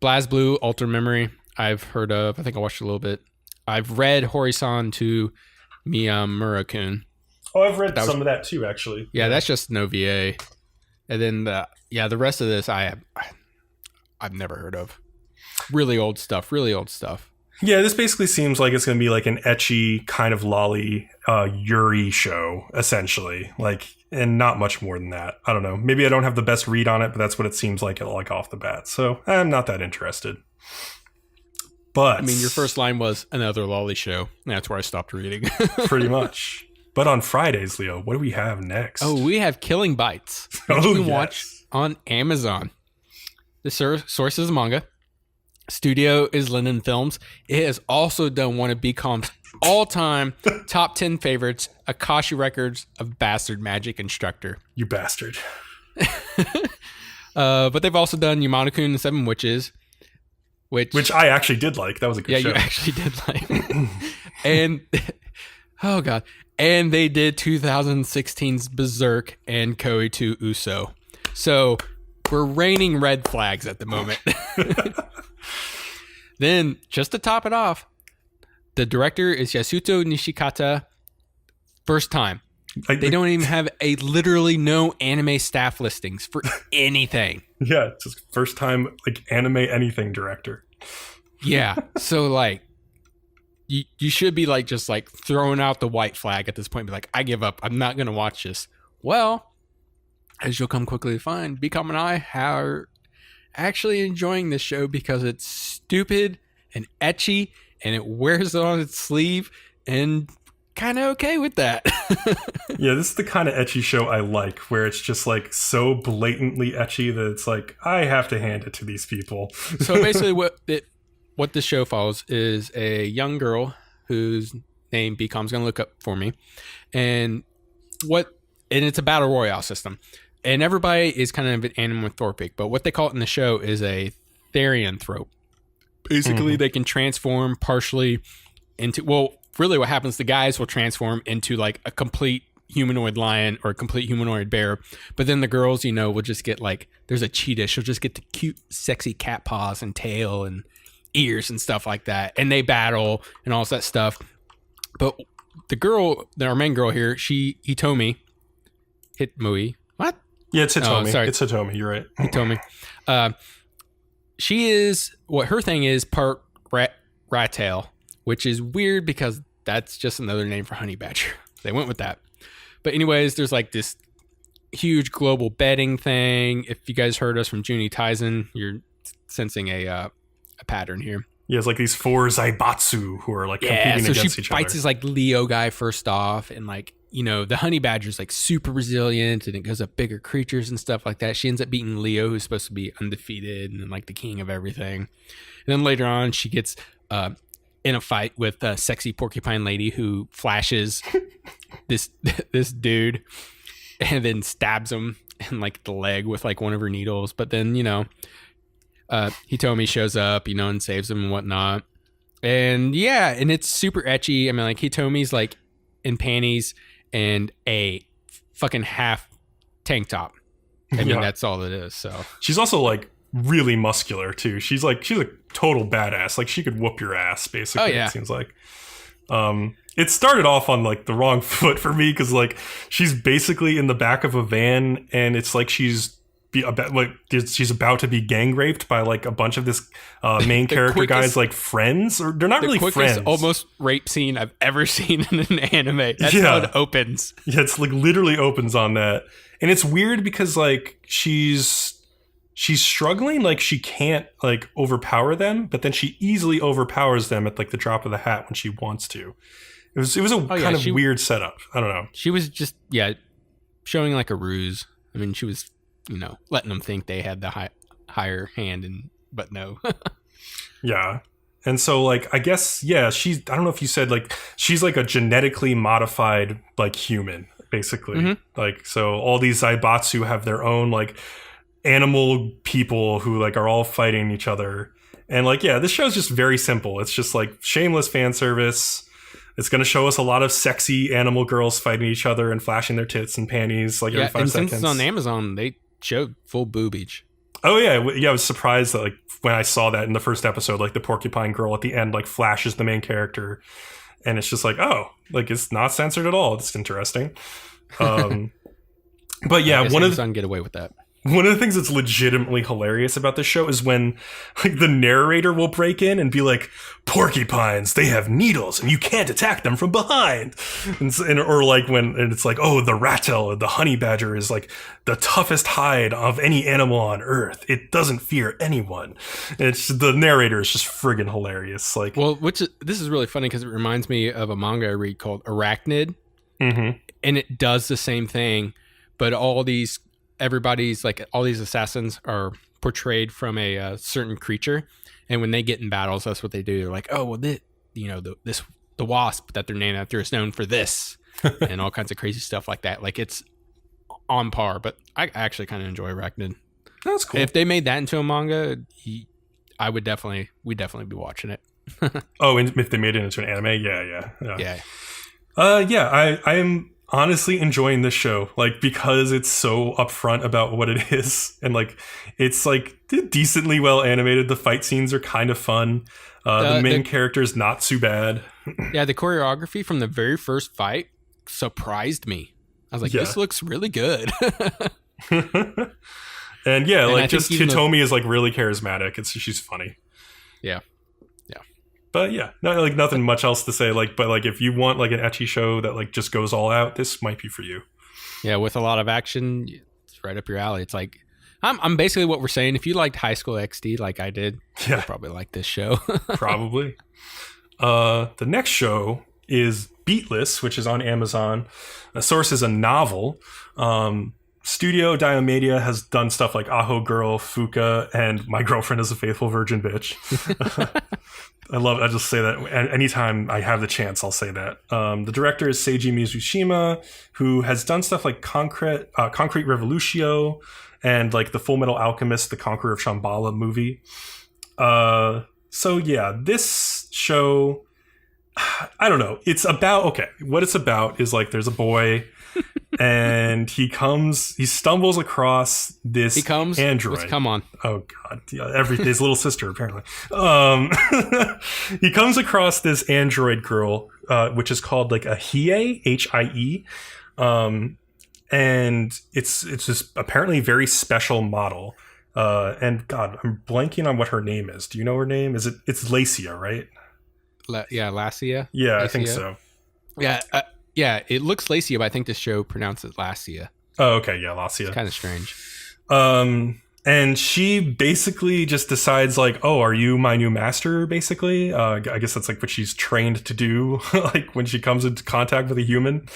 BlazBlue, Ultra Memory, I've heard of. I think I watched a little bit. I've read Horrifying to Miyamura-kun. Oh, I've read some of that too, actually. Yeah, that's just an OVA. And then the rest of this I've never heard of. Really old stuff. Yeah, this basically seems like it's going to be like an ecchi kind of lolly Yuri show, essentially. Like, and not much more than that. I don't know. Maybe I don't have the best read on it, but that's what it seems like off the bat. So I'm not that interested. But I mean, your first line was another lolly show. That's where I stopped reading. Pretty much. But on Fridays, Leo, what do we have next? Oh, we have Killing Bites, which you can watch on Amazon. The source is manga. Studio is Linden Films. It has also done one of BCom's all-time top 10 favorites, Akashi Records of Bastard Magic Instructor. You bastard. But they've also done Yamano-kun and Seven Witches, which I actually did like. That was a good show. Yeah, you actually did like. And oh god, and they did 2016's Berserk and Koi to Uso. So we're raining red flags at the moment. Then, just to top it off, the director is Yasuto Nishikata. First time. They don't even have literally no anime staff listings for anything. Yeah, it's just first time like anime anything director. Yeah, so like you should be like just like throwing out the white flag at this point. Be like, I give up. I'm not going to watch this. Well, as you'll come quickly to find, BCom and I are actually enjoying this show because it's stupid and ecchi and it wears it on its sleeve and kind of okay with that. Yeah, this is the kind of ecchi show I like, where it's just like so blatantly ecchi that it's like, I have to hand it to these people. So basically what this show follows is a young girl whose name BCom's going to look up for me. And it's a battle royale system. And everybody is kind of anamorphic, but what they call it in the show is a therianthrope. Basically, they can transform partially into, well, really what happens, the guys will transform into like a complete humanoid lion or a complete humanoid bear. But then the girls, will just get like, there's a cheetah. She'll just get the cute, sexy cat paws and tail and ears and stuff like that. And they battle and all that stuff. But the girl, our main girl here, Hitome. What? Yeah, it's Hitome. Oh, sorry. It's Hitome. You're right. Hitome. She is, what her thing is, part rat tail, which is weird because that's just another name for honey badger. They went with that. But anyways, there's like this huge global betting thing. If you guys heard us from Juni Taisen, you're sensing a pattern here. Yeah, it's like these four Zaibatsu who are like competing against each other. She fights this like Leo guy first off, and like, the honey badger is like super resilient and it goes up bigger creatures and stuff like that. She ends up beating Leo, who's supposed to be undefeated and like the king of everything. And then later on, she gets in a fight with a sexy porcupine lady who flashes this dude and then stabs him in like the leg with like one of her needles. But then, Hitome shows up, and saves him and whatnot. And yeah, and it's super ecchi. I mean, like Hitome's like in panties and a fucking half tank top. I mean, that's all it is. So she's also like really muscular too. She's a total badass. Like she could whoop your ass basically. It seems like. It started off on like the wrong foot for me because like she's basically in the back of a van and it's like she's about to be gang raped by like a bunch of this main character guys like friends, or they're not really friends. Almost rape scene I've ever seen in an anime. That's how it opens. Yeah, it's like literally opens on that, and it's weird because like she's struggling, like she can't like overpower them, but then she easily overpowers them at like the drop of the hat when she wants to. It was a kind of weird setup. I don't know. She was just showing like a ruse. I mean, she was letting them think they had the higher hand, but no. Yeah. And so like I guess I don't know if you said like she's like a genetically modified like human basically. Like so all these Zaibatsu have their own like animal people who like are all fighting each other. And like this show's just very simple. It's just like shameless fan service. It's going to show us a lot of sexy animal girls fighting each other and flashing their tits and panties like every 5 seconds. Since it's on Amazon, they showed full boobage. Oh yeah, I was surprised that like when I saw that in the first episode, like the porcupine girl at the end like flashes the main character, and it's just like, oh, like it's not censored at all. It's interesting. But yeah, one of the get away with that. One of the things that's legitimately hilarious about this show is when like the narrator will break in and be like, porcupines, they have needles and you can't attack them from behind. Or like when it's like, oh, the rattle, the honey badger is like the toughest hide of any animal on earth. It doesn't fear anyone. The narrator is just friggin' hilarious. Like, well, this is really funny because it reminds me of a manga I read called Arachnid. Mm-hmm. And it does the same thing, but all these assassins are portrayed from a certain creature, and when they get in battles, that's what they do. They're like, oh well, the wasp that they're named after is known for this, and all kinds of crazy stuff like that. Like it's on par, but I actually kind of enjoy Arachnid. That's cool. If they made that into a manga, we'd definitely be watching it. Oh, and if they made it into an anime, yeah. I am honestly enjoying this show, like, because it's so upfront about what it is, and like it's like decently well animated. The fight scenes are kind of fun. The main character is not too bad. Yeah, the choreography from the very first fight surprised me. I was like, this looks really good. And yeah, like just Hitomi is like really charismatic. She's funny. Yeah. But yeah, like nothing much else to say. Like, but like if you want like an ecchi show that like just goes all out, this might be for you. Yeah, with a lot of action, it's right up your alley. It's like I'm basically what we're saying. If you liked High School XD like I did, you'll probably like this show. Probably. The next show is Beatless, which is on Amazon. The source is a novel. Studio Diomedia has done stuff like Aho Girl, Fuka, and My Girlfriend is a Faithful Virgin Bitch. I just say that anytime I have the chance, I'll say that. The director is Seiji Mizushima, who has done stuff like Concrete Revolutio and like the Full Metal Alchemist, the Conqueror of Shambhala movie. So yeah, this show, I don't know. What it's about is like there's a boy and he stumbles across this android. Come on. Oh god. Yeah, his little sister apparently. He comes across this android girl, which is called like a Hiei, Hie. And it's this apparently very special model. And god, I'm blanking on what her name is. Do you know her name? It's Lacia, right? Lacia. Yeah, Lacia? I think so. Yeah, it looks Lacia, but I think the show pronounces Lacia. Oh, okay, yeah, Lacia. It's kind of strange. And she basically just decides like, oh, are you my new master, basically? I guess that's like what she's trained to do, like when she comes into contact with a human.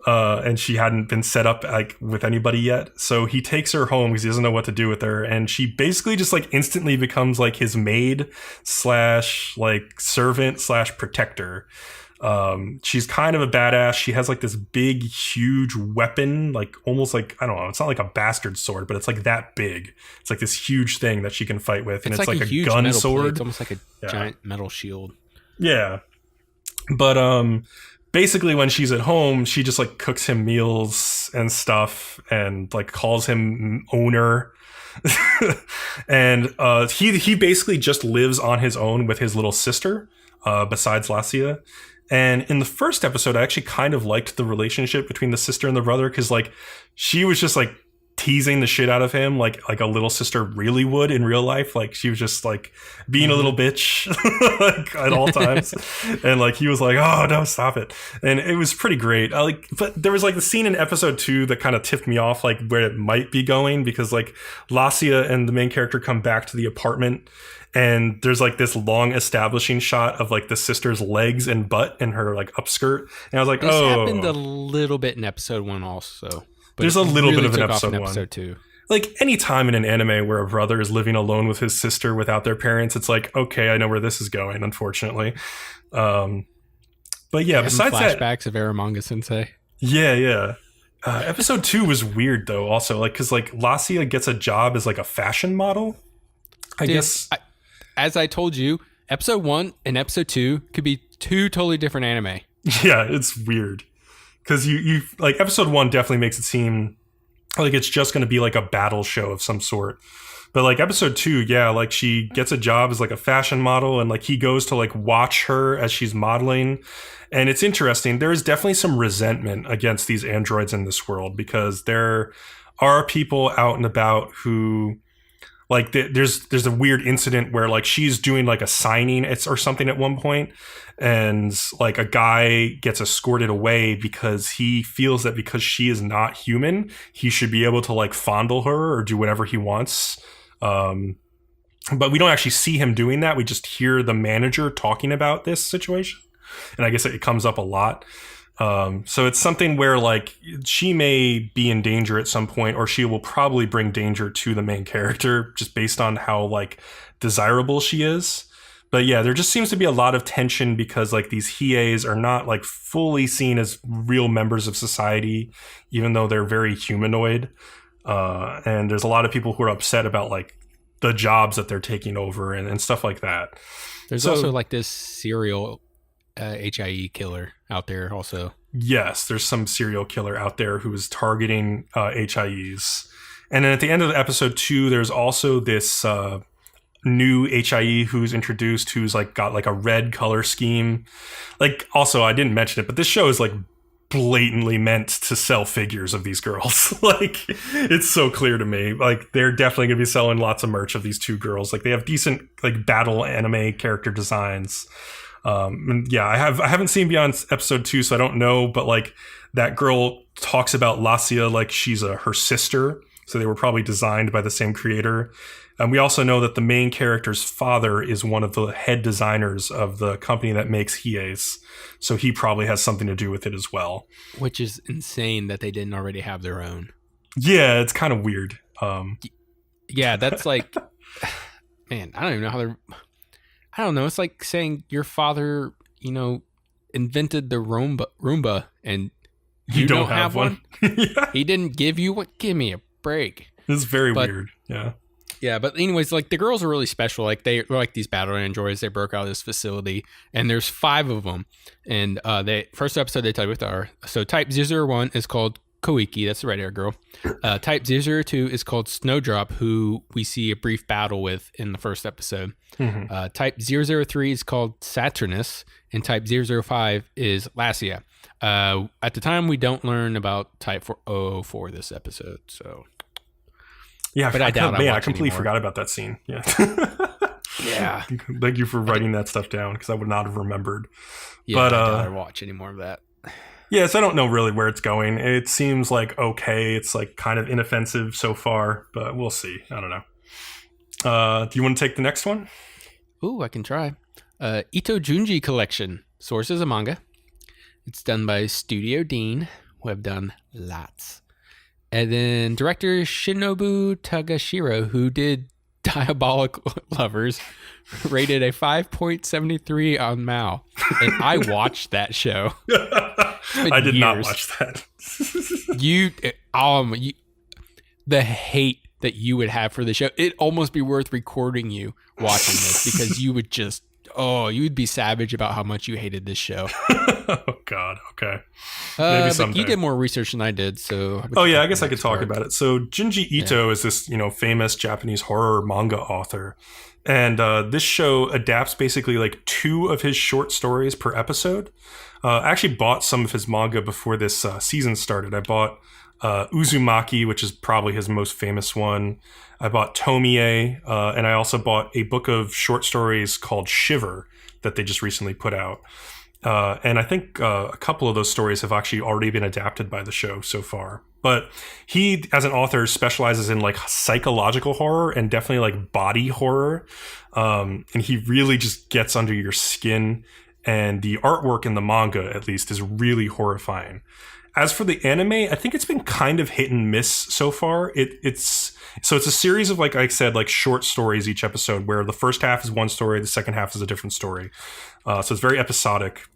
And she hadn't been set up like with anybody yet. So he takes her home because he doesn't know what to do with her. And she basically just like instantly becomes like his maid / like servant / protector. She's kind of a badass. She has like this big, huge weapon, like almost like, I don't know, it's not like a bastard sword, but it's like that big. It's like this huge thing that she can fight with. And it's like a gun sword. It's almost like a giant metal shield. Yeah. But, basically when she's at home, she just like cooks him meals and stuff and like calls him owner. And, he basically just lives on his own with his little sister, besides Lacia. And in the first episode, I actually kind of liked the relationship between the sister and the brother because, like, she was just like teasing the shit out of him, like a little sister really would in real life. Like, she was just like being a little bitch like, at all times, and like he was like, "Oh no, stop it!" And it was pretty great. But there was like the scene in episode 2 that kind of tipped me off, like where it might be going, because like Lacia and the main character come back to the apartment. And there's like this long establishing shot of like the sister's legs and butt and her like upskirt. And I was like, this happened a little bit in episode 1 also. But there's a little bit of an episode 1. Episode 2. Like any time in an anime where a brother is living alone with his sister without their parents, it's like, okay, I know where this is going, unfortunately. But yeah, besides flashbacks of Aramanga Sensei. Yeah. Episode 2 was weird though also, like because like Lacia gets a job as like a fashion model. I guess... As I told you, episode 1 and episode 2 could be 2 totally different anime. Yeah, it's weird because you like episode 1 definitely makes it seem like it's just going to be like a battle show of some sort. But like episode 2, yeah, like she gets a job as like a fashion model, and like he goes to like watch her as she's modeling. And it's interesting. There is definitely some resentment against these androids in this world because there are people out and about who like there's a weird incident where like she's doing like a signing or something at one point, and like a guy gets escorted away because he feels that because she is not human, he should be able to like fondle her or do whatever he wants. But we don't actually see him doing that. We just hear the manager talking about this situation. And I guess it comes up a lot. So it's something where like she may be in danger at some point, or she will probably bring danger to the main character just based on how like desirable she is. But yeah, there just seems to be a lot of tension because like these hieis are not like fully seen as real members of society, even though they're very humanoid. And there's a lot of people who are upset about like the jobs that they're taking over and stuff like that. There's also like this serial HIE killer out there also. Yes, there's some serial killer out there who is targeting HIEs. And then at the end of the episode 2, there's also this new HIE who's introduced, who's like got like a red color scheme. Like also, I didn't mention it, but this show is like blatantly meant to sell figures of these girls. Like it's so clear to me. Like they're definitely gonna be selling lots of merch of these two girls. Like they have decent like battle anime character designs. And yeah, I haven't seen beyond episode 2, so I don't know, but like that girl talks about Lassia like she's her sister, so they were probably designed by the same creator. And we also know that the main character's father is one of the head designers of the company that makes hieis, so he probably has something to do with it as well. Which is insane that they didn't already have their own. Yeah, it's kind of weird. Yeah, that's like, man, I don't even know how they're. I don't know. It's like saying your father, invented the Roomba and you don't have one. Yeah. He didn't give you one. Give me a break. It's very weird. Yeah. Yeah, but anyways, like the girls are really special. Like they're like these battle androids. They broke out of this facility, and there's 5 of them. And first episode they tell you what they are. So type 001 is called Koiki, that's the red hair girl. Type 002 is called Snowdrop, who we see a brief battle with in the first episode. Mm-hmm. Type 003 is called Saturnus, and type 005 is Lassia. At the time, we don't learn about type 004 this episode, so... Yeah, but I doubt I completely forgot about that scene. Yeah. Yeah. Thank you for writing that stuff down, because I would not have remembered. Yeah, but I doubt I watch any more of that. Yeah, so I don't know really where it's going. It seems like okay. It's like kind of inoffensive so far, but we'll see. I don't know. Do you want to take the next one? Ooh, I can try. Ito Junji Collection. Source is a manga. It's done by Studio Dean, who have done lots. And then director Shinobu Tagashiro, who did Diabolic Lovers, rated a 5.73 on Mal. And I watched that show. I did not watch that. The hate that you would have for the show, it'd almost be worth recording you watching this, because you would just, you'd be savage about how much you hated this show. Oh God. Okay. Maybe someday. But you did more research than I did, so. I guess I could talk about it. So Junji Ito is this, famous Japanese horror manga author, and this show adapts basically like 2 of his short stories per episode. I actually bought some of his manga before this season started. I bought Uzumaki, which is probably his most famous one. I bought Tomie, and I also bought a book of short stories called Shiver that they just recently put out. And I think a couple of those stories have actually already been adapted by the show so far. But he, as an author, specializes in like psychological horror and definitely like body horror. And he really just gets under your skin. And the artwork in the manga, at least, is really horrifying. As for the anime, I think it's been kind of hit and miss so far. It's a series of, like I said, like short stories each episode, where the first half is one story, the second half is a different story. So it's very episodic.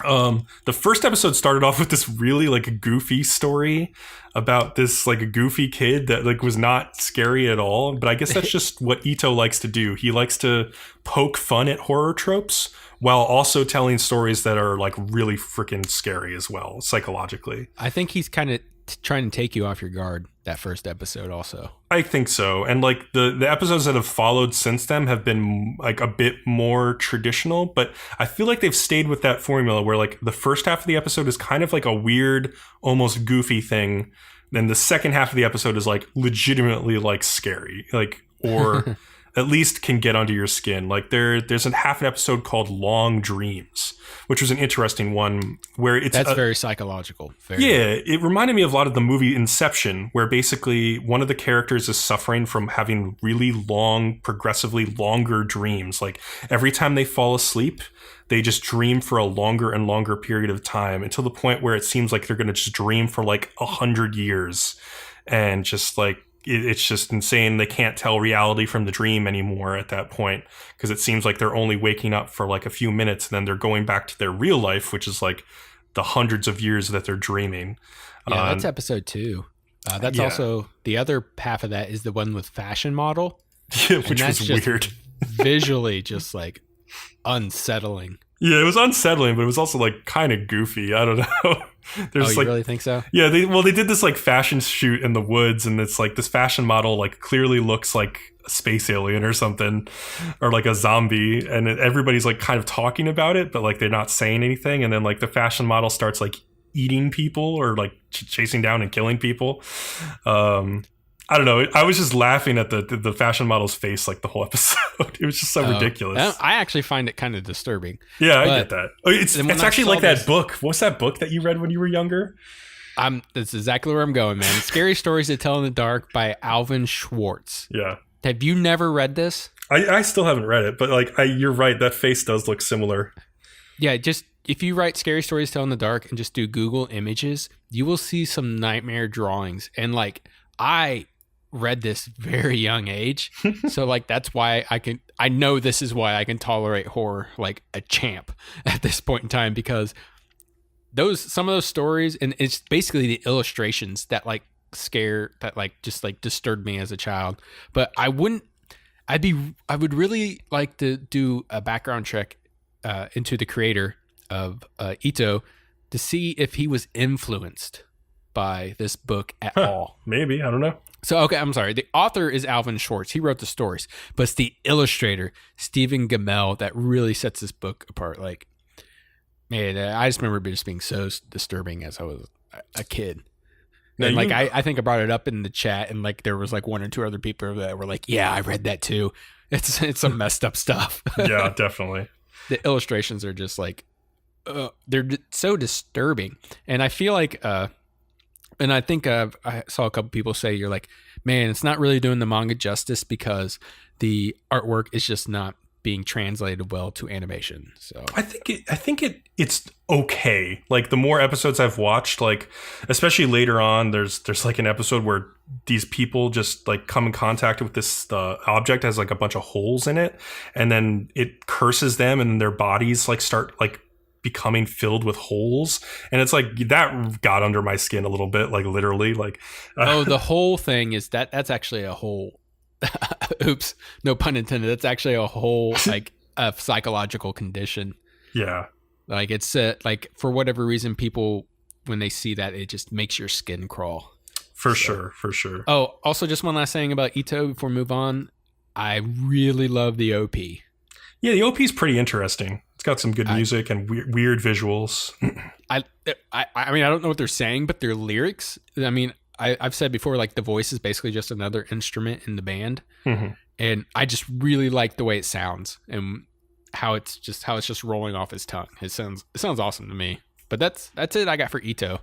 The first episode started off with this really like goofy story about this like a goofy kid that like was not scary at all. But I guess that's just what Ito likes to do. He likes to poke fun at horror tropes while also telling stories that are like really freaking scary as well, psychologically. I think he's kind of trying to take you off your guard that first episode also. I think so. And like the episodes that have followed since then have been like a bit more traditional, but I feel like they've stayed with that formula where like the first half of the episode is kind of like a weird, almost goofy thing. Then the second half of the episode is like legitimately like scary, like, or at least can get under your skin. Like there's a half an episode called Long Dreams, which was an interesting one where that's very psychological. Yeah, it reminded me of a lot of the movie Inception, where basically one of the characters is suffering from having really long, progressively longer dreams. Like every time they fall asleep, they just dream for a longer and longer period of time until the point where it seems like they're going to just dream for like 100 years. And just like, it's just insane. They can't tell reality from the dream anymore at that point because it seems like they're only waking up for like a few minutes and then they're going back to their real life, which is like the hundreds of years that they're dreaming. Yeah, that's episode 2. That's also the other half of that is the one with fashion model. Yeah, which was weird. Visually just like unsettling. Yeah, it was unsettling, but it was also like kind of goofy. I don't know. You really think so? Yeah, they did this like fashion shoot in the woods, and it's like this fashion model like clearly looks like a space alien or something, or like a zombie, and everybody's like kind of talking about it, but like they're not saying anything. And then like the fashion model starts like eating people or like chasing down and killing people. I don't know. I was just laughing at the fashion model's face like the whole episode. It was just so ridiculous. I actually find it kind of disturbing. Yeah, I get that. It's actually like that book. What's that book that you read when you were younger? That's exactly where I'm going, man. Scary Stories to Tell in the Dark by Alvin Schwartz. Yeah. Have you never read this? I still haven't read it, but like you're right. That face does look similar. Yeah, just if you write Scary Stories to Tell in the Dark and just do Google images, you will see some nightmare drawings. And like I read this very young age, so like that's why I know this is why I can tolerate horror like a champ at this point in time, because some of those stories, and it's basically the illustrations that like just like disturbed me as a child. But I would really like to do a background check into the creator of Ito to see if he was influenced by this book at all. Maybe, I don't know. So, okay, I'm sorry. The author is Alvin Schwartz. He wrote the stories, but it's the illustrator, Stephen Gamel, that really sets this book apart. Like, man, I just remember it just being so disturbing as I was a kid. Now, and like, I think I brought it up in the chat, and like, there was like 1 or 2 other people that were like, yeah, I read that too. It's some messed up stuff. Yeah, definitely. The illustrations are just like, they're so disturbing. And I feel like, and I think I saw a couple people say, you're like, man, it's not really doing the manga justice because the artwork is just not being translated well to animation. So I think it's okay. Like the more episodes I've watched, like especially later on, there's like an episode where these people just like come in contact with this object has like a bunch of holes in it, and then it curses them, and their bodies like start like becoming filled with holes, and it's like that got under my skin a little bit, like literally, like the whole thing is that's actually a whole oops, no pun intended, that's actually a whole like a psychological condition. Yeah, like it's like for whatever reason, people when they see that, it just makes your skin crawl. For sure. Oh, also just one last thing about Ito before we move on. I really love the OP. Yeah, the OP is pretty interesting. It's got some good music and weird visuals. I mean, I don't know what they're saying, but their lyrics, I mean, I've said before, like the voice is basically just another instrument in the band. Mm-hmm. And I just really like the way it sounds and how it's just rolling off his tongue. It sounds awesome to me. But that's it I got for Ito.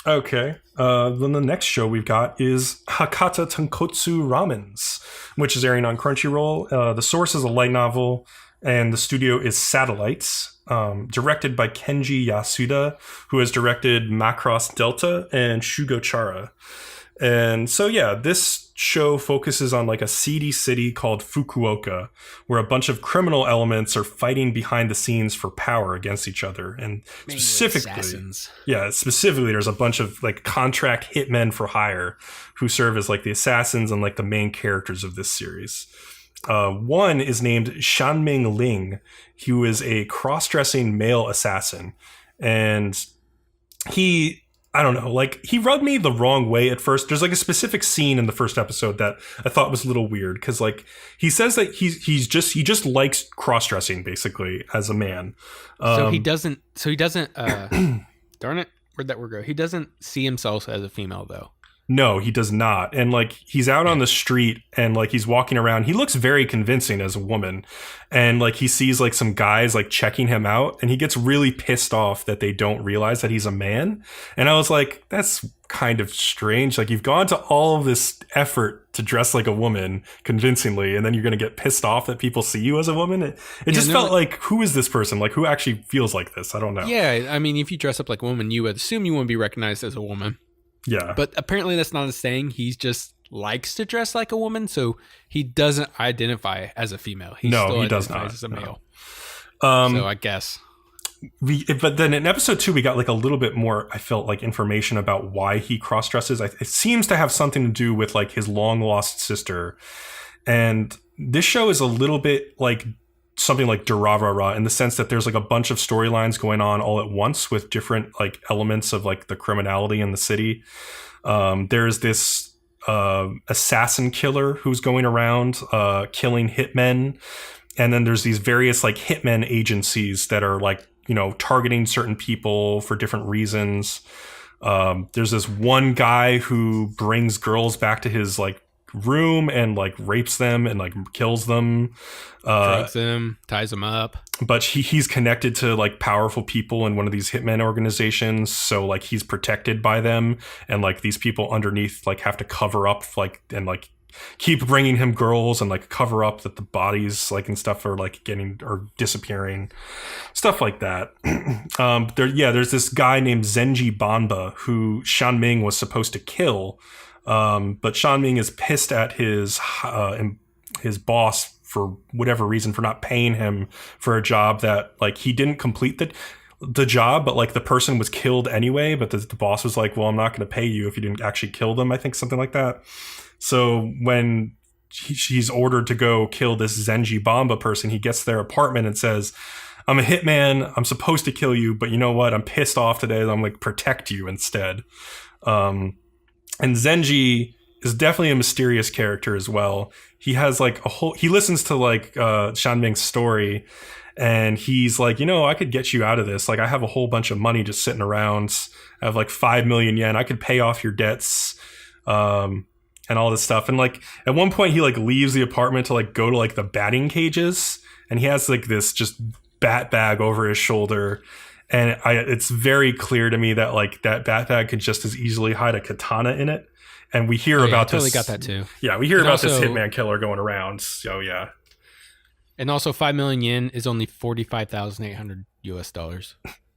Okay. Then the next show we've got is Hakata Tonkotsu Ramens, which is airing on Crunchyroll. The source is a light novel, and the studio is Satellites, directed by Kenji Yasuda, who has directed Macross Delta and Shugo Chara. And so, yeah, this show focuses on like a seedy city called Fukuoka, where a bunch of criminal elements are fighting behind the scenes for power against each other. And specifically, there's a bunch of like contract hitmen for hire who serve as like the assassins and like the main characters of this series. One is named Shanming Ling, who is a cross-dressing male assassin. And I don't know, like he rubbed me the wrong way at first. There's like a specific scene in the first episode that I thought was a little weird because like he says that he just likes cross-dressing basically as a man. So he doesn't darn it, where'd that word go? He doesn't see himself as a female though. No, he does not. And like he's out on the street and like he's walking around. He looks very convincing as a woman. And like he sees like some guys like checking him out and he gets really pissed off that they don't realize that he's a man. And I was like, that's kind of strange. Like you've gone to all of this effort to dress like a woman convincingly and then you're going to get pissed off that people see you as a woman. It just felt like, who is this person? Like who actually feels like this? I don't know. Yeah. I mean, if you dress up like a woman, you would assume you wouldn't be recognized as a woman. Yeah. But apparently that's not a saying. He just likes to dress like a woman, so he doesn't identify as a female. He does not. As a male. So I guess. But then in episode 2, we got like a little bit more, I felt like, information about why he cross-dresses. It seems to have something to do with like his long-lost sister. And this show is a little bit like something like Durarara in the sense that there's like a bunch of storylines going on all at once with different like elements of like the criminality in the city. There's this assassin killer who's going around killing hitmen. And then there's these various like hitmen agencies that are like, you know, targeting certain people for different reasons. There's this one guy who brings girls back to his like room and like rapes them and like kills them, drugs them, ties them up. But he's connected to like powerful people in one of these hitmen organizations, so like he's protected by them, and like these people underneath like have to cover up like and like keep bringing him girls and like cover up that the bodies like and stuff are like getting or disappearing, stuff like that. There's this guy named Zenji Banba who Shanming was supposed to kill. But Shanming is pissed at his boss for whatever reason for not paying him for a job that like he didn't complete the job, but like the person was killed anyway. But the boss was like, well, I'm not going to pay you if you didn't actually kill them. I think something like that. So when he's ordered to go kill this Zenji Bamba person, he gets to their apartment and says, I'm a hitman. I'm supposed to kill you, but you know what? I'm pissed off today. I'm like protect you instead. And Zenji is definitely a mysterious character as well. He has like he listens to like Shanming's story and he's like, you know, I could get you out of this. Like I have a whole bunch of money just sitting around. I have like 5 million yen. I could pay off your debts and all this stuff. And like at one point he like leaves the apartment to like go to like the batting cages and he has like this just bat bag over his shoulder. And it's very clear to me that like that bat bag could just as easily hide a katana in it. And we hear about this. I totally this. Got that too. Yeah, we hear about this hitman killer going around. So yeah. And also 5 million yen is only $45,800 US.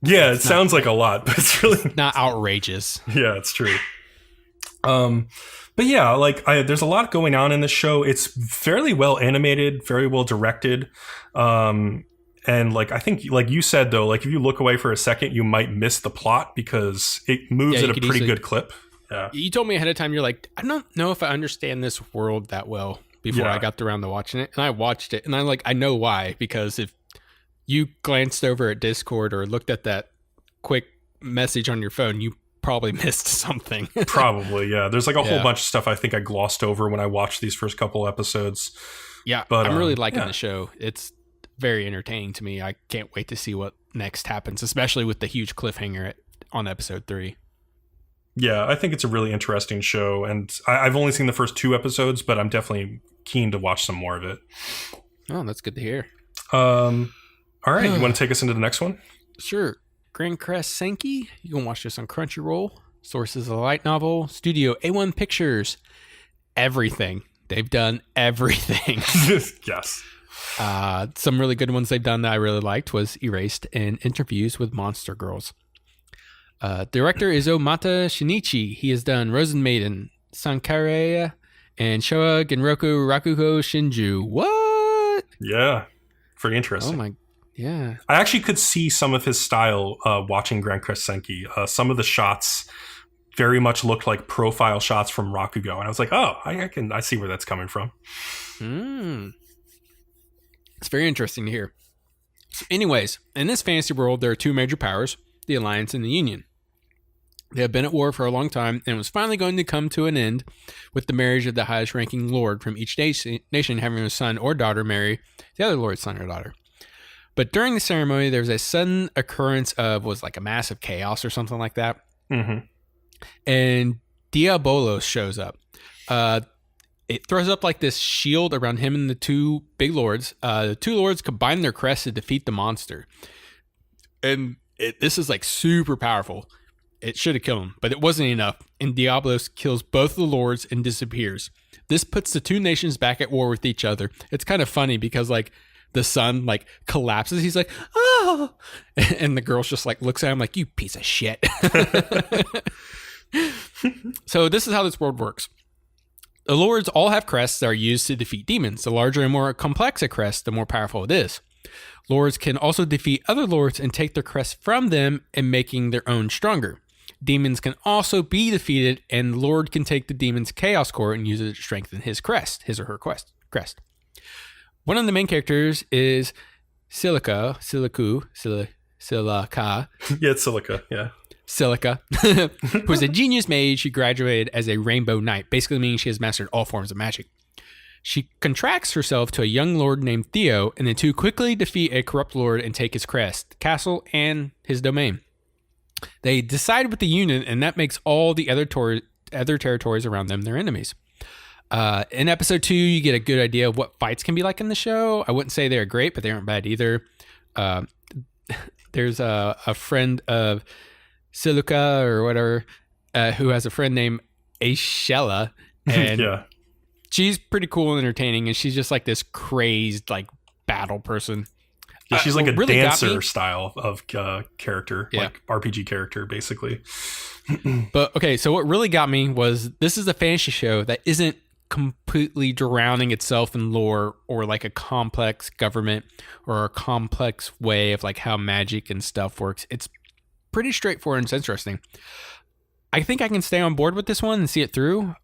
Yeah, it sounds like a lot, but it's really not outrageous. Yeah, it's true. But yeah, like there's a lot going on in this show. It's fairly well animated, very well directed. And like I think, like you said though, like if you look away for a second, you might miss the plot because it moves at a pretty good clip. Yeah. You told me ahead of time, you're like, I don't know if I understand this world that well before I got around to watching it, and I watched it, and I'm like, I know why, because if you glanced over at Discord or looked at that quick message on your phone, you probably missed something. Probably, yeah. There's like a whole bunch of stuff I think I glossed over when I watched these first couple episodes. Yeah, but I'm really liking the show. It's very entertaining to me. I can't wait to see what next happens, especially with the huge cliffhanger on episode 3. Yeah, I think it's a really interesting show, and I've only seen the first 2 episodes, but I'm definitely keen to watch some more of it. Oh, that's good to hear. All right, you want to take us into the next one? Sure. Grancrest Senki. You can watch this on Crunchyroll. Source is a light novel. Studio A1 Pictures. Everything. They've done everything. Yes. Some really good ones they've done that I really liked was Erased and Interviews with Monster Girls. Director is Omata Shinichi. He has done Rosen Maiden, Sankarea, and Showa Genroku Rakugo Shinju. What? Yeah. Pretty interesting. Oh my, yeah. I actually could see some of his style watching Grancrest Senki. Some of the shots very much looked like profile shots from Rakugo. And I was like, oh, I see where that's coming from. It's very interesting to hear. So anyways, in this fantasy world, there are two major powers, the Alliance and the Union. They have been at war for a long time, and it was finally going to come to an end with the marriage of the highest ranking lord from each nation having a son or daughter marry the other lord's son or daughter. But during the ceremony, there was a sudden occurrence of, was like a massive chaos or something like that. Mm-hmm. And Diabolos shows up. It throws up like this shield around him and the two big lords. The two lords combine their crests to defeat the monster. And this is like super powerful. It should have killed him, but it wasn't enough. And Diabolos kills both the lords and disappears. This puts the two nations back at war with each other. It's kind of funny because like the son like collapses. He's like, oh, and the girl just like looks at him like, you piece of shit. So this is how this world works. The lords all have crests that are used to defeat demons. The larger and more complex a crest, the more powerful it is. Lords can also defeat other lords and take their crests from them and making their own stronger. Demons can also be defeated, and the Lord can take the demon's chaos core and use it to strengthen his crest, his or her crest. One of the main characters is Silica. Yeah, it's Silica, yeah. Silica, who is a genius mage. She graduated as a rainbow knight, basically meaning she has mastered all forms of magic. She contracts herself to a young lord named Theo, and the two quickly defeat a corrupt lord and take his crest, castle, and his domain. They decide with the Union, and that makes all the other territories around them their enemies. In episode 2, you get a good idea of what fights can be like in the show. I wouldn't say they're great, but they aren't bad either. There's a friend of Silica or whatever who has a friend named Ashella, and yeah. She's pretty cool and entertaining, and she's just like this crazed like battle person. Yeah, she's like a really dancer style of character, yeah. like RPG character, basically. But okay, so what really got me was this is a fantasy show that isn't completely drowning itself in lore or like a complex government or a complex way of like how magic and stuff works. It's pretty straightforward and it's interesting. I think I can stay on board with this one and see it through.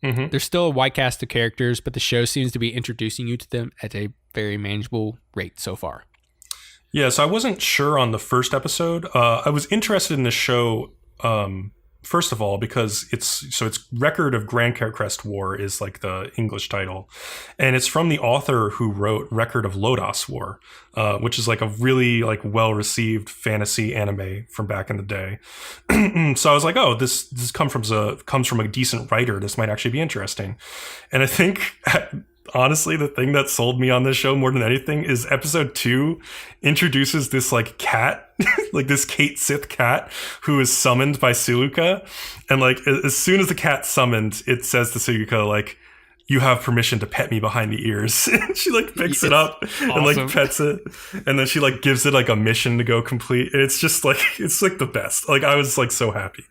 There's still a wide cast of characters, but the show seems to be introducing you to them at a very manageable rate so far. Yeah, so I wasn't sure on the first episode. I was interested in this show, first of all, because it's Record of Grancrest War is like the English title. And it's from the author who wrote Record of Lodoss War, which is like a really like well-received fantasy anime from back in the day. So I was like, oh, this comes from a decent writer. This might actually be interesting. And I think honestly, the thing that sold me on this show more than anything is episode 2 introduces this like cat, like this Kate Sith cat who is summoned by Silica. And like, as soon as the cat's summoned, it says to Silica, like, you have permission to pet me behind the ears. And she like picks it up and like pets it. And then she like gives it like a mission to go complete. And it's just like, it's like the best. Like I was like so happy.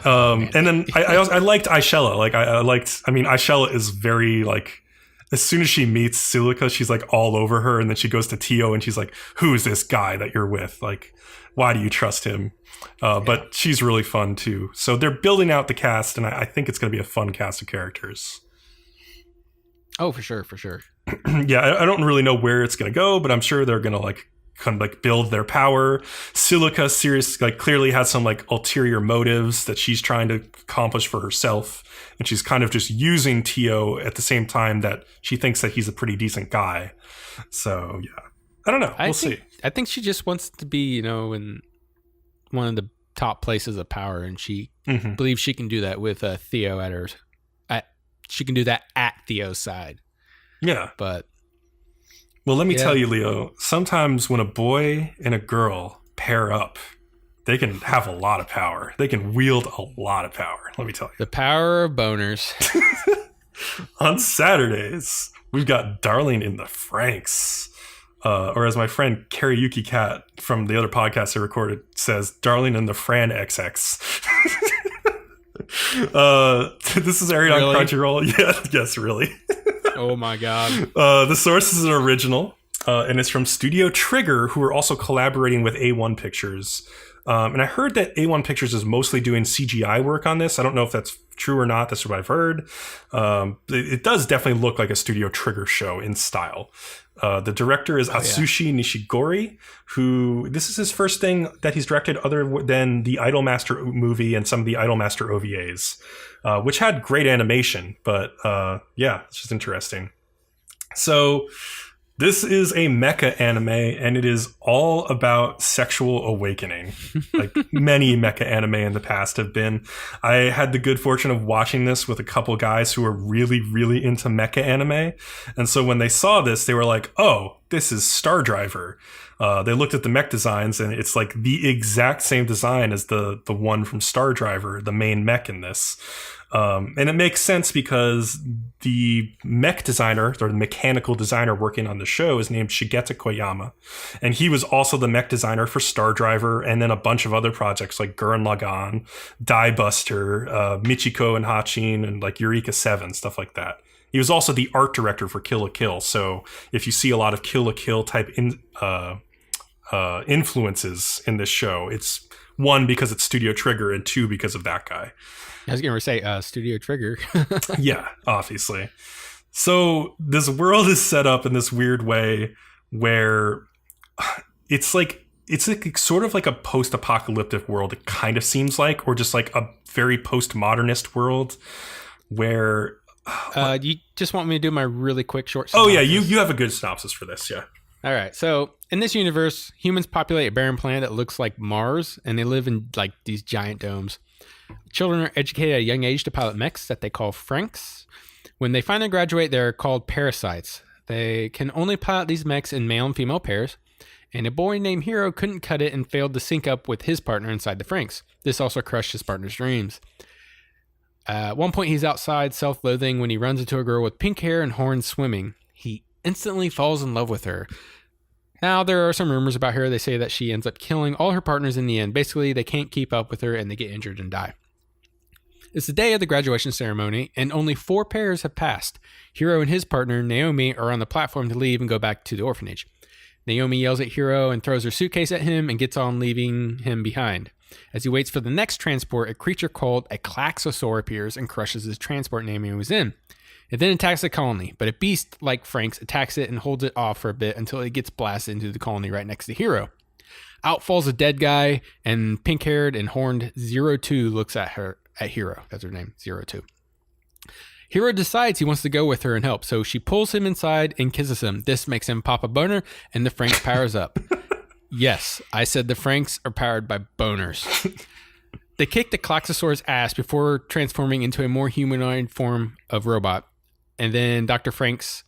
And then I liked Aishella. Like Aishella is very like, as soon as she meets Silica, she's like all over her. And then she goes to Tio and she's like, who is this guy that you're with? Like, why do you trust him? But she's really fun too. So they're building out the cast, and I think it's going to be a fun cast of characters. Oh, for sure. Yeah, I don't really know where it's going to go, but I'm sure they're going to like kind of like build their power. Silica clearly has some like ulterior motives that she's trying to accomplish for herself, and she's kind of just using Tio at the same time that she thinks that he's a pretty decent guy. So yeah, I don't know. We'll see. I think she just wants to be, in one of the top places of power, and she believes she can do that with Theo at her. She can do that at Theo's side. Yeah, but well, let me tell you, Leo. Sometimes when a boy and a girl pair up, they can have a lot of power. They can wield a lot of power. Let me tell you, the power of boners. On Saturdays, we've got Darling in the FranXX. Or as my friend Karaoke Cat from the other podcast I recorded says, Darling in the FranXX. This is airing on Crunchyroll. Yeah, yes, really. Oh my god. The source is an original, and it's from Studio Trigger, who are also collaborating with A1 Pictures. And I heard that A1 Pictures is mostly doing CGI work on this. I don't know if that's true or not. That's what I've heard. It does definitely look like a Studio Trigger show in style. The director is Atsushi Nishigori, who this is his first thing that he's directed other than the Idolmaster movie and some of the Idolmaster OVAs, which had great animation. But yeah, it's just interesting. So this is a mecha anime, and it is all about sexual awakening, like many mecha anime in the past have been. I had the good fortune of watching this with a couple guys who are really, really into mecha anime. And so when they saw this, they were like, oh, this is Star Driver. They looked at the mech designs, and it's like the exact same design as the one from Star Driver, the main mech in this. And it makes sense because the mech designer, or the mechanical designer working on the show, is named Shigeta Koyama. And he was also the mech designer for Star Driver and then a bunch of other projects like Gurren Lagann, Die Buster, Michiko and Hachin, and like Eureka 7, stuff like that. He was also the art director for Kill la Kill. So if you see a lot of Kill la Kill type influences in this show, it's one, because it's Studio Trigger, and two, because of that guy. I was going to say Studio Trigger. Yeah, obviously. So this world is set up in this weird way where it's like sort of like a post-apocalyptic world, it kind of seems like, or just like a very postmodernist world where... you just want me to do my really quick short synopsis? Oh, yeah, you have a good synopsis for this, yeah. All right, so in this universe, humans populate a barren planet that looks like Mars, and they live in like these giant domes. Children are educated at a young age to pilot mechs that they call FranXX. When they finally graduate, they're called parasites. They can only pilot these mechs in male and female pairs, and a boy named Hiro couldn't cut it and failed to sync up with his partner inside the FranXX. This also crushed his partner's dreams. At one point, he's outside self-loathing when he runs into a girl with pink hair and horns swimming. He instantly falls in love with her. Now, there are some rumors about her. They say that she ends up killing all her partners in the end. Basically, they can't keep up with her and they get injured and die. It's the day of the graduation ceremony, and only 4 pairs have passed. Hiro and his partner, Naomi, are on the platform to leave and go back to the orphanage. Naomi yells at Hiro and throws her suitcase at him and gets on, leaving him behind. As he waits for the next transport, a creature called a Klaxosaur appears and crushes his transport Naomi was in. It then attacks the colony, but a beast like FranXX attacks it and holds it off for a bit until it gets blasted into the colony right next to Hiro. Out falls a dead guy, and pink-haired and horned 02 looks at Hiro. That's her name, 02. Hiro decides he wants to go with her and help, so she pulls him inside and kisses him. This makes him pop a boner, and the FranXX powers up. Yes, I said the FranXX are powered by boners. They kick the Klaxosaur's ass before transforming into a more humanoid form of robot. And then Dr. FranXX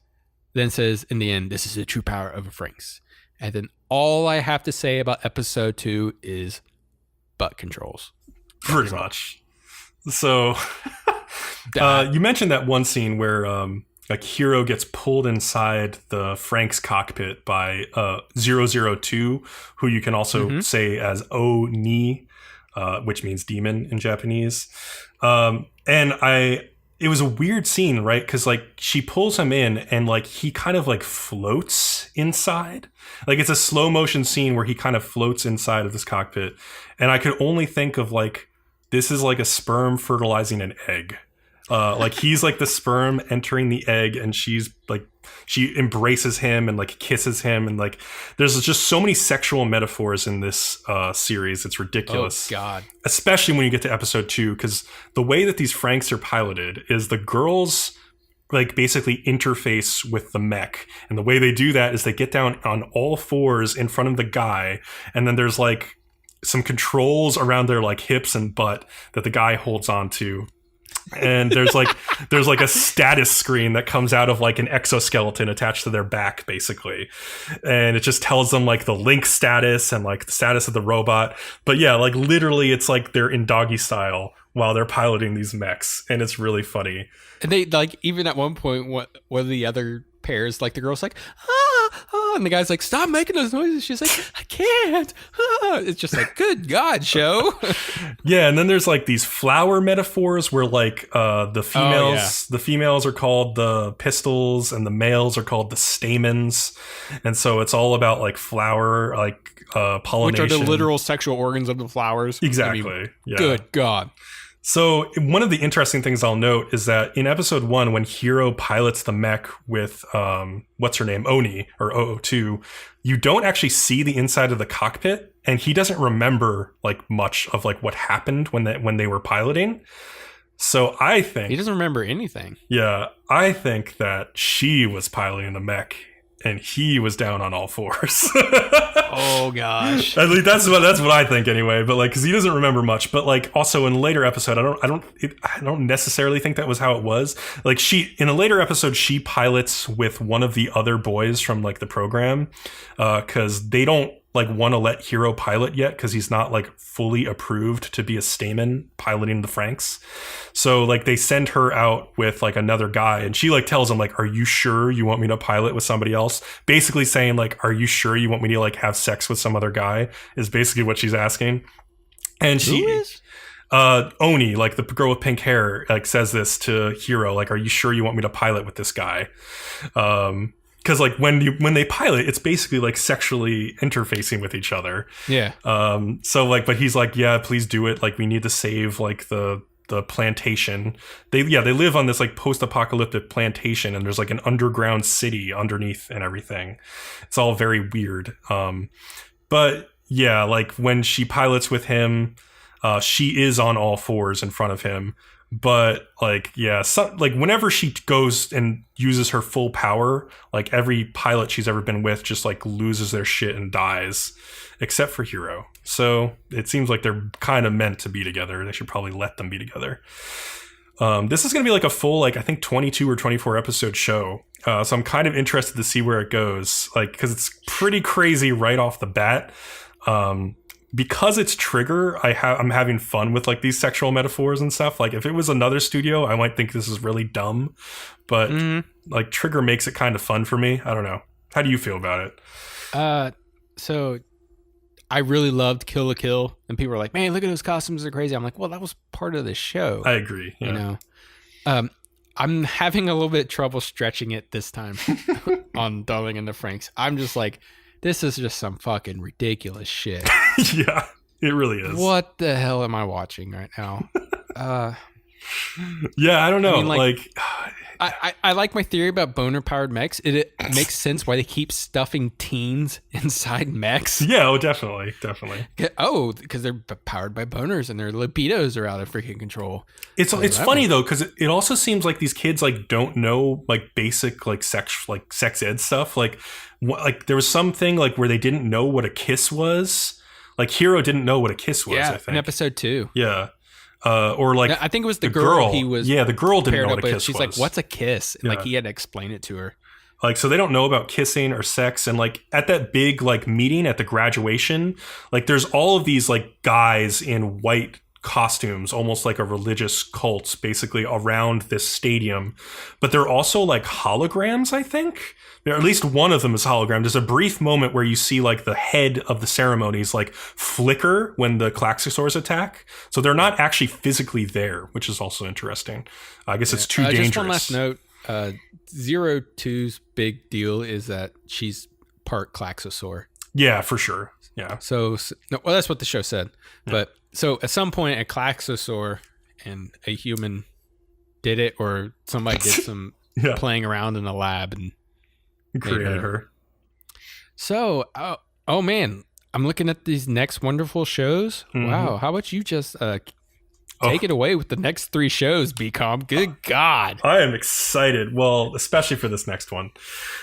then says, in the end, this is the true power of a FranXX. And then all I have to say about episode 2 is butt controls. Pretty much. So, you mentioned that one scene where like Hiro gets pulled inside the FranXX cockpit by 002, who you can also say as Oni, which means demon in Japanese. It was a weird scene, right? Because like she pulls him in and like he kind of like floats inside. Like it's a slow motion scene where he kind of floats inside of this cockpit. And I could only think of like, this is like a sperm fertilizing an egg. Like he's like the sperm entering the egg, and she's like, she embraces him and like kisses him, and like there's just so many sexual metaphors in this series. It's ridiculous. Oh God! Especially when you get to episode 2, because the way that these FranXX are piloted is the girls like basically interface with the mech, and the way they do that is they get down on all fours in front of the guy, and then there's like some controls around their like hips and butt that the guy holds on to. And there's like a status screen that comes out of like an exoskeleton attached to their back, basically, and it just tells them like the link status and like the status of the robot. But yeah, like literally it's like they're in doggy style while they're piloting these mechs, and it's really funny. And they like, even at one point, one of the other pairs, like the girl's like, ah, and the guy's like, stop making those noises. She's like, I can't. It's just like, good God, show. Yeah, and then there's like these flower metaphors where like the females are called the pistils and the males are called the stamens, and so it's all about like flower, like pollination, which are the literal sexual organs of the flowers. Exactly. I mean, yeah. Good God. So one of the interesting things I'll note is that in episode 1, when Hiro pilots the mech with what's her name, Oni or OO2, you don't actually see the inside of the cockpit, and he doesn't remember like much of like what happened when they were piloting. So I think he doesn't remember anything. Yeah, I think that she was piloting the mech and he was down on all fours. Oh gosh. At least that's what I think anyway. But like, because he doesn't remember much. But like, also in a later episode, I don't necessarily think that was how it was. Like, in a later episode, she pilots with one of the other boys from like the program, because they don't like want to let Hiro pilot yet because he's not like fully approved to be a stamen piloting the FranXX. So like they send her out with like another guy, and she like tells him like, are you sure you want me to pilot with somebody else? Basically saying like, are you sure you want me to like have sex with some other guy is basically what she's asking. And Who is? Oni, like the girl with pink hair, like says this to Hiro, like, are you sure you want me to pilot with this guy? Because like when they pilot, it's basically like sexually interfacing with each other. Yeah. So like, but he's like, yeah, please do it. Like, we need to save like the plantation. They live on this like post-apocalyptic plantation, and there's like an underground city underneath and everything. It's all very weird. But yeah, like when she pilots with him, she is on all fours in front of him. But like, yeah, like whenever she goes and uses her full power, like every pilot she's ever been with just like loses their shit and dies, except for Hiro. So it seems like they're kind of meant to be together. They should probably let them be together. This is going to be like a full, like I think 22 or 24 episode show. So I'm kind of interested to see where it goes, like, because it's pretty crazy right off the bat. Because it's Trigger, I'm having fun with like these sexual metaphors and stuff. Like if it was another studio, I might think this is really dumb, but like Trigger makes it kind of fun for me. I don't know. How do you feel about it? So I really loved Kill la Kill, and people were like, man, look at those costumes, they're crazy. I'm like, well, that was part of the show. I agree. Yeah. You know, I'm having a little bit of trouble stretching it this time on Darling in the FranXX. I'm just like, this is just some fucking ridiculous shit. Yeah, it really is. What the hell am I watching right now? Yeah, I don't know. I mean, I like my theory about boner-powered mechs. It makes sense why they keep stuffing teens inside mechs. Yeah, oh, definitely. Oh, because they're powered by boners and their libidos are out of freaking control. It's funny though, because it also seems like these kids like don't know like basic like sex ed stuff. Like there was something like where they didn't know what a kiss was. Like Hiro didn't know what a kiss was. Yeah, I think in episode 2. Yeah. Or like I think it was the girl he was. Yeah, the girl didn't know what a kiss was. She's like, "What's a kiss?" And like he had to explain it to her. Like, so they don't know about kissing or sex. And like at that big like meeting at the graduation, like there's all of these like guys in white costumes, almost like a religious cult, basically around this stadium. But they're also like holograms, I think. Or at least one of them is hologram. There's a brief moment where you see like the head of the ceremonies like flicker when the Klaxosaurs attack. So they're not actually physically there, which is also interesting. I guess it's too dangerous. Just one last note. 02's big deal is that she's part Klaxosaur. Yeah, for sure. Yeah. So well, that's what the show said. Yeah. But so at some point a Klaxosaur and a human did it, or somebody did some playing around in a lab and created her. So, oh man, I'm looking at these next wonderful shows. Mm-hmm. Wow, how about you just take it away with the next 3 shows, BCom? Good God. I am excited. Well, especially for this next one.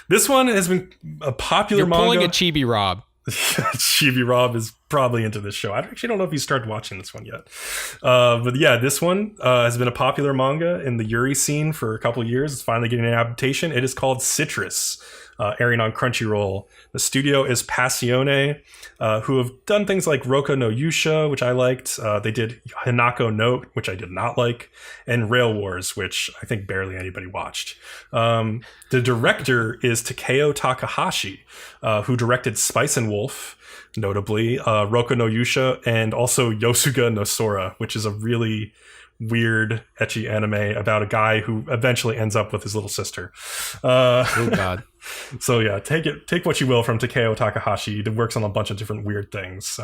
This one has been a popular manga. You're pulling a Chibi Rob. Chibi Rob is probably into this show. I actually don't know if he started watching this one yet. But yeah, this one has been a popular manga in the Yuri scene for a couple of years. It's finally getting an adaptation. It is called Citrus. airing on Crunchyroll. The studio is Passione, who have done things like Roku no Yusha, which I liked. They did Hinako Note, which I did not like, and Rail Wars, which I think barely anybody watched. The director is Takeo Takahashi, who directed Spice and Wolf, notably, Roku no Yusha, and also Yosuga no Sora, which is a really weird, ecchi anime about a guy who eventually ends up with his little sister. Oh God. So yeah, take what you will from Takeo Takahashi. He works on a bunch of different weird things.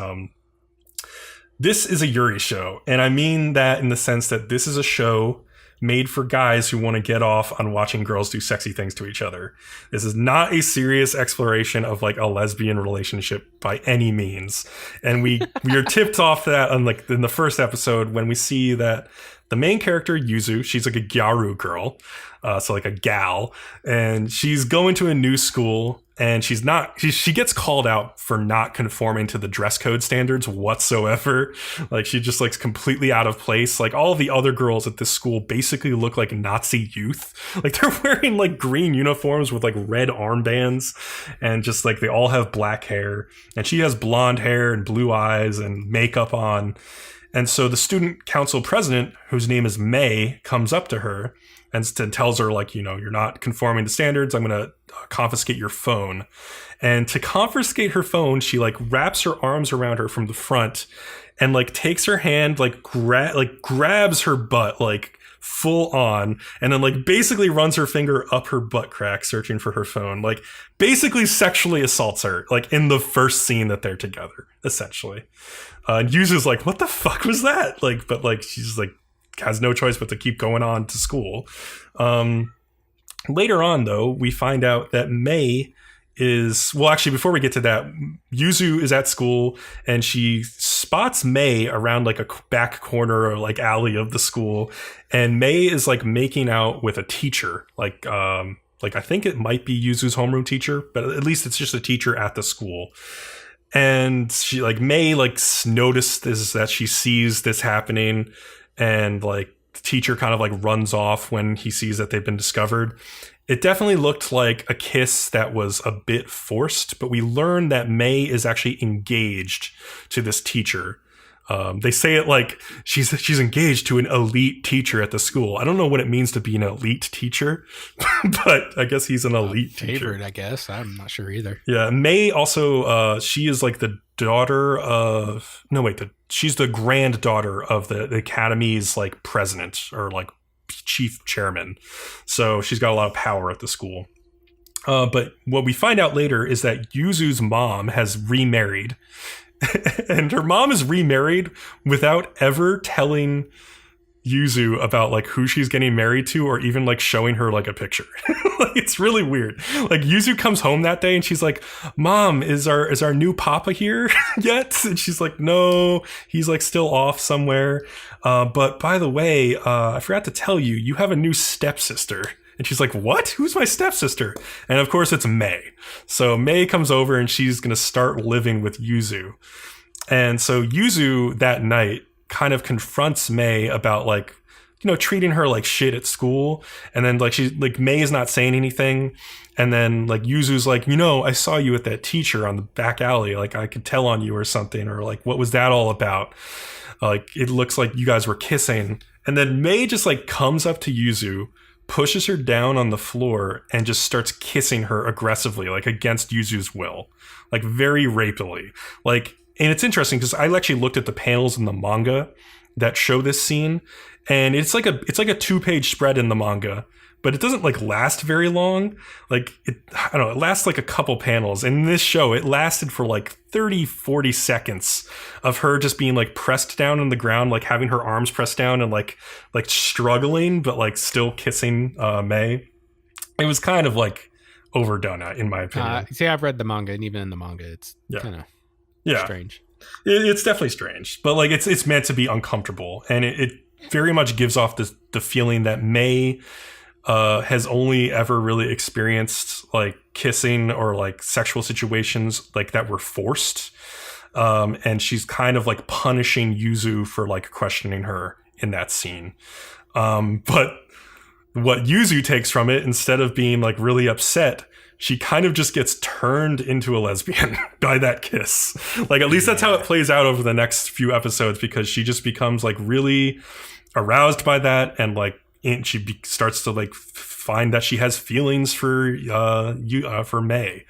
This is a Yuri show, and I mean that in the sense that this is a show made for guys who want to get off on watching girls do sexy things to each other. This is not a serious exploration of like a lesbian relationship by any means. And we are tipped off that on like in the first episode when we see that the main character, Yuzu, she's like a gyaru girl, so like a gal, and she's going to a new school, and she gets called out for not conforming to the dress code standards whatsoever. Like she just looks completely out of place. Like all of the other girls at this school basically look like Nazi youth. Like they're wearing like green uniforms with like red armbands, and just like they all have black hair, and she has blonde hair and blue eyes and makeup on. And so the student council president, whose name is May, comes up to her and tells her, like, you know, you're not conforming to standards. I'm going to confiscate your phone. And to confiscate her phone, she like wraps her arms around her from the front and like takes her hand, like grabs her butt, like full on, and then like basically runs her finger up her butt crack searching for her phone, like basically sexually assaults her, like in the first scene that they're together, essentially. And Yuzu's like, what the fuck was that? Like, but like she's like has no choice but to keep going on to school. Later on, though, we find out that May is, well, actually, before we get to that, Yuzu is at school and she spots May around like a back corner or like alley of the school, and May is like making out with a teacher, like I think it might be Yuzu's homeroom teacher, but at least it's just a teacher at the school. And she like May like notices that she sees this happening, and like the teacher kind of like runs off when he sees that they've been discovered. It definitely looked like a kiss that was a bit forced, but we learn that May is actually engaged to this teacher. They say it like she's engaged to an elite teacher at the school. I don't know what it means to be an elite teacher, but I guess he's an elite teacher. Favorite, I guess. I'm not sure either. Yeah, May also, she is like the daughter of, she's the granddaughter of the academy's like president or like chief chairman. So she's got a lot of power at the school. But what we find out later is that Yuzu's mom has remarried. And her mom is remarried without ever telling Yuzu about like who she's getting married to, or even like showing her like a picture. Like, it's really weird. Like Yuzu comes home that day and she's like, "Mom, is our new papa here yet?" And she's like, "No, he's like still off somewhere. But by the way, I forgot to tell you, you have a new stepsister." And she's like, "What? Who's my stepsister?" And of course it's May. So May comes over and she's going to start living with Yuzu. And so Yuzu that night kind of confronts May about like, you know, treating her like shit at school. And then like May is not saying anything. And then like Yuzu's like, "You know, I saw you with that teacher on the back alley. Like I could tell on you or something. Or like, what was that all about? Like, it looks like you guys were kissing." And then May just like comes up to Yuzu, pushes her down on the floor, and just starts kissing her aggressively, like against Yuzu's will, like very rapily. Like, and it's interesting because I actually looked at the panels in the manga that show this scene, and it's like a 2-page spread in the manga, but it doesn't like last very long. Like it lasts like a couple panels. And in this show, it lasted for like 30-40 seconds of her just being like pressed down on the ground, like having her arms pressed down and like struggling, but like still kissing May. It was kind of like overdone, in my opinion. See, I've read the manga, and even in the manga, it's kind of strange. It's definitely strange, but like it's meant to be uncomfortable, and it very much gives off the feeling that May has only ever really experienced like kissing or like sexual situations like that were forced. And she's kind of like punishing Yuzu for like questioning her in that scene. But what Yuzu takes from it, instead of being like really upset, she kind of just gets turned into a lesbian by that kiss. Like, at least that's how it plays out over the next few episodes, because she just becomes like really aroused by that, and like starts to like find that she has feelings for May.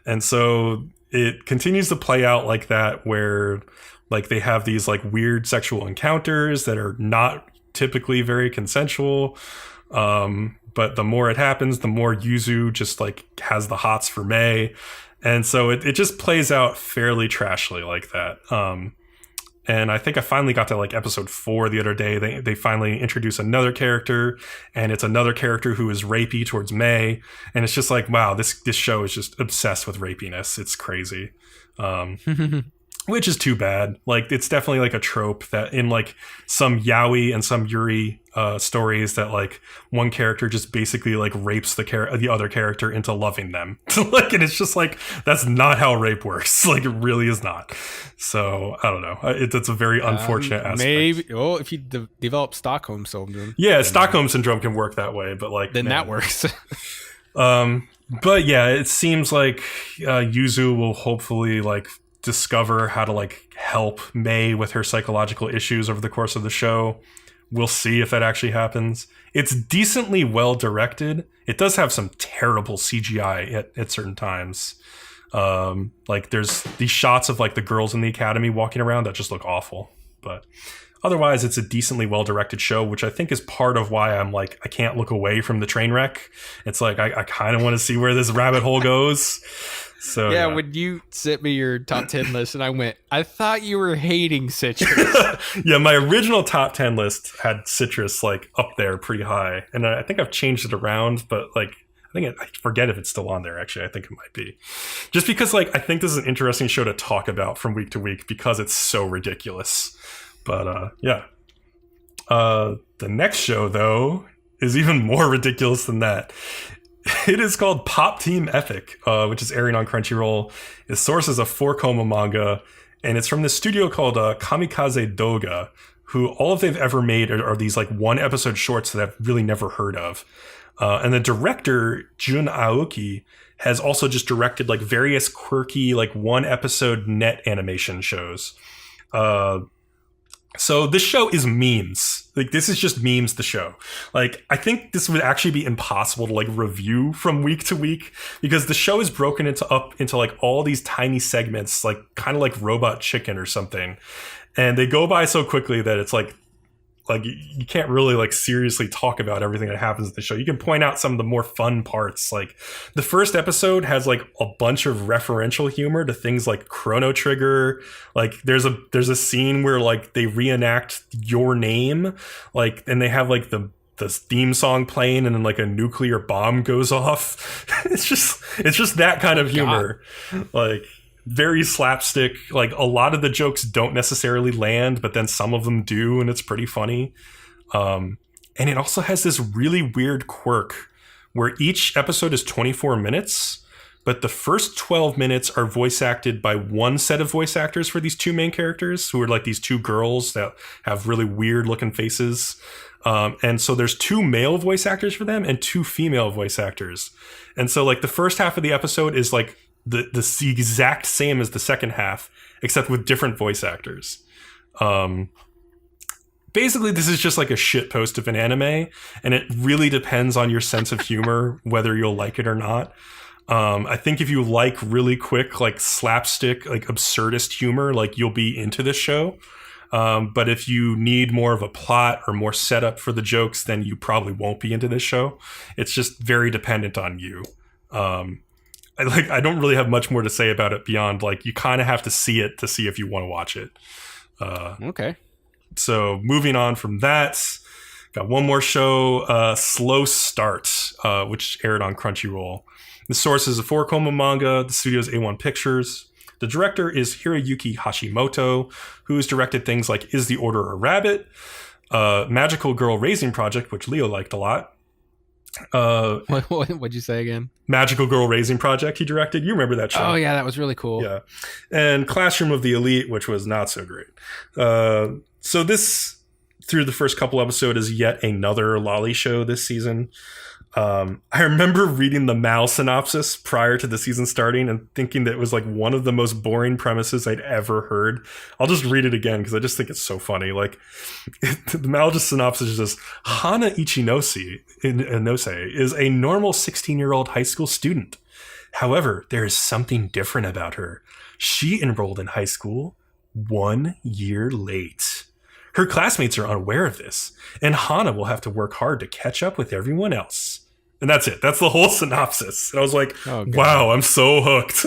And so it continues to play out like that, where like they have these like weird sexual encounters that are not typically very consensual. But the more it happens, the more Yuzu just like has the hots for May. And so it just plays out fairly trashily like that. And I think I finally got to like episode 4 the other day. They finally introduce another character, and it's another character who is rapey towards May. And it's just like, wow, this show is just obsessed with rapiness. It's crazy. Which is too bad. Like, it's definitely like a trope that in like some yaoi and some yuri stories, that like one character just basically like rapes the other character into loving them. Like, and it's just like, that's not how rape works. Like, it really is not. So I don't know. It's a very unfortunate aspect. Maybe. Oh, if you develop Stockholm syndrome. Yeah, Stockholm syndrome can work that way, but like then that works. But yeah, it seems like Yuzu will hopefully like discover how to like help May with her psychological issues over the course of the show. We'll see if that actually happens. It's decently well directed. It does have some terrible CGI at certain times. Like there's these shots of like the girls in the academy walking around that just look awful. But otherwise, it's a decently well directed show, which I think is part of why I'm like, I can't look away from the train wreck. It's like, I kind of want to see where this rabbit hole goes. So yeah, when you sent me your top 10 list, and I went, I thought you were hating citrus. Yeah, my original top 10 list had citrus like up there pretty high, and I think I've changed it around, but like I forget if it's still on there. Actually, I think it might be, just because like I think this is an interesting show to talk about from week to week because it's so ridiculous. But yeah, the next show though is even more ridiculous than that. It is called Pop Team Epic, which is airing on Crunchyroll. Its source is a 4-koma manga, and it's from this studio called Kamikaze Doga, who all they've ever made are these like 1-episode shorts that I've really never heard of. And the director, Jun Aoki, has also just directed like various quirky like 1-episode net animation shows. So this show is memes. Like, this is just memes, the show. Like, I think this would actually be impossible to like review from week to week, because the show is broken into like all these tiny segments, like kind of like Robot Chicken or something. And they go by so quickly that it's like you can't really like seriously talk about everything that happens in the show. You can point out some of the more fun parts. Like the first episode has like a bunch of referential humor to things like Chrono Trigger. Like there's a scene where like they reenact Your Name, like, and they have like the theme song playing, and then like a nuclear bomb goes off. It's just that kind of humor. God. Like very slapstick. Like a lot of the jokes don't necessarily land, but then some of them do, and it's pretty funny. And it also has this really weird quirk where each episode is 24 minutes, but the first 12 minutes are voice acted by one set of voice actors for these two main characters, who are like these two girls that have really weird looking faces. And so there's 2 male voice actors for them and 2 female voice actors. And so like the first half of the episode is like the exact same as the second half, except with different voice actors. Basically, this is just like a shit post of an anime, and it really depends on your sense of humor whether you'll like it or not. I think if you like really quick, like slapstick, like absurdist humor, like you'll be into this show. But if you need more of a plot or more setup for the jokes, then you probably won't be into this show. It's just very dependent on you. I don't really have much more to say about it beyond like you kind of have to see it to see if you want to watch it. Okay. So moving on from that, got one more show, Slow Start, which aired on Crunchyroll. The source is a 4-koma manga. The studio is A1 Pictures. The director is Hiroyuki Hashimoto, who has directed things like Is the Order a Rabbit? Magical Girl Raising Project, which Leo liked a lot. What'd you say again? Magical Girl Raising Project he directed. You remember that show? Oh yeah, that was really cool. Yeah. And Classroom of the Elite, which was not so great. So this, through the first couple episodes, is yet another lolly show this season. I remember reading the Mal synopsis prior to the season starting and thinking that it was like one of the most boring premises I'd ever heard. I'll just read it again because I just think it's so funny. Like the Mal synopsis is just Hana Inose is a normal 16-year-old high school student. However, there is something different about her. She enrolled in high school 1 year late. Her classmates are unaware of this, and Hana will have to work hard to catch up with everyone else. And that's it. That's the whole synopsis. And I was like, wow, I'm so hooked.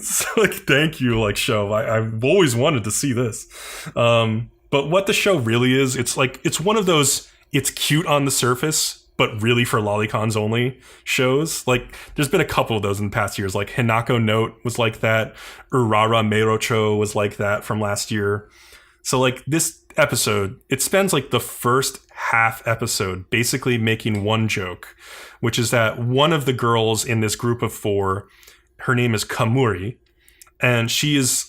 So, like, thank you, like, show. I've always wanted to see this. But what the show really is, it's like, it's one of those, it's cute on the surface, but really for lolicons only shows. Like, there's been a couple of those in the past years. Like, Hinako Note was like that. Urara Meirocho was like that from last year. So, like, this episode, it spends, like, the first half episode basically making one joke, which is that one of the girls in this group of 4, her name is Kamuri, and she is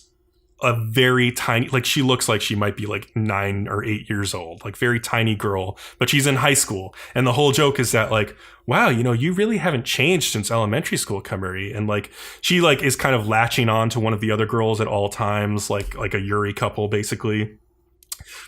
a very tiny, like, she looks like she might be, like, 9 or 8 years old, like, very tiny girl, but she's in high school. And the whole joke is that, like, wow, you know, you really haven't changed since elementary school, Kamuri. And, like, she, like, is kind of latching on to one of the other girls at all times, like a Yuri couple, basically.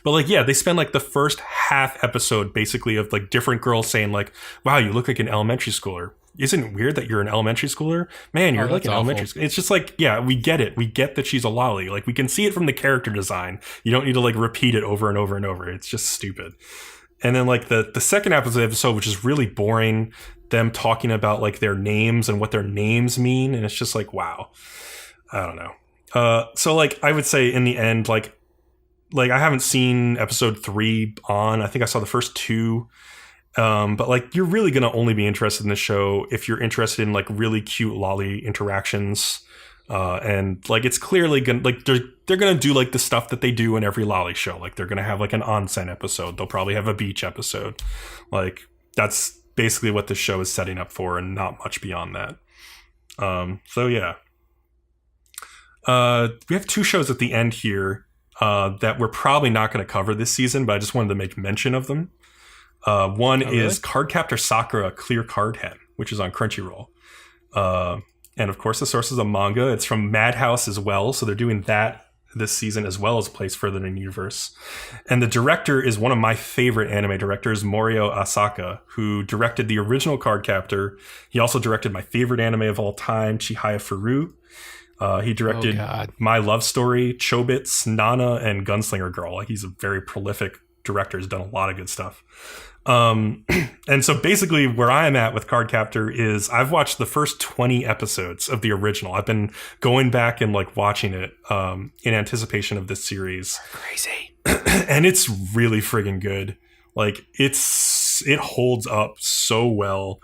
But, like, yeah, they spend, like, the first half episode basically of, like, different girls saying, like, wow, you look like an elementary schooler. Isn't it weird that you're an elementary schooler? Man, you're like an elementary schooler. It's just like, yeah, we get it. We get that she's a lolly. Like, we can see it from the character design. You don't need to, like, repeat it over and over and over. It's just stupid. And then, like, the second episode, which is really boring, them talking about, like, their names and what their names mean. And it's just like, wow. I don't know. So, like, I would say in the end, like, I haven't seen episode 3 on. I think I saw the first 2. But, like, you're really going to only be interested in the show if you're interested in, like, really cute lolly interactions. And, like, it's clearly going to, like, they're going to do, like, the stuff that they do in every lolly show. Like, they're going to have, like, an onsen episode. They'll probably have a beach episode. Like, that's basically what the show is setting up for, and not much beyond that. So, yeah. We have 2 shows at the end here that we're probably not going to cover this season, but I just wanted to make mention of them. One is Cardcaptor Sakura Clear Card-hen, which is on Crunchyroll. And of course, the source is a manga. It's from Madhouse as well, so they're doing that this season as well as Place Further in the Universe. And the director is one of my favorite anime directors, Morio Asaka, who directed the original Cardcaptor. He also directed my favorite anime of all time, Chihaya Furu. He directed My Love Story, Chobits, Nana, and Gunslinger Girl. Like, he's a very prolific director. He's done a lot of good stuff. And so basically where I am at with Cardcaptor is I've watched the first 20 episodes of the original. I've been going back and, like, watching it in anticipation of this series. Crazy. And it's really friggin' good. Like, it holds up so well.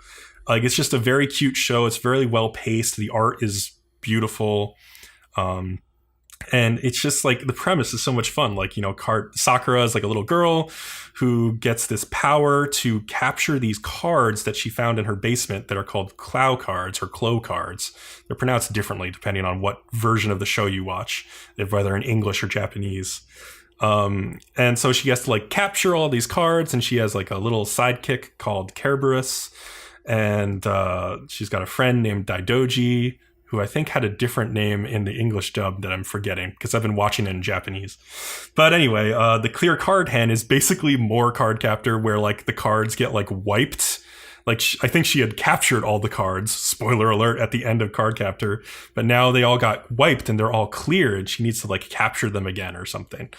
Like, it's just a very cute show. It's very well paced. The art is beautiful. And it's just, like, the premise is so much fun. Like, you know, Sakura is, like, a little girl who gets this power to capture these cards that she found in her basement that are called Clow cards or Clo cards. They're pronounced differently depending on what version of the show you watch, whether in English or Japanese. And so she has to, like, capture all these cards, and she has, like, a little sidekick called Kerberos. And she's got a friend named Daidoji, who I think had a different name in the English dub that I'm forgetting because I've been watching it in Japanese. But anyway, the Clear Card-hen is basically more Cardcaptor, where, like, the cards get, like, wiped. Like, I think she had captured all the cards, spoiler alert, at the end of Cardcaptor, but now they all got wiped and they're all clear, and she needs to, like, capture them again or something.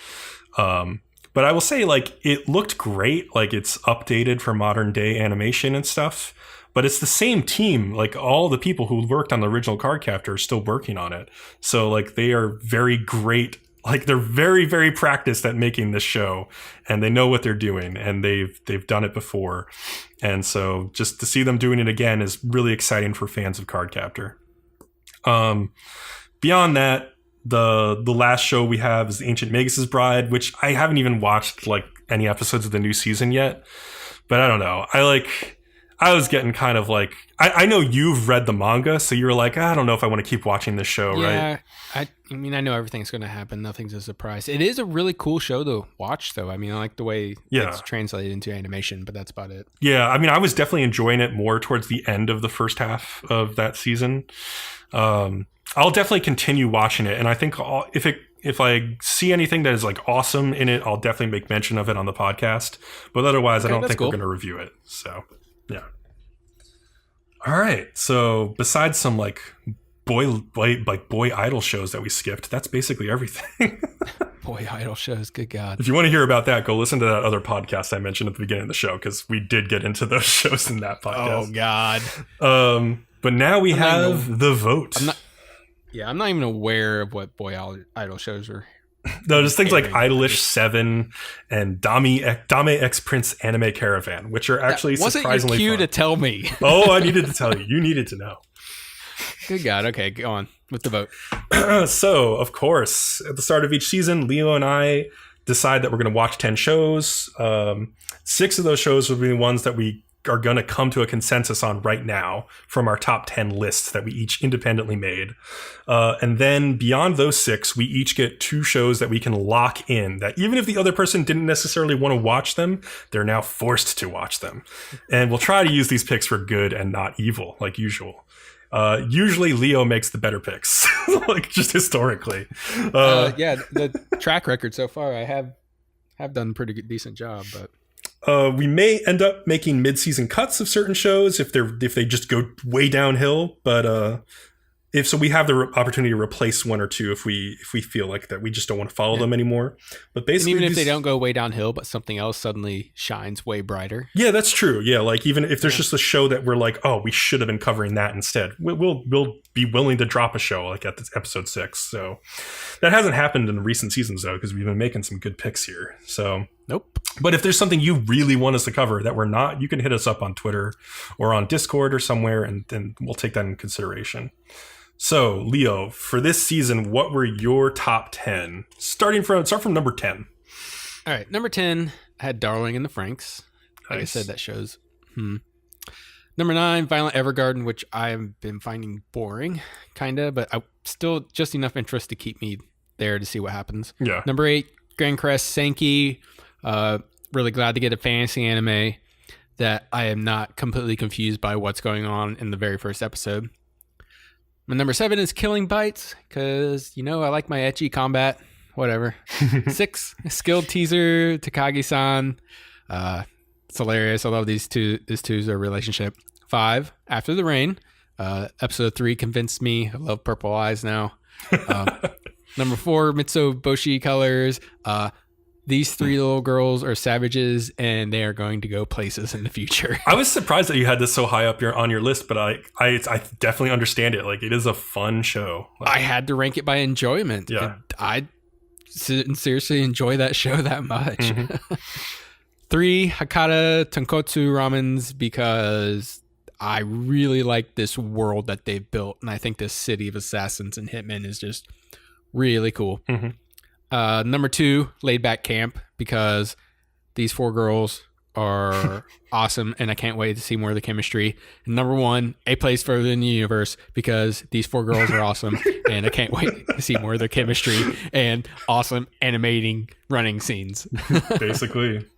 But I will say, like, it looked great. Like, it's updated for modern day animation and stuff. But it's the same team. Like, all the people who worked on the original Cardcaptor are still working on it. So, like, they are very great. Like, they're very, very practiced at making this show, and they know what they're doing, and they've done it before. And so just to see them doing it again is really exciting for fans of Cardcaptor. Beyond that, the last show we have is Ancient Magus' Bride, which I haven't even watched, like, any episodes of the new season yet. But I don't know. I was getting kind of like, I know you've read the manga, so you were like, I don't know if I want to keep watching this show, right? I mean, I know everything's going to happen. Nothing's a surprise. It is a really cool show to watch, though. I mean, I like the way it's translated into animation, but that's about it. Yeah, I mean, I was definitely enjoying it more towards the end of the first half of that season. I'll definitely continue watching it, and I think if I see anything that is like awesome in it, I'll definitely make mention of it on the podcast. But otherwise, I don't think we're going to review it. So, yeah. All right. So, besides some like boy idol shows that we skipped, that's basically everything. Boy idol shows, good God. If you want to hear about that, go listen to that other podcast I mentioned at the beginning of the show, because we did get into those shows in that podcast. Oh God. But now we have the vote. I'm not even aware of what boy idol shows are. No, there's things like Idolish 7 and Dame X Prince Anime Caravan, which are actually surprisingly fun. Wasn't your cue to tell me? Oh, I needed to tell you. You needed to know. Good God. Okay, go on with the vote. So, of course, at the start of each season, Leo and I decide that we're going to watch 10 shows. 6 of those shows will be the ones that we are going to come to a consensus on right now from our top 10 lists that we each independently made. And then beyond those 6, we each get 2 shows that we can lock in, that even if the other person didn't necessarily want to watch them, they're now forced to watch them. And we'll try to use these picks for good and not evil, like usual. Usually Leo makes the better picks, like just historically. The track record so far, I have done a pretty decent job, but we may end up making mid-season cuts of certain shows if they just go way downhill. But if so, we have the opportunity to replace 1 or 2 if we feel like that we just don't want to follow them anymore. But basically, even if they don't go way downhill, but something else suddenly shines way brighter. Yeah, that's true. Yeah, like even if there's just a show that we're like, oh, we should have been covering that instead, we'll be willing to drop a show like at episode 6. So that hasn't happened in recent seasons though, because we've been making some good picks here. So nope. But if there's something you really want us to cover that we're not, you can hit us up on Twitter or on Discord or somewhere, and we'll take that in consideration. So, Leo, for this season, what were your top 10? Start from number 10. All right, number 10 had Darling in the Franxx. Like Nice. I said, that shows. Number 9, Violet Evergarden, which I've been finding boring, kind of, but I still just enough interest to keep me there to see what happens. Yeah. Number 8, Grancrest Senki. Really glad to get a fantasy anime that I am not completely confused by what's going on in the very first episode. My number 7 is Killing Bites, because, I like my ecchi combat. Whatever. 6, Skilled Teaser, Takagi-san. It's hilarious. I love these two. This two's a relationship. 5, After the Rain. Episode 3 convinced me. I love purple eyes now. Number 4, Mitsuboshi Colors. These 3 little girls are savages, and they are going to go places in the future. I was surprised that you had this so high up on your list, but I definitely understand it. Like, it is a fun show. I had to rank it by enjoyment. Yeah. I seriously enjoy that show that much. Mm-hmm. 3, Hakata Tonkotsu Ramens, because I really like this world that they've built, and I think this city of assassins and hitmen is just really cool. Mm-hmm. Number 2, Laid Back Camp, because these 4 girls are awesome, and I can't wait to see more of the chemistry. And number 1, A Place Further in the Universe, because these 4 girls are awesome, and I can't wait to see more of their chemistry and awesome animating running scenes. Basically.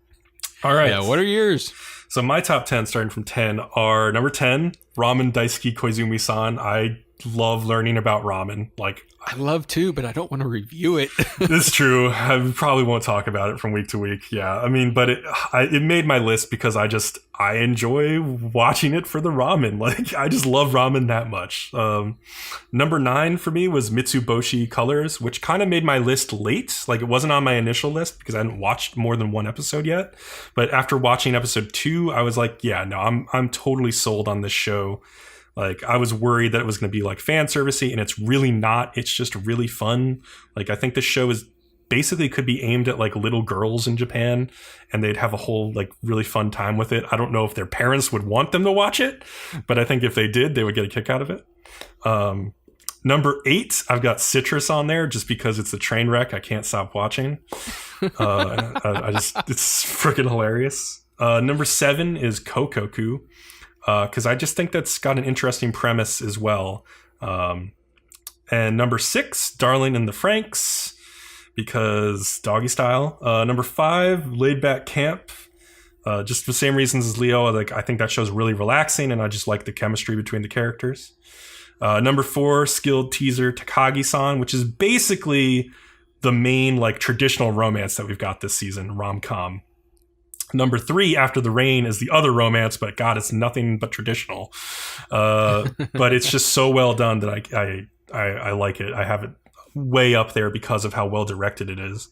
All right. Yeah, what are yours? So my top 10, starting from 10, are number 10, Ramen Daisuki Koizumi-san. I love learning about ramen. Like, I love too, but I don't want to review it. It's true. I probably won't talk about it from week to week. Yeah, I mean, but it made my list because I enjoy watching it for the ramen. Like, I just love ramen that much. Number 9 for me was Mitsuboshi Colors, which kind of made my list late. Like, it wasn't on my initial list because I hadn't watched more than 1 episode yet. But after watching episode 2, I was like, yeah, no, I'm totally sold on this show. Like, I was worried that it was going to be like fan servicey, and it's really not. It's just really fun. Like, I think this show is basically could be aimed at like little girls in Japan, and they'd have a whole like really fun time with it. I don't know if their parents would want them to watch it, but I think if they did, they would get a kick out of it. Number 8, I've got Citrus on there just because it's a train wreck I can't stop watching. It's freaking hilarious. Number 7 is Kokkoku. because I just think that's got an interesting premise as well. And number 6, Darling in the Franxx, because doggy style. Number 5, Laid Back Camp. Just for the same reasons as Leo. Like, I think that show's really relaxing, and I just like the chemistry between the characters. Number 4, Skilled Teaser Takagi-san, which is basically the main like traditional romance that we've got this season, rom-com. Number 3, After the Rain, is the other romance, but God, it's nothing but traditional. But it's just so well done that I like it. I have it way up there because of how well directed it is.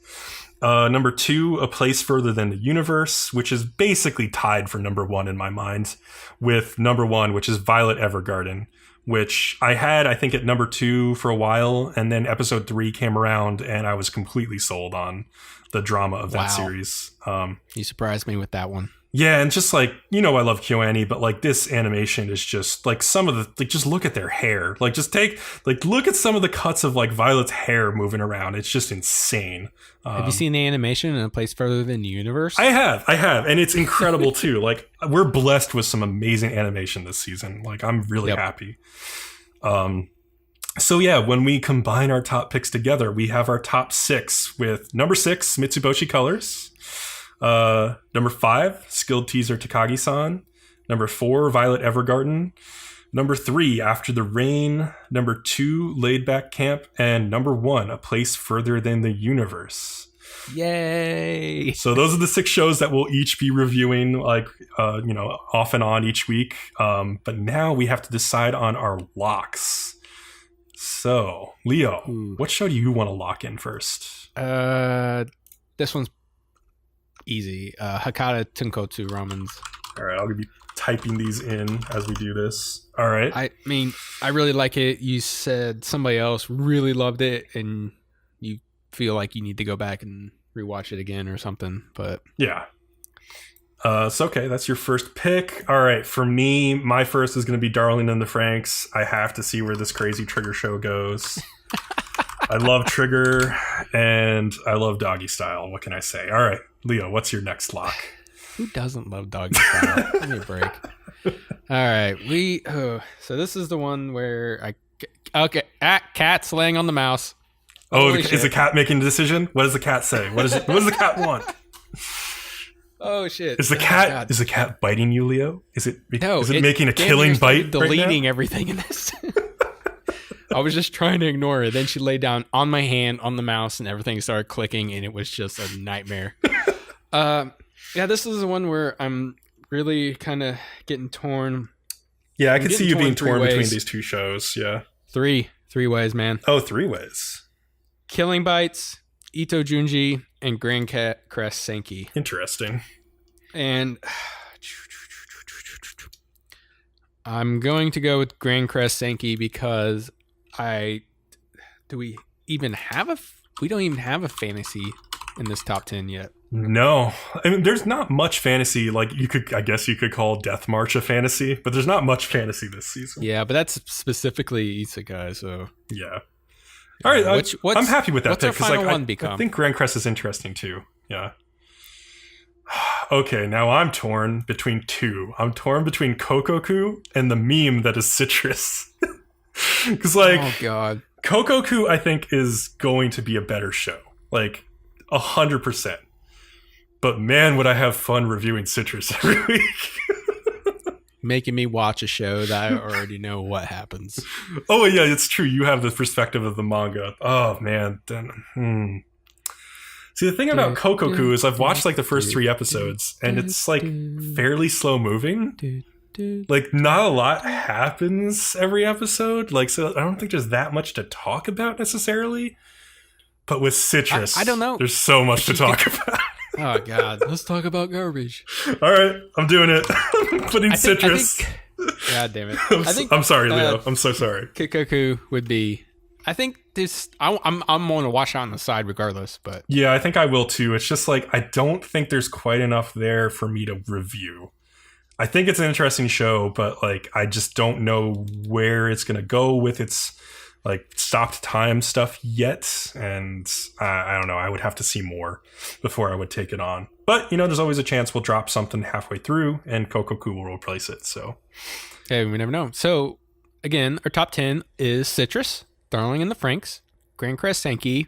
Number 2, A Place Further Than the Universe, which is basically tied for number 1 in my mind with number 1, which is Violet Evergarden, which I had, I think, at number 2 for a while. And then episode 3 came around and I was completely sold on the drama of that series. You surprised me with that one. Yeah, and just like, I love KyoAni, but like this animation is just like some of the, like, just look at their hair. Like, just look at some of the cuts of like Violet's hair moving around. It's just insane. Have you seen the animation in A Place Further Than the Universe? I have. And it's incredible too. Like, we're blessed with some amazing animation this season. Like, I'm really happy. So yeah, when we combine our top picks together, we have our top 6 with number 6, Mitsuboshi Colors. Number 5, Skilled Teaser Takagi-san. Number 4, Violet Evergarden. Number 3, After the Rain. Number 2, Laid Back Camp. And number 1, A Place Further Than the Universe. Yay! So those are the 6 shows that we'll each be reviewing, like, off and on each week. But now we have to decide on our locks. So, Leo, what show do you want to lock in first? This one's easy. Hakata Tonkotsu Ramens. All right, I'll be typing these in as we do this. All right. I mean, I really like it. You said somebody else really loved it, and you feel like you need to go back and rewatch it again or something. But yeah. So okay, that's your first pick. All right, for me, my first is going to be Darling in the Franxx. I have to see where this crazy Trigger show goes. I love Trigger, and I love Doggy Style. What can I say? All right, Leo, what's your next lock? Who doesn't love Doggy Style? Give me a break. All right, so this is the one where cat's laying on the mouse. Is the cat making a decision? What does the cat say? What does the cat want? Oh shit! Is the cat biting you, Leo? Is it it making a killing bite? Deleting everything in this. I was just trying to ignore it. Then she laid down on my hand on the mouse, and everything started clicking, and it was just a nightmare. Yeah, this is the one where I'm really kind of getting torn. Yeah, I could see you being torn between these 2 shows. Yeah, three ways, man. Oh, 3 ways. Killing Bites, Ito Junji, and Grancrest Senki. Interesting. And I'm going to go with Grancrest Senki because we don't even have a fantasy in this top 10 yet. No, I mean, there's not much fantasy. Like, I guess you could call Death March a fantasy, but there's not much fantasy this season. Yeah, but that's specifically isekai, so yeah. All right, I'm happy with that pick because I think Grancrest is interesting too. Yeah. Okay, now I'm torn between 2. I'm torn between Kokkoku and the meme that is Citrus. Because oh god, Kokkoku I think is going to be a better show, like 100%. But man, would I have fun reviewing Citrus every week. Making me watch a show that I already know what happens. Oh yeah, it's true. You have the perspective of the manga. Oh man. See, the thing about Kokkoku is I've watched like the first 3 episodes, and it's like fairly slow moving. Like, not a lot happens every episode. Like, so I don't think there's that much to talk about necessarily. But with Citrus, I don't know. There's so much to talk about. Oh god, let's talk about garbage. All right, I'm doing it. Putting Citrus. God damn it! I'm sorry, Leo. I'm so sorry. Kokkoku would be. I think this. I'm going to wash out on the side regardless. But yeah, I think I will too. It's just like I don't think there's quite enough there for me to review. I think it's an interesting show, but like I just don't know where it's going to go with its like stopped time stuff yet, and I don't know. I would have to see more before I would take it on. But there's always a chance we'll drop something halfway through, and Kokkoku will replace it. So, hey, we never know. So, again, our top 10 is Citrus, Darling in the Franxx, Grancrest War,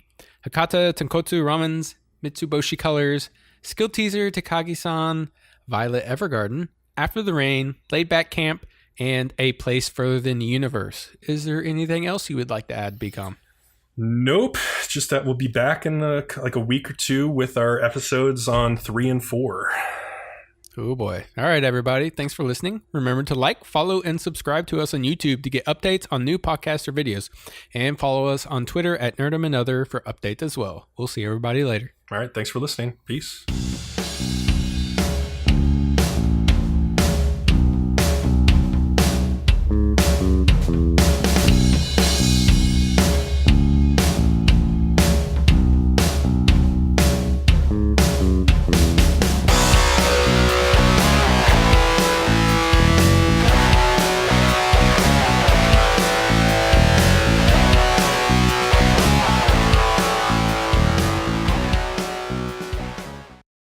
Hakata Tonkotsu Ramens, Mitsuboshi Colors, Skill Teaser Takagi-san, Violet Evergarden, After the Rain, Laid Back Camp, and A Place Further Than the Universe. Is there anything else you would like to add, BCom? Nope. Just that we'll be back in like a week or two with our episodes on 3 and 4. Oh boy. All right, everybody. Thanks for listening. Remember to like, follow, and subscribe to us on YouTube to get updates on new podcasts or videos. And follow us on Twitter at Nerdom and Other for updates as well. We'll see everybody later. All right. Thanks for listening. Peace.